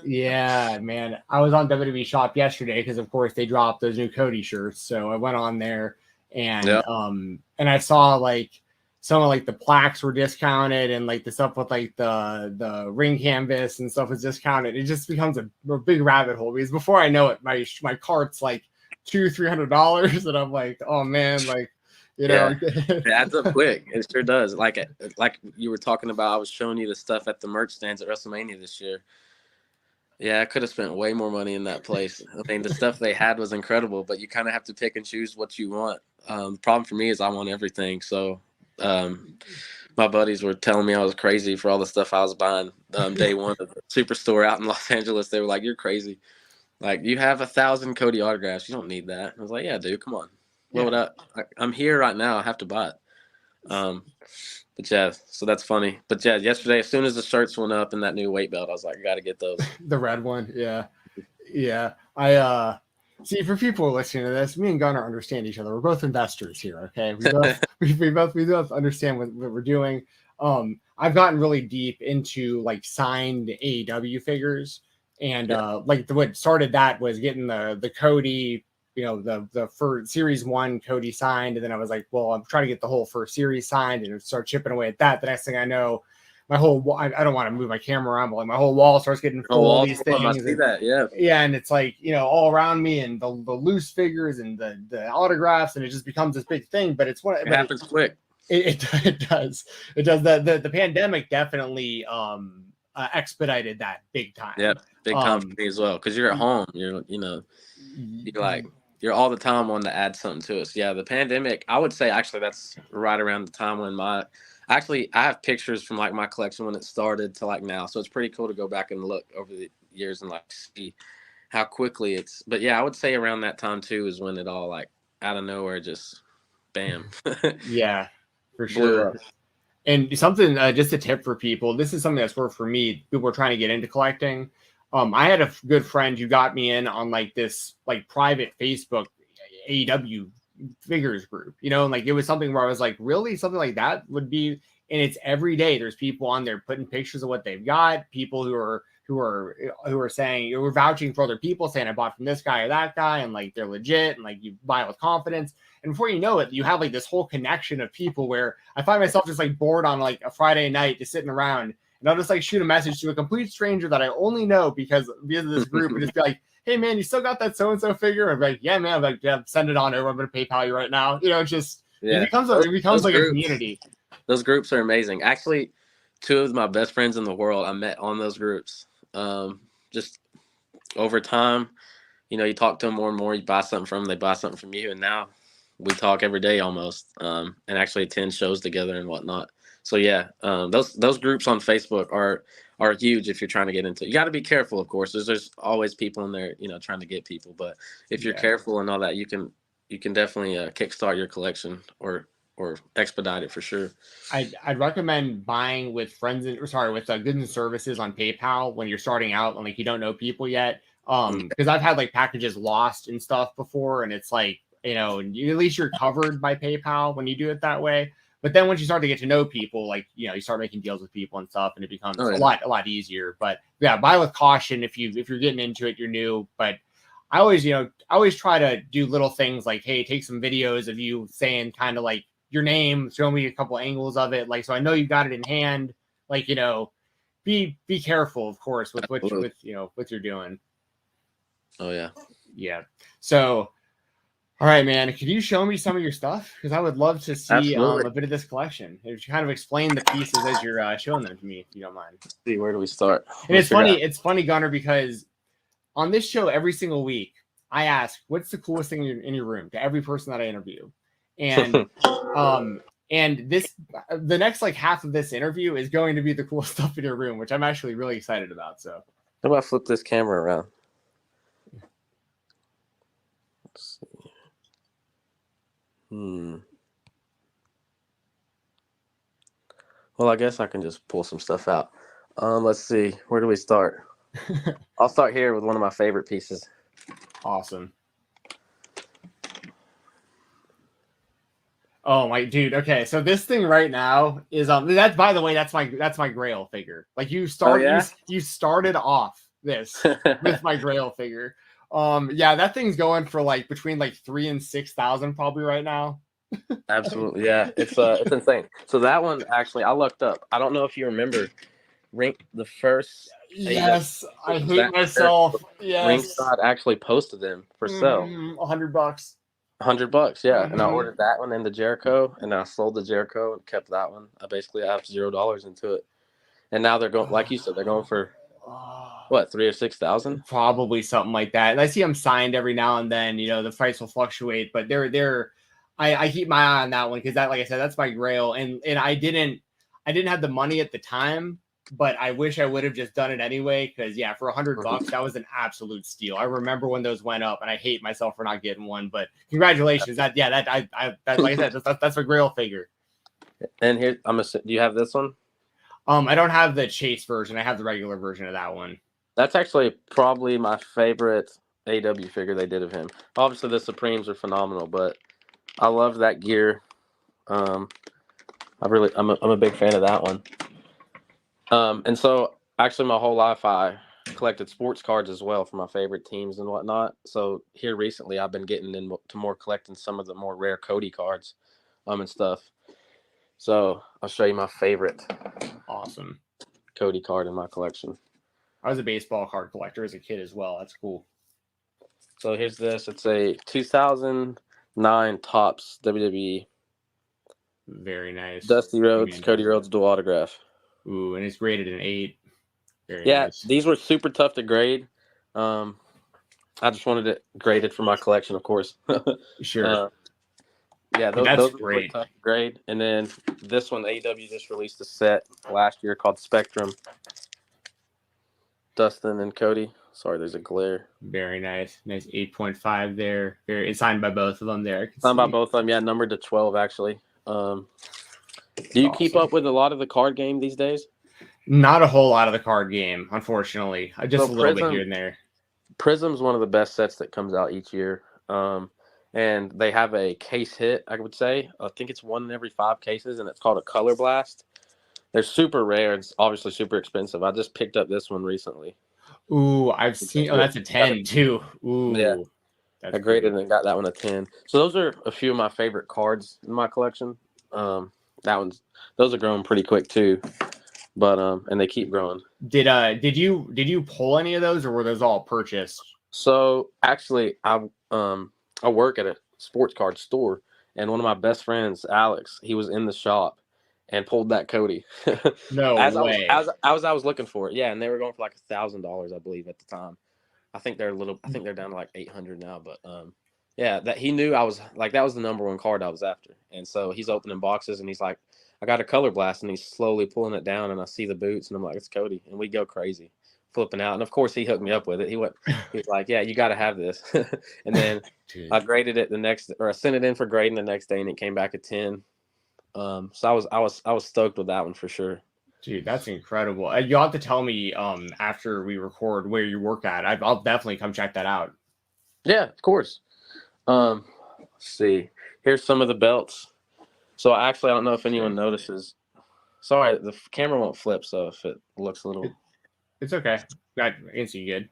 Yeah, man. I was on WWE Shop yesterday because, of course, they dropped those new Cody shirts. So I went on there and and I saw like some of like the plaques were discounted and like the stuff with like the ring canvas and stuff was discounted. It just becomes a big rabbit hole because before I know it, my cart's like $200-$300 and I'm like, oh man, like, you know, it adds up quick. It sure does. Like you were talking about, I was showing you the stuff at the merch stands at WrestleMania this year. Yeah, I could have spent way more money in that place. I mean, the stuff they had was incredible, but you kind of have to pick and choose what you want. The problem for me is I want everything. So my buddies were telling me I was crazy for all the stuff I was buying day one of the Superstore out in Los Angeles. They were like, you're crazy. Like, you have 1,000 Cody autographs. You don't need that. I was like, yeah, dude, come on. I'm here right now. I have to buy it. But yeah, so that's funny. But yeah, yesterday, as soon as the shirts went up and that new weight belt, I was like, I got to get those. The red one. Yeah. I see, for people listening to this, me and Gunnar understand each other. We're both investors here. Okay. We both understand what we're doing. I've gotten really deep into like signed AEW figures, and like what started that was getting the Cody, you know, the first series 1 Cody signed. And then I was like, well, I'm trying to get the whole first series signed and start chipping away at that. The next thing I know, my whole, I don't want to move my camera around, but like my whole wall starts getting full of these things. I see that. Yeah. And it's like, you know, all around me and the loose figures and the autographs, and it just becomes this big thing, but it's it happens quick. It does. The pandemic definitely expedited that big time. Yeah. Big time for me as well. Cause you're at home, you're all the time wanting to add something to it. So yeah, the pandemic, I would say actually that's right around the time when I have pictures from like my collection when it started to like now. So it's pretty cool to go back and look over the years and like see how quickly but yeah, I would say around that time too is when it all like out of nowhere just bam. Yeah, for sure. And something, just a tip for people, this is something that's worked for me. People are trying to get into collecting. I had a good friend who got me in on like this like private Facebook AEW figures group, you know, and like it was something where I was like, really, something like that would be, and it's every day. There's people on there putting pictures of what they've got, people who are saying, you're vouching for other people, saying I bought from this guy or that guy, and like they're legit, and like you buy with confidence. And before you know it, you have like this whole connection of people where I find myself just like bored on like a Friday night, just sitting around. And I'll just like shoot a message to a complete stranger that I only know because of this group, and just be like, hey man, you still got that so-and-so figure? And I'm like, yeah, man. I'm like, yeah, send it on over. I'm going to PayPal you right now. You know, it becomes like a community. Those groups are amazing. Actually, 2 of my best friends in the world I met on those groups. Just over time, you know, you talk to them more and more, you buy something from them, they buy something from you. And now we talk every day almost, and actually attend shows together and whatnot. So yeah, those groups on Facebook are huge if you're trying to get into it. You got to be careful, of course. There's always people in there, trying to get people. But if you're careful and all that, you can definitely kickstart your collection or expedite it for sure. I'd recommend buying with friends with goods and services on PayPal when you're starting out and like you don't know people yet. Because I've had like packages lost and stuff before, and it's like at least you're covered by PayPal when you do it that way. But then once you start to get to know people, like, you start making deals with people and stuff, and it becomes a lot easier. But yeah, buy with caution if you're getting into it, you're new. But I always try to do little things like, hey, take some videos of you saying kind of like your name, show me a couple angles of it, like so I know you got it in hand. Like, be careful, of course, with what you're doing. Oh yeah. Yeah. So all right, man. Could you show me some of your stuff? Because I would love to see a bit of this collection. If you kind of explain the pieces as you're showing them to me, if you don't mind. Let's see, where do we start? And it's funny. It's funny, Gunnar, because on this show every single week, I ask, "What's the coolest thing in your room?" to every person that I interview, and and the next like half of this interview is going to be the coolest stuff in your room, which I'm actually really excited about. So, how about I flip this camera around? Let's see. Well, I guess I can just pull some stuff out. Let's see. Where do we start? I'll start here with one of my favorite pieces. Awesome. Oh my dude. Okay, so this thing right now is that's, by the way, that's my Grail figure. Like you started off this with my Grail figure. Yeah, that thing's going for like between like 3,000 and 6,000 probably right now. Absolutely, yeah. It's insane. So that one actually I looked up. I don't know if you remember the first. Yes, I hate myself. Yes. Ringside actually posted them for sale. $100. $100, yeah. And I ordered that one in the Jericho, and I sold the Jericho and kept that one. I have $0 into it. And now they're going, like you said, they're going for what, 3,000 or 6,000? Probably something like that. And I see them signed every now and then. The price will fluctuate, but I keep my eye on that one because that, like I said, that's my Grail. And I didn't have the money at the time, but I wish I would have just done it anyway. Because yeah, for $100, that was an absolute steal. I remember when those went up, and I hate myself for not getting one. But congratulations! That like I said, that's a Grail figure. And here, do you have this one? I don't have the Chase version. I have the regular version of that one. That's actually probably my favorite AEW figure they did of him. Obviously, the Supremes are phenomenal, but I love that gear. I'm a big fan of that one. And so actually my whole life I collected sports cards as well for my favorite teams and whatnot. So here recently I've been getting into more collecting some of the more rare Cody cards and stuff. So I'll show you my favorite awesome Cody card in my collection. I was a baseball card collector as a kid as well. That's cool. So here's this. It's a 2009 Topps WWE. Very nice. Dusty Rhodes, Cody Rhodes dual autograph. Ooh, and it's graded an 8. Very nice. These were super tough to grade. I just wanted it graded for my collection, of course. Sure. Those were really tough to grade. And then this one, AEW just released a set last year called Spectrum. Dustin and Cody. Sorry, there's a glare. Very nice. Nice 8.5 there. It's signed by both of them there. Signed by both of them, yeah, numbered to 12 actually. Do you keep up with a lot of the card game these days? Not a whole lot of the card game, unfortunately. Just a little bit here and there. Prism's one of the best sets that comes out each year. And they have a case hit, I would say. I think it's 1 in every 5 cases, and it's called a Color Blast. They're super rare. It's obviously super expensive. I just picked up this one recently. Ooh, I've seen. Oh, that's a 10 too. Ooh, yeah. I graded and got that one a 10. So those are a few of my favorite cards in my collection. Those are growing pretty quick too, but and they keep growing. Did you pull any of those, or were those all purchased? So actually, I work at a sports card store, and one of my best friends, Alex, he was in the shop and pulled that Cody. No way. I was looking for it, yeah, and they were going for like $1,000, I believe, at the time. I think they're down to like 800 now, but Yeah, that he knew I was like, that was the number one card I was after. And so he's opening boxes and he's like, I got a color blast, and he's slowly pulling it down, and I see the boots, and I'm like, it's Cody. And we go crazy, flipping out. And of course he hooked me up with it. He was like, yeah, you got to have this. And then I graded it I sent it in for grading the next day, and it came back a 10. So I was stoked with that one for sure. Dude, that's incredible. You'll have to tell me after we record where you work at. I'll definitely come check that out. Yeah, of course. Let's see. Here's some of the belts. So I don't know if anyone notices. Sorry, the camera won't flip, so if it looks a little... It's okay. I can see you good.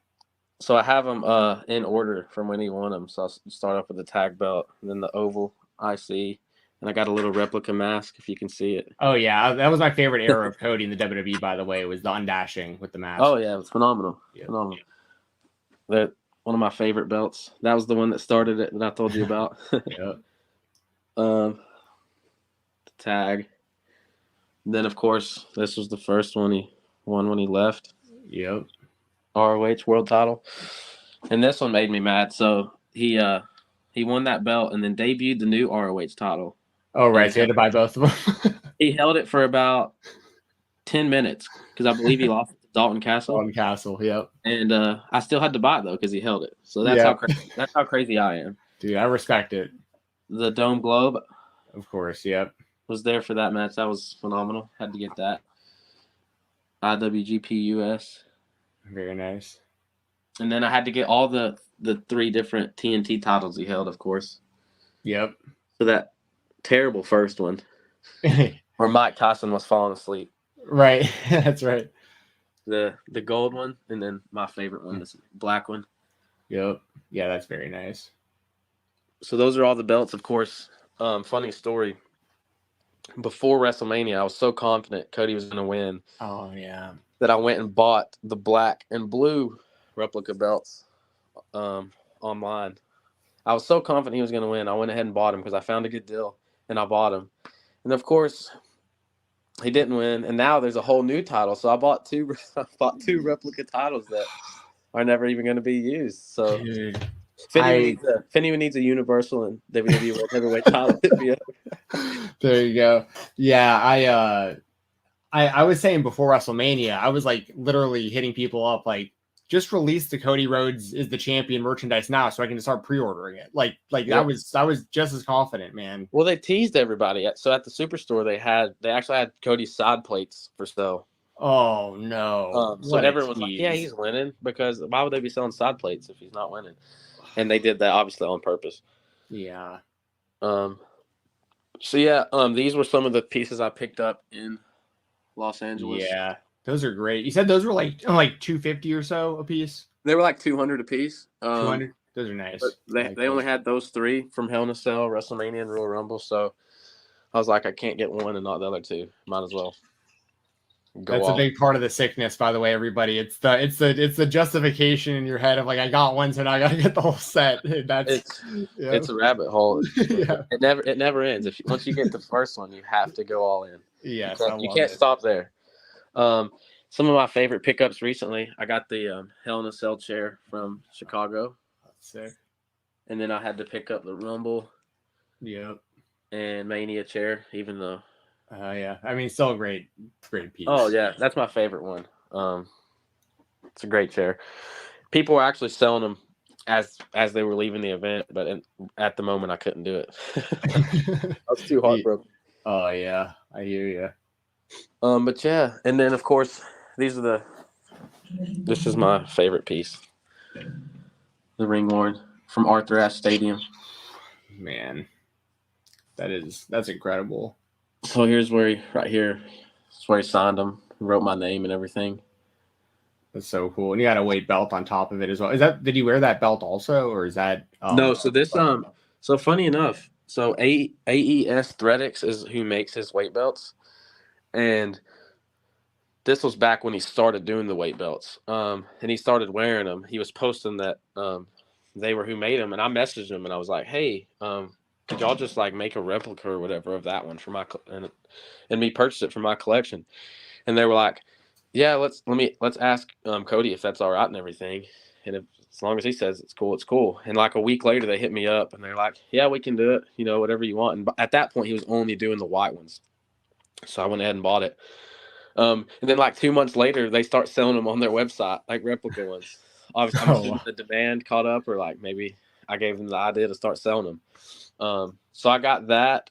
So I have them in order from when you want them. So I'll start off with the tag belt, and then the oval IC, and I got a little replica mask, if you can see it. Oh, yeah. That was my favorite era of Cody in the WWE, by the way. It was the undashing with the mask. Oh, yeah. It was phenomenal. Yeah. Phenomenal. That one of my favorite belts. That was the one that started it that I told you about. Yeah. The tag. And then, of course, this was the first one he won when he left. Yep. ROH world title. And this one made me mad. So he won that belt and then debuted the new ROH title. Oh, right. So you had to buy both of them. He held it for about 10 minutes because I believe he lost to Dalton Castle. Dalton Castle, yep. And I still had to buy it, though, because he held it. So that's how crazy I am. Dude, I respect it. The Dome Globe. Of course, yep. Was there for that match. That was phenomenal. Had to get that. IWGP US. Very nice. And then I had to get all the 3 different TNT titles he held, of course. Yep. So that terrible first one where Mike Tyson was falling asleep. Right. That's right. The gold one, and then my favorite one, this black one. Yep. Yeah, that's very nice. So those are all the belts, of course. Funny story. Before WrestleMania, I was so confident Cody was going to win. Oh, yeah. That I went and bought the black and blue replica belts online. I was so confident he was going to win. I went ahead and bought them because I found a good deal, and I bought them. And, of course, he didn't win, and now there's a whole new title. So I bought two replica titles that are never even going to be used. So if anyone needs a Universal and WWE World Heavyweight title, hit me up. There you go. Yeah, I was saying before WrestleMania, I was like literally hitting people up like, just release the Cody Rhodes is the champion merchandise now so I can just start pre-ordering it. Like I was just as confident, man. Well, they teased everybody. So at the Superstore, they actually had Cody's side plates for sale. Oh no. So everyone was like, yeah, he's winning, because why would they be selling side plates if he's not winning? And they did that obviously on purpose. Yeah. So yeah, these were some of the pieces I picked up in Los Angeles. Yeah. Those are great. You said those were like $250 or so a piece? They were like $200 a piece. 200. Those are nice. They only had those 3 from Hell in a Cell, WrestleMania, and Royal Rumble. So I was like, I can't get one and not the other 2. Might as well go That's off. a big part of the sickness, by the way, everybody. It's the justification in your head of like, I got one, so now I gotta get the whole set. It's a rabbit hole. Yeah. It never ends. Once you get the first one, you have to go all in. Yes, you can't stop there. Some of my favorite pickups recently, I got the Hell in a Cell chair from Chicago. That's sick. And then I had to pick up the Rumble. Yep. And Mania chair, even though. Yeah. I mean, still a great piece. Oh yeah, that's my favorite one. It's a great chair. People were actually selling them as they were leaving the event, but at the moment I couldn't do it. I was too heartbroken. Oh yeah, I hear you. But yeah, and then of course this is my favorite piece. The ring worn from Arthur Ashe Stadium. Man, that's incredible. So here's where that's where he signed them, wrote my name and everything. That's so cool. And you got a weight belt on top of it as well. Did you wear that belt also, or is that no? So this so funny enough, so AES Threadix is who makes his weight belts, and this was back when he started doing the weight belts. And he started wearing them. He was posting that they were who made them, and I messaged him and I was like, hey, could y'all just like make a replica or whatever of that one for my and me purchase it for my collection? And they were like, yeah, let's ask Cody if that's all right and everything. And as long as he says it's cool, it's cool. And like a week later, they hit me up and they're like, yeah, we can do it. You know, whatever you want. And at that point, he was only doing the white ones. So I went ahead and bought it. And then like 2 months later, they start selling them on their website, like replica ones. Obviously, I'm assuming the demand caught up, or like maybe I gave them the idea to start selling them. So I got that,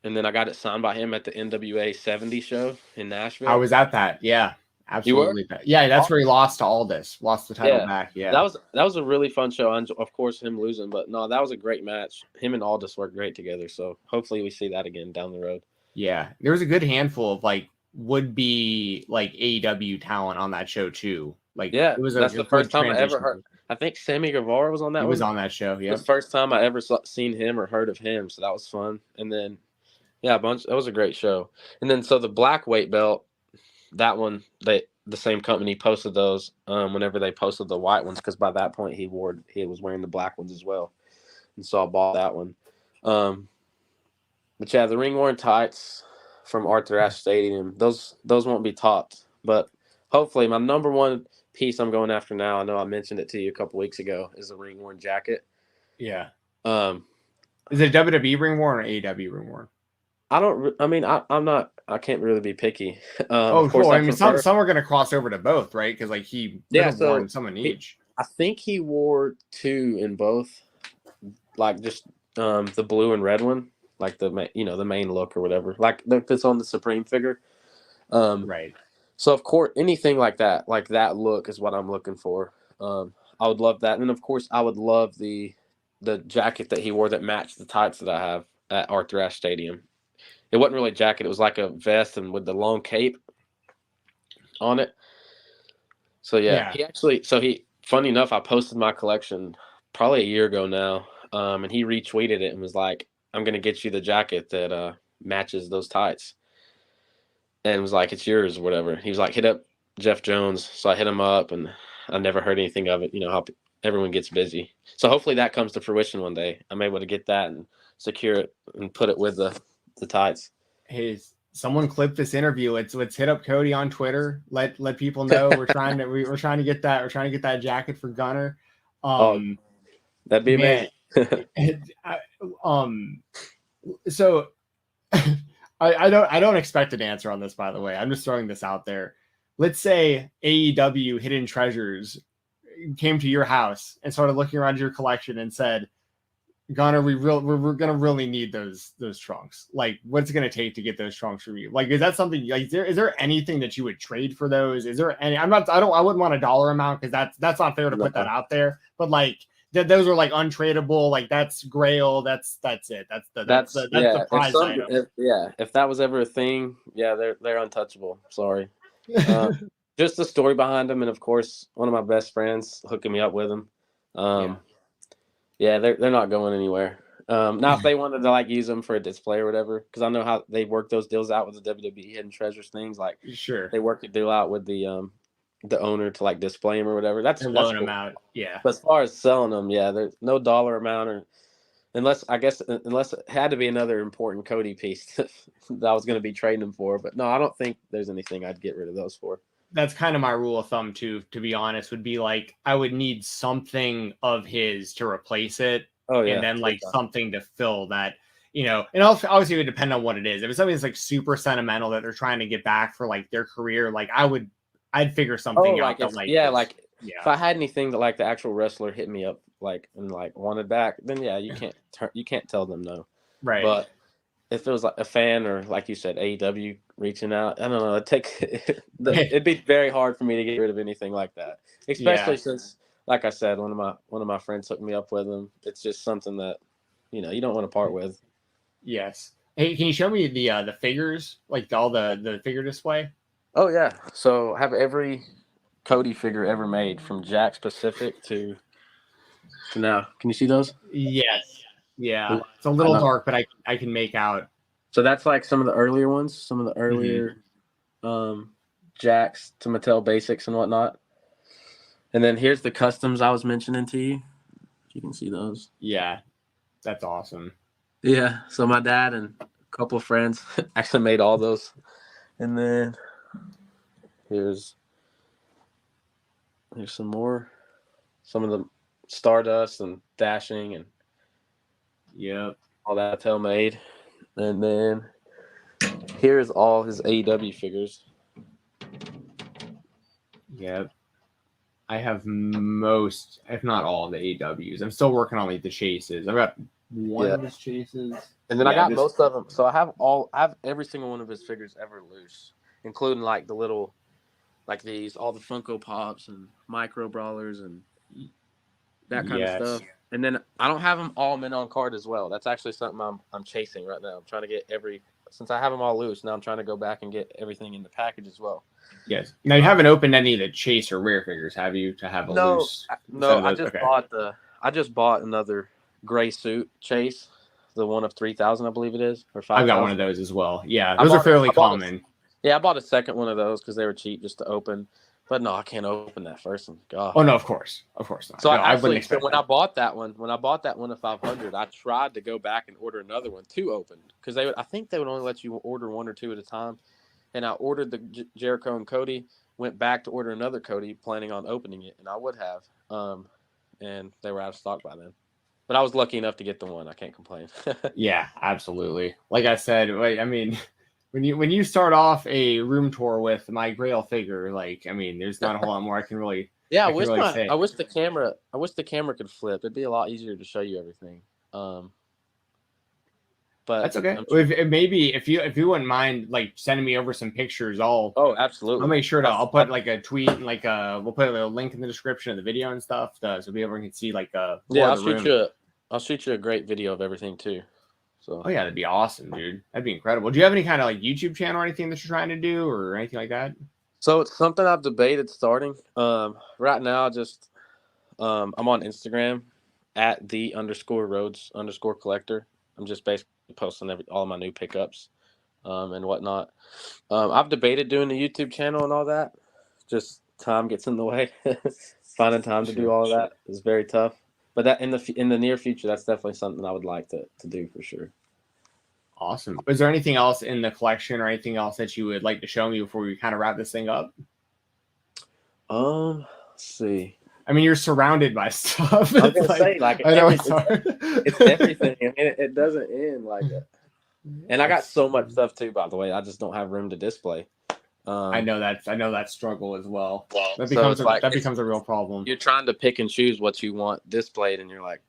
and then I got it signed by him at the NWA 70 show in Nashville. I was at that. Yeah, absolutely. Yeah, that's where he lost to Aldis, lost the title back. Yeah, that was a really fun show. And of course, him losing, but no, that was a great match. Him and Aldis worked great together. So hopefully, we see that again down the road. Yeah, there was a good handful of like would-be like AEW talent on that show too. Like, yeah, it was that's the first time I ever heard. I think Sammy Guevara was on that. He was on that show. Yeah, it was the first time I ever seen him or heard of him, so that was fun. And then, yeah, that was a great show. And then, so the black weight belt, that one, the same company posted those whenever they posted the white ones, because by that point he was wearing the black ones as well, and so I bought that one. But yeah, the ring worn tights from Arthur Ashe Stadium, those won't be topped. But hopefully, my number one piece I'm going after now, I know I mentioned it to you a couple weeks ago, is a ring worn jacket. Yeah. Is it WWE ring worn or AEW ring worn? I can't really be picky. Of course, cool. I mean, some are going to cross over to both, right? Because like he worn some in each. I think he wore 2 in both, like just the blue and red one, like the main look or whatever, like that's on the Supreme figure. Right. So of course, anything like that look is what I'm looking for. I would love that, and then of course I would love the jacket that he wore that matched the tights that I have at Arthur Ashe Stadium. It wasn't really a jacket; it was like a vest and with the long cape on it. So yeah. Funny enough, I posted my collection probably a year ago now, and he retweeted it and was like, "I'm gonna get you the jacket that matches those tights." And was like, it's yours or whatever. He was like, hit up Jeff Jones. So I hit him up, and I never heard anything of it. You know how everyone gets busy. So hopefully that comes to fruition one day. I'm able to get that and secure it and put it with the tights. Hey, someone clip this interview. Let's hit up Cody on Twitter. Let people know we're trying to get that. We're trying to get that jacket for Gunnar. That'd be amazing. So. I don't expect an answer on this, by the way. I'm just throwing this out there. Let's say AEW Hidden Treasures came to your house and started looking around your collection and said, Gunnar, we're gonna really need those trunks. Like, what's it gonna take to get those trunks from you? Like, is that something like is there anything that you would trade for those? Is there any? I wouldn't want a dollar amount, because that's not fair to put that out there. But like, those are like untradeable. Like, that's Grail. That's it. That's the prize item. If that was ever a thing, they're untouchable. Sorry. Just the story behind them, and of course, one of my best friends hooking me up with them. They're not going anywhere. Now, if they wanted to like use them for a display or whatever, because I know how they work those deals out with the WWE Hidden Treasures things. Like, sure, they work a deal out with the owner to like display them or whatever. That's loan cool. them out. Yeah. But as far as selling them, there's no dollar amount, or unless it had to be another important Cody piece that I was going to be trading them for. But no, I don't think there's anything I'd get rid of those for. That's kind of my rule of thumb too, to be honest, would be like, I would need something of his to replace it. Oh, yeah. And then like something to fill that, and also obviously it would depend on what it is. If it's something that's like super sentimental that they're trying to get back for like their career, like I'd figure something out. If I had anything that like the actual wrestler hit me up like and like wanted back, then you can't tell them no. Right. But if it was like a fan or like you said, AEW reaching out, I don't know, it'd be very hard for me to get rid of anything like that. Especially since, like I said, one of my friends hooked me up with them. It's just something that you don't want to part with. Yes. Hey, can you show me the figures, like all the figure display? Oh yeah. So I have every Cody figure ever made, from Jack's Pacific to now. Can you see those? Yes. Yeah. It's a little dark, but I can make out. So that's like some of the earlier ones, some of the earlier Jack's to Mattel Basics and whatnot. And then here's the customs I was mentioning to you. You can see those. Yeah. That's awesome. Yeah. So my dad and a couple of friends actually made all those. And then here's some more. some of the Stardust and Dashing and all that Mattel made. And then here's all his AEW figures. Yep. I have most, if not all, of the AEWs. I'm still working on like the chases. I've got one of his chases. And then I got most of them. So I have every single one of his figures ever loose, including like the little, like these, all the Funko Pops and Micro Brawlers and that kind of stuff. And then I don't have them all mint on card as well. That's actually something I'm chasing right now. I'm trying to get since I have them all loose, now I'm trying to go back and get everything in the package as well. Yes. Now you haven't opened any of the chase or rare figures, have you? To have a loose? No, I just bought another gray suit chase, the one of 3,000, I believe it is, or 5,000. I've got one of those as well. Yeah, those are fairly common. I bought a second one of those because they were cheap just to open. But no, I can't open that first one. God. Oh no, of course not. So no, I bought that one of 500, I tried to go back and order another one to open because I think they would only let you order one or two at a time. And I ordered the Jericho and Cody, went back to order another Cody, planning on opening it, and I would have. And they were out of stock by then. But I was lucky enough to get the one. I can't complain. Yeah, absolutely. Like I said, I mean, when you start off a room tour with my Grail figure, like, I mean, there's not a whole lot more I can really. Yeah, I wish the camera could flip. It'd be a lot easier to show you everything. But that's okay. Maybe if you wouldn't mind like sending me over some pictures, absolutely. I'll make sure I'll put like a tweet and like we'll put a link in the description of the video and stuff so everyone can see like I'll shoot you a great video of everything too. So that'd be awesome, dude. That'd be incredible. Do you have any kind of like YouTube channel or anything that you're trying to do or anything like that? So it's something I've debated starting. Right now, I'm on Instagram at @the_Rhodes_collector. I'm just basically posting all my new pickups and whatnot. I've debated doing the YouTube channel and all that. Just time gets in the way. Finding time to do all of that is very tough. But that in the near future, that's definitely something I would like to do for sure. Awesome. Is there anything else in the collection or anything else that you would like to show me before we kind of wrap this thing up? Let's see. I mean, you're surrounded by stuff. I was gonna say, like, I know it's everything. I mean, it doesn't end like that. And I got so much stuff too, by the way. I just don't have room to display. I know that struggle as well. That becomes a real problem. You're trying to pick and choose what you want displayed, and you're like,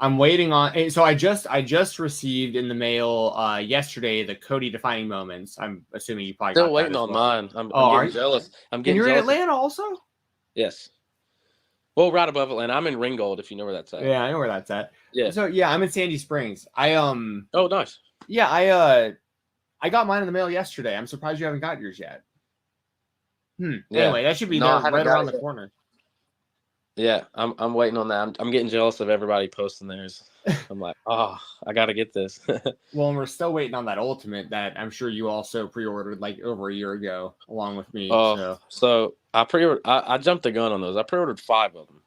I'm waiting on. So I just received in the mail yesterday the Cody defining moments. I'm assuming you probably still waiting on mine. I'm getting jealous. You're in Atlanta also? Yes. Well, right above Atlanta. I'm in Ringgold, if you know where that's at. Yeah, I know where that's at. Yeah. So yeah, I'm in Sandy Springs. Oh, nice. Yeah, I got mine in the mail yesterday. I'm surprised you haven't got yours yet. Yeah. Anyway, that should be right around the corner. Yeah, I'm waiting on that. I'm getting jealous of everybody posting theirs. I'm like, I got to get this. Well, and we're still waiting on that Ultimate that I'm sure you also pre-ordered like over a year ago, along with me. So I pre-ordered. I jumped the gun on those. I pre-ordered 5 of them.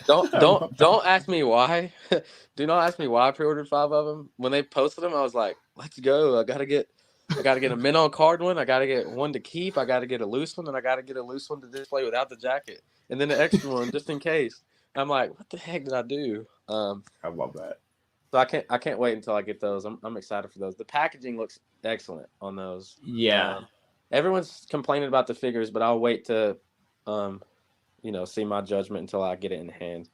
Don't ask me why. Do not ask me why I pre-ordered 5 of them. When they posted them, I was like, let's go. I gotta get a mint on card one. I gotta get one to keep. I gotta get a loose one, and I gotta get a loose one to display without the jacket, and then an extra one just in case. I'm like, what the heck did I do? I love that. So I can't wait until I get those. I'm excited for those. The packaging looks excellent on those. Yeah. Everyone's complaining about the figures, but I'll wait to see my judgment until I get it in hand.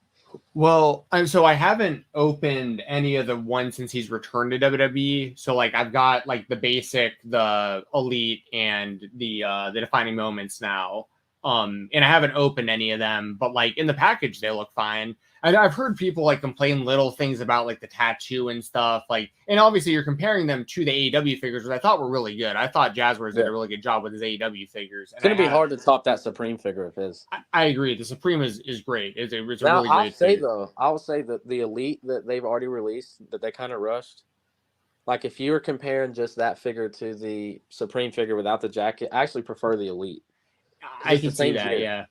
Well, so I haven't opened any of the ones since he's returned to WWE. So like I've got like the basic, the elite, and the defining moments now. And I haven't opened any of them, but like in the package they look fine. And I've heard people like complain little things about like the tattoo and stuff. Like, and obviously you're comparing them to the AEW figures, which I thought were really good. I thought Jazzwares did a really good job with his AEW figures. It's going to be hard to top that Supreme figure of his. I agree. The Supreme is great. It's a really great figure. I'll say that the Elite that they've already released, that they kind of rushed. Like if you were comparing just that figure to the Supreme figure without the jacket, I actually prefer the Elite. I can see that, yeah.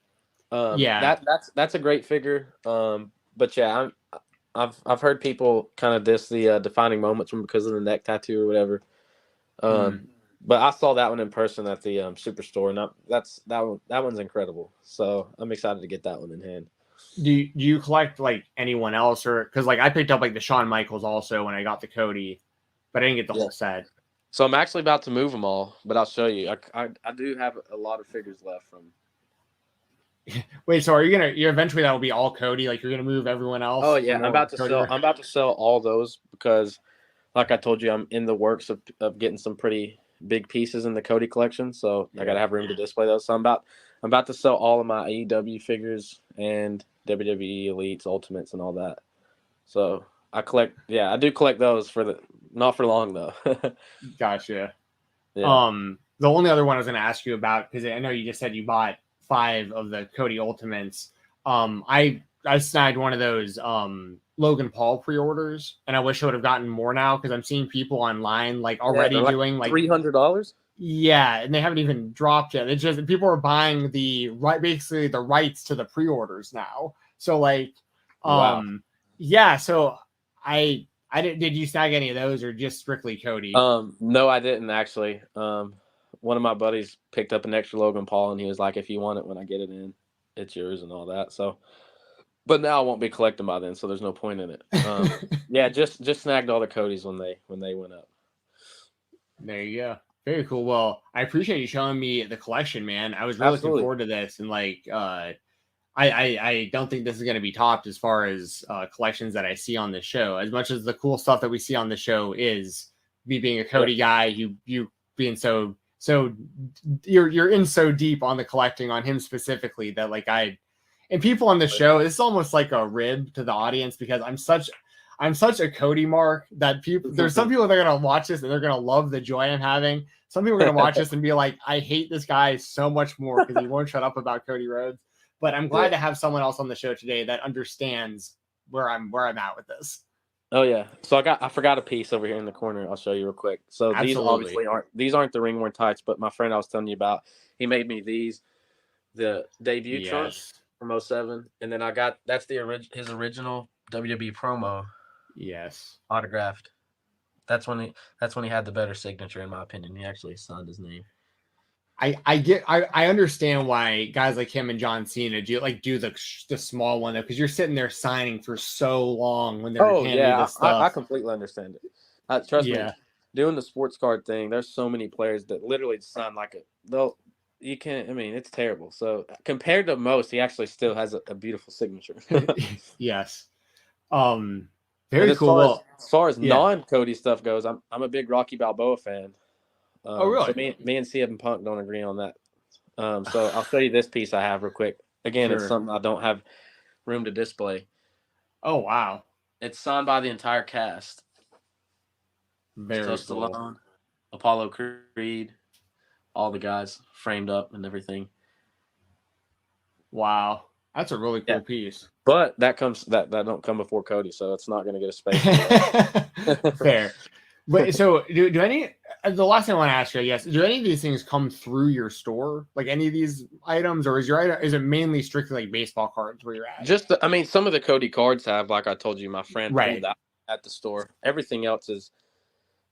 That's a great figure. But yeah, I've heard people kind of diss the defining moments one because of the neck tattoo or whatever. But I saw that one in person at the Superstore, and that one's incredible. So I'm excited to get that one in hand. Do you collect like anyone else, or because like I picked up like the Shawn Michaels also when I got the Cody, but I didn't get the whole set. So I'm actually about to move them all, but I'll show you. I do have a lot of figures left from. Wait, so you're eventually that will be all Cody? Like you're gonna move everyone else? Oh yeah, I'm about to sell all those because, like I told you, I'm in the works of getting some pretty big pieces in the Cody collection. So I gotta have room to display those. So I'm about to sell all of my AEW figures and WWE Elites, Ultimates, and all that. So I do collect those not for long though. Gotcha. Yeah. The only other one I was gonna ask you about, because I know you just said you bought 5 of the Cody Ultimates. I snagged one of those Logan Paul pre-orders, and I wish I would have gotten more now because I'm seeing people online like already doing like $300. Yeah, and they haven't even dropped yet. It's just people are buying basically the rights to the pre-orders now. So like, Wow. yeah. So I did you snag any of those or just strictly Cody? No, I didn't actually. One of my buddies picked up an extra Logan Paul, and he was like, "If you want it when I get it in, it's yours," and all that. So, but now I won't be collecting by then, so there's no point in it. Yeah, just snagged all the Codys when they went up. There you go. Very cool. Well, I appreciate you showing me the collection, man. I was really looking forward to this, and like, I don't think this is going to be topped as far as collections that I see on this show. As much as the cool stuff that we see on the show is me being a Cody guy, you being so you're in so deep on the collecting on him specifically that like and people on the show, it's almost like a rib to the audience because I'm such a Cody mark that there's some people that are going to watch this and they're going to love the joy I'm having. Some people are going to watch this and be like, I hate this guy so much more because he won't shut up about Cody Rhodes. But I'm glad to have someone else on the show today that understands where I'm at with this. Oh yeah. So I forgot a piece over here in the corner. I'll show you real quick. So these obviously aren't the ring worn tights, but my friend I was telling you about, he made me the debut trunks from 07, and then that's his original WWE promo. Yes. Autographed. That's when he had the better signature, in my opinion. He actually signed his name. I understand why guys like him and John Cena do the small one though, because you're sitting there signing for so long when they're handing you this stuff. I completely understand it. Trust me, doing the sports card thing, there's so many players that literally sign you can't. I mean, it's terrible. So compared to most, he actually still has a beautiful signature. Yes. Very cool. As far as non-Cody stuff goes, I'm a big Rocky Balboa fan. Oh, really? So me and CM Punk don't agree on that. So I'll show you this piece I have real quick. Again, It's something I don't have room to display. Oh, wow. It's signed by the entire cast. Very cool. Stallone, Apollo Creed, all the guys framed up and everything. Wow. That's a really cool piece. But that don't come before Cody, so it's not going to get a space. Fair. But so do any the last thing I want to ask you, I guess, do any of these things come through your store? Like any of these items, or is it mainly strictly like baseball cards where you're at? Some of the Cody cards have, like I told you, my friend pulled out at the store. Everything else is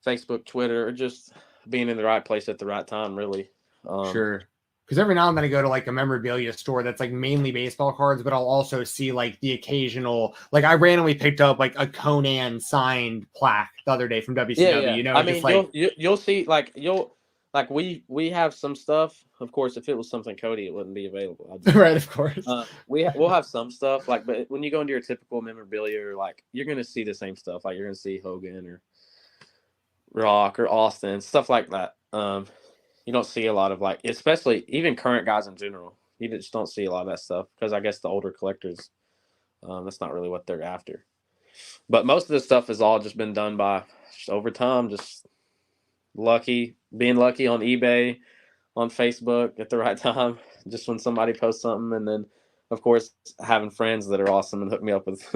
Facebook, Twitter, or just being in the right place at the right time, really. Sure. Because every now and then I go to like a memorabilia store that's like mainly baseball cards, but I'll also see like the occasional, like I randomly picked up like a Conan signed plaque the other day from WCW. Yeah. You know, I mean, you'll see we have some stuff. Of course, if it was something Cody, it wouldn't be available. Right, of course. We'll have some stuff but when you go into your typical memorabilia, you're gonna see the same stuff. Like you're gonna see Hogan or Rock or Austin, stuff like that. You don't see a lot of especially even current guys in general. You just don't see a lot of that stuff because I guess the older collectors, that's not really what they're after. But most of this stuff has all just been done by just over time, just being lucky on eBay, on Facebook at the right time, just when somebody posts something. And then, of course, having friends that are awesome and hook me up with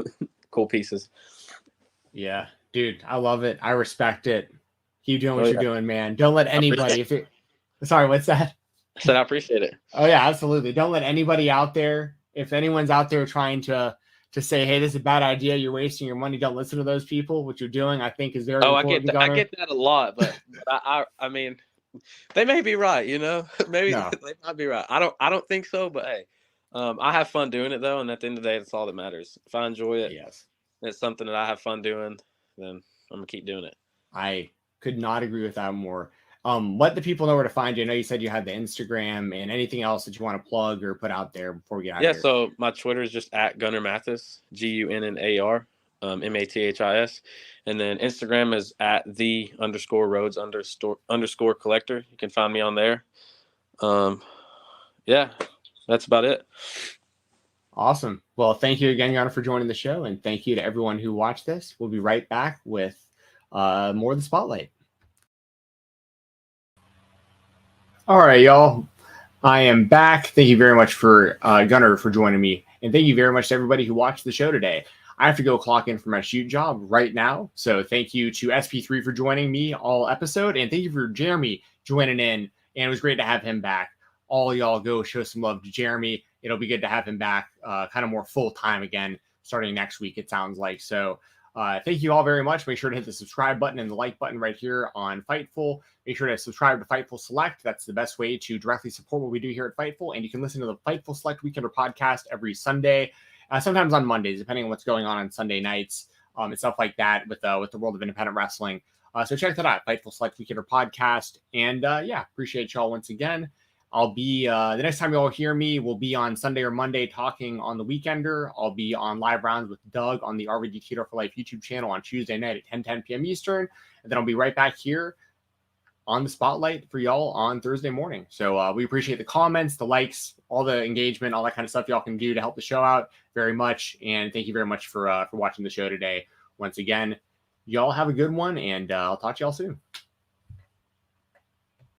cool pieces. Yeah, dude, I love it. I respect it. Keep doing what you're doing, man. Don't let anybody, sorry, what's that? I said I appreciate it. Oh yeah, absolutely. Don't let anybody out there, if anyone's out there trying to say, hey, this is a bad idea, you're wasting your money, don't listen to those people. What you're doing, I think, is very important. I get that a lot, but I mean, They may be right, maybe No. they might be right. I don't think so, but hey, I have fun doing it though. And at the end of the day, that's all that matters. If I enjoy it, Yes. it's something that I have fun doing, then I'm gonna keep doing it. I could not agree with that more. Let the people know where to find you. I know you said you had the Instagram and anything else that you want to plug or put out there before we get out of here. So my Twitter is just at Gunnar Mathis, GUNNAR, MATHIS. And then Instagram is at _Rhodes_collector. You can find me on there. Yeah, that's about it. Awesome. Well, thank you again, Gunnar, for joining the show. And thank you to everyone who watched this. We'll be right back with more of the Spotlight. All right, y'all. I am back. Thank you very much for Gunnar for joining me. And thank you very much to everybody who watched the show today. I have to go clock in for my shoot job right now. So thank you to SP3 for joining me all episode. And thank you for Jeremy joining in. And it was great to have him back. All y'all go show some love to Jeremy. It'll be good to have him back kind of more full time again starting next week, it sounds like. So thank you all very much. Make sure to hit the subscribe button and the like button right here on Fightful. Make sure to subscribe to Fightful Select. That's the best way to directly support what we do here at Fightful. And you can listen to the Fightful Select Weekender podcast every Sunday, sometimes on Mondays, depending on what's going on Sunday nights and stuff like that with the world of independent wrestling. So check that out, Fightful Select Weekender podcast. And appreciate y'all once again. I'll be the next time you all hear me will be on Sunday or Monday talking on the Weekender. I'll be on live rounds with Doug on the RVD Theater for Life YouTube channel on Tuesday night at 10 p.m. Eastern. And then I'll be right back here on the Spotlight for y'all on Thursday morning. So we appreciate the comments, the likes, all the engagement, all that kind of stuff y'all can do to help the show out very much. And thank you very much for watching the show today. Once again, y'all have a good one, and I'll talk to y'all soon.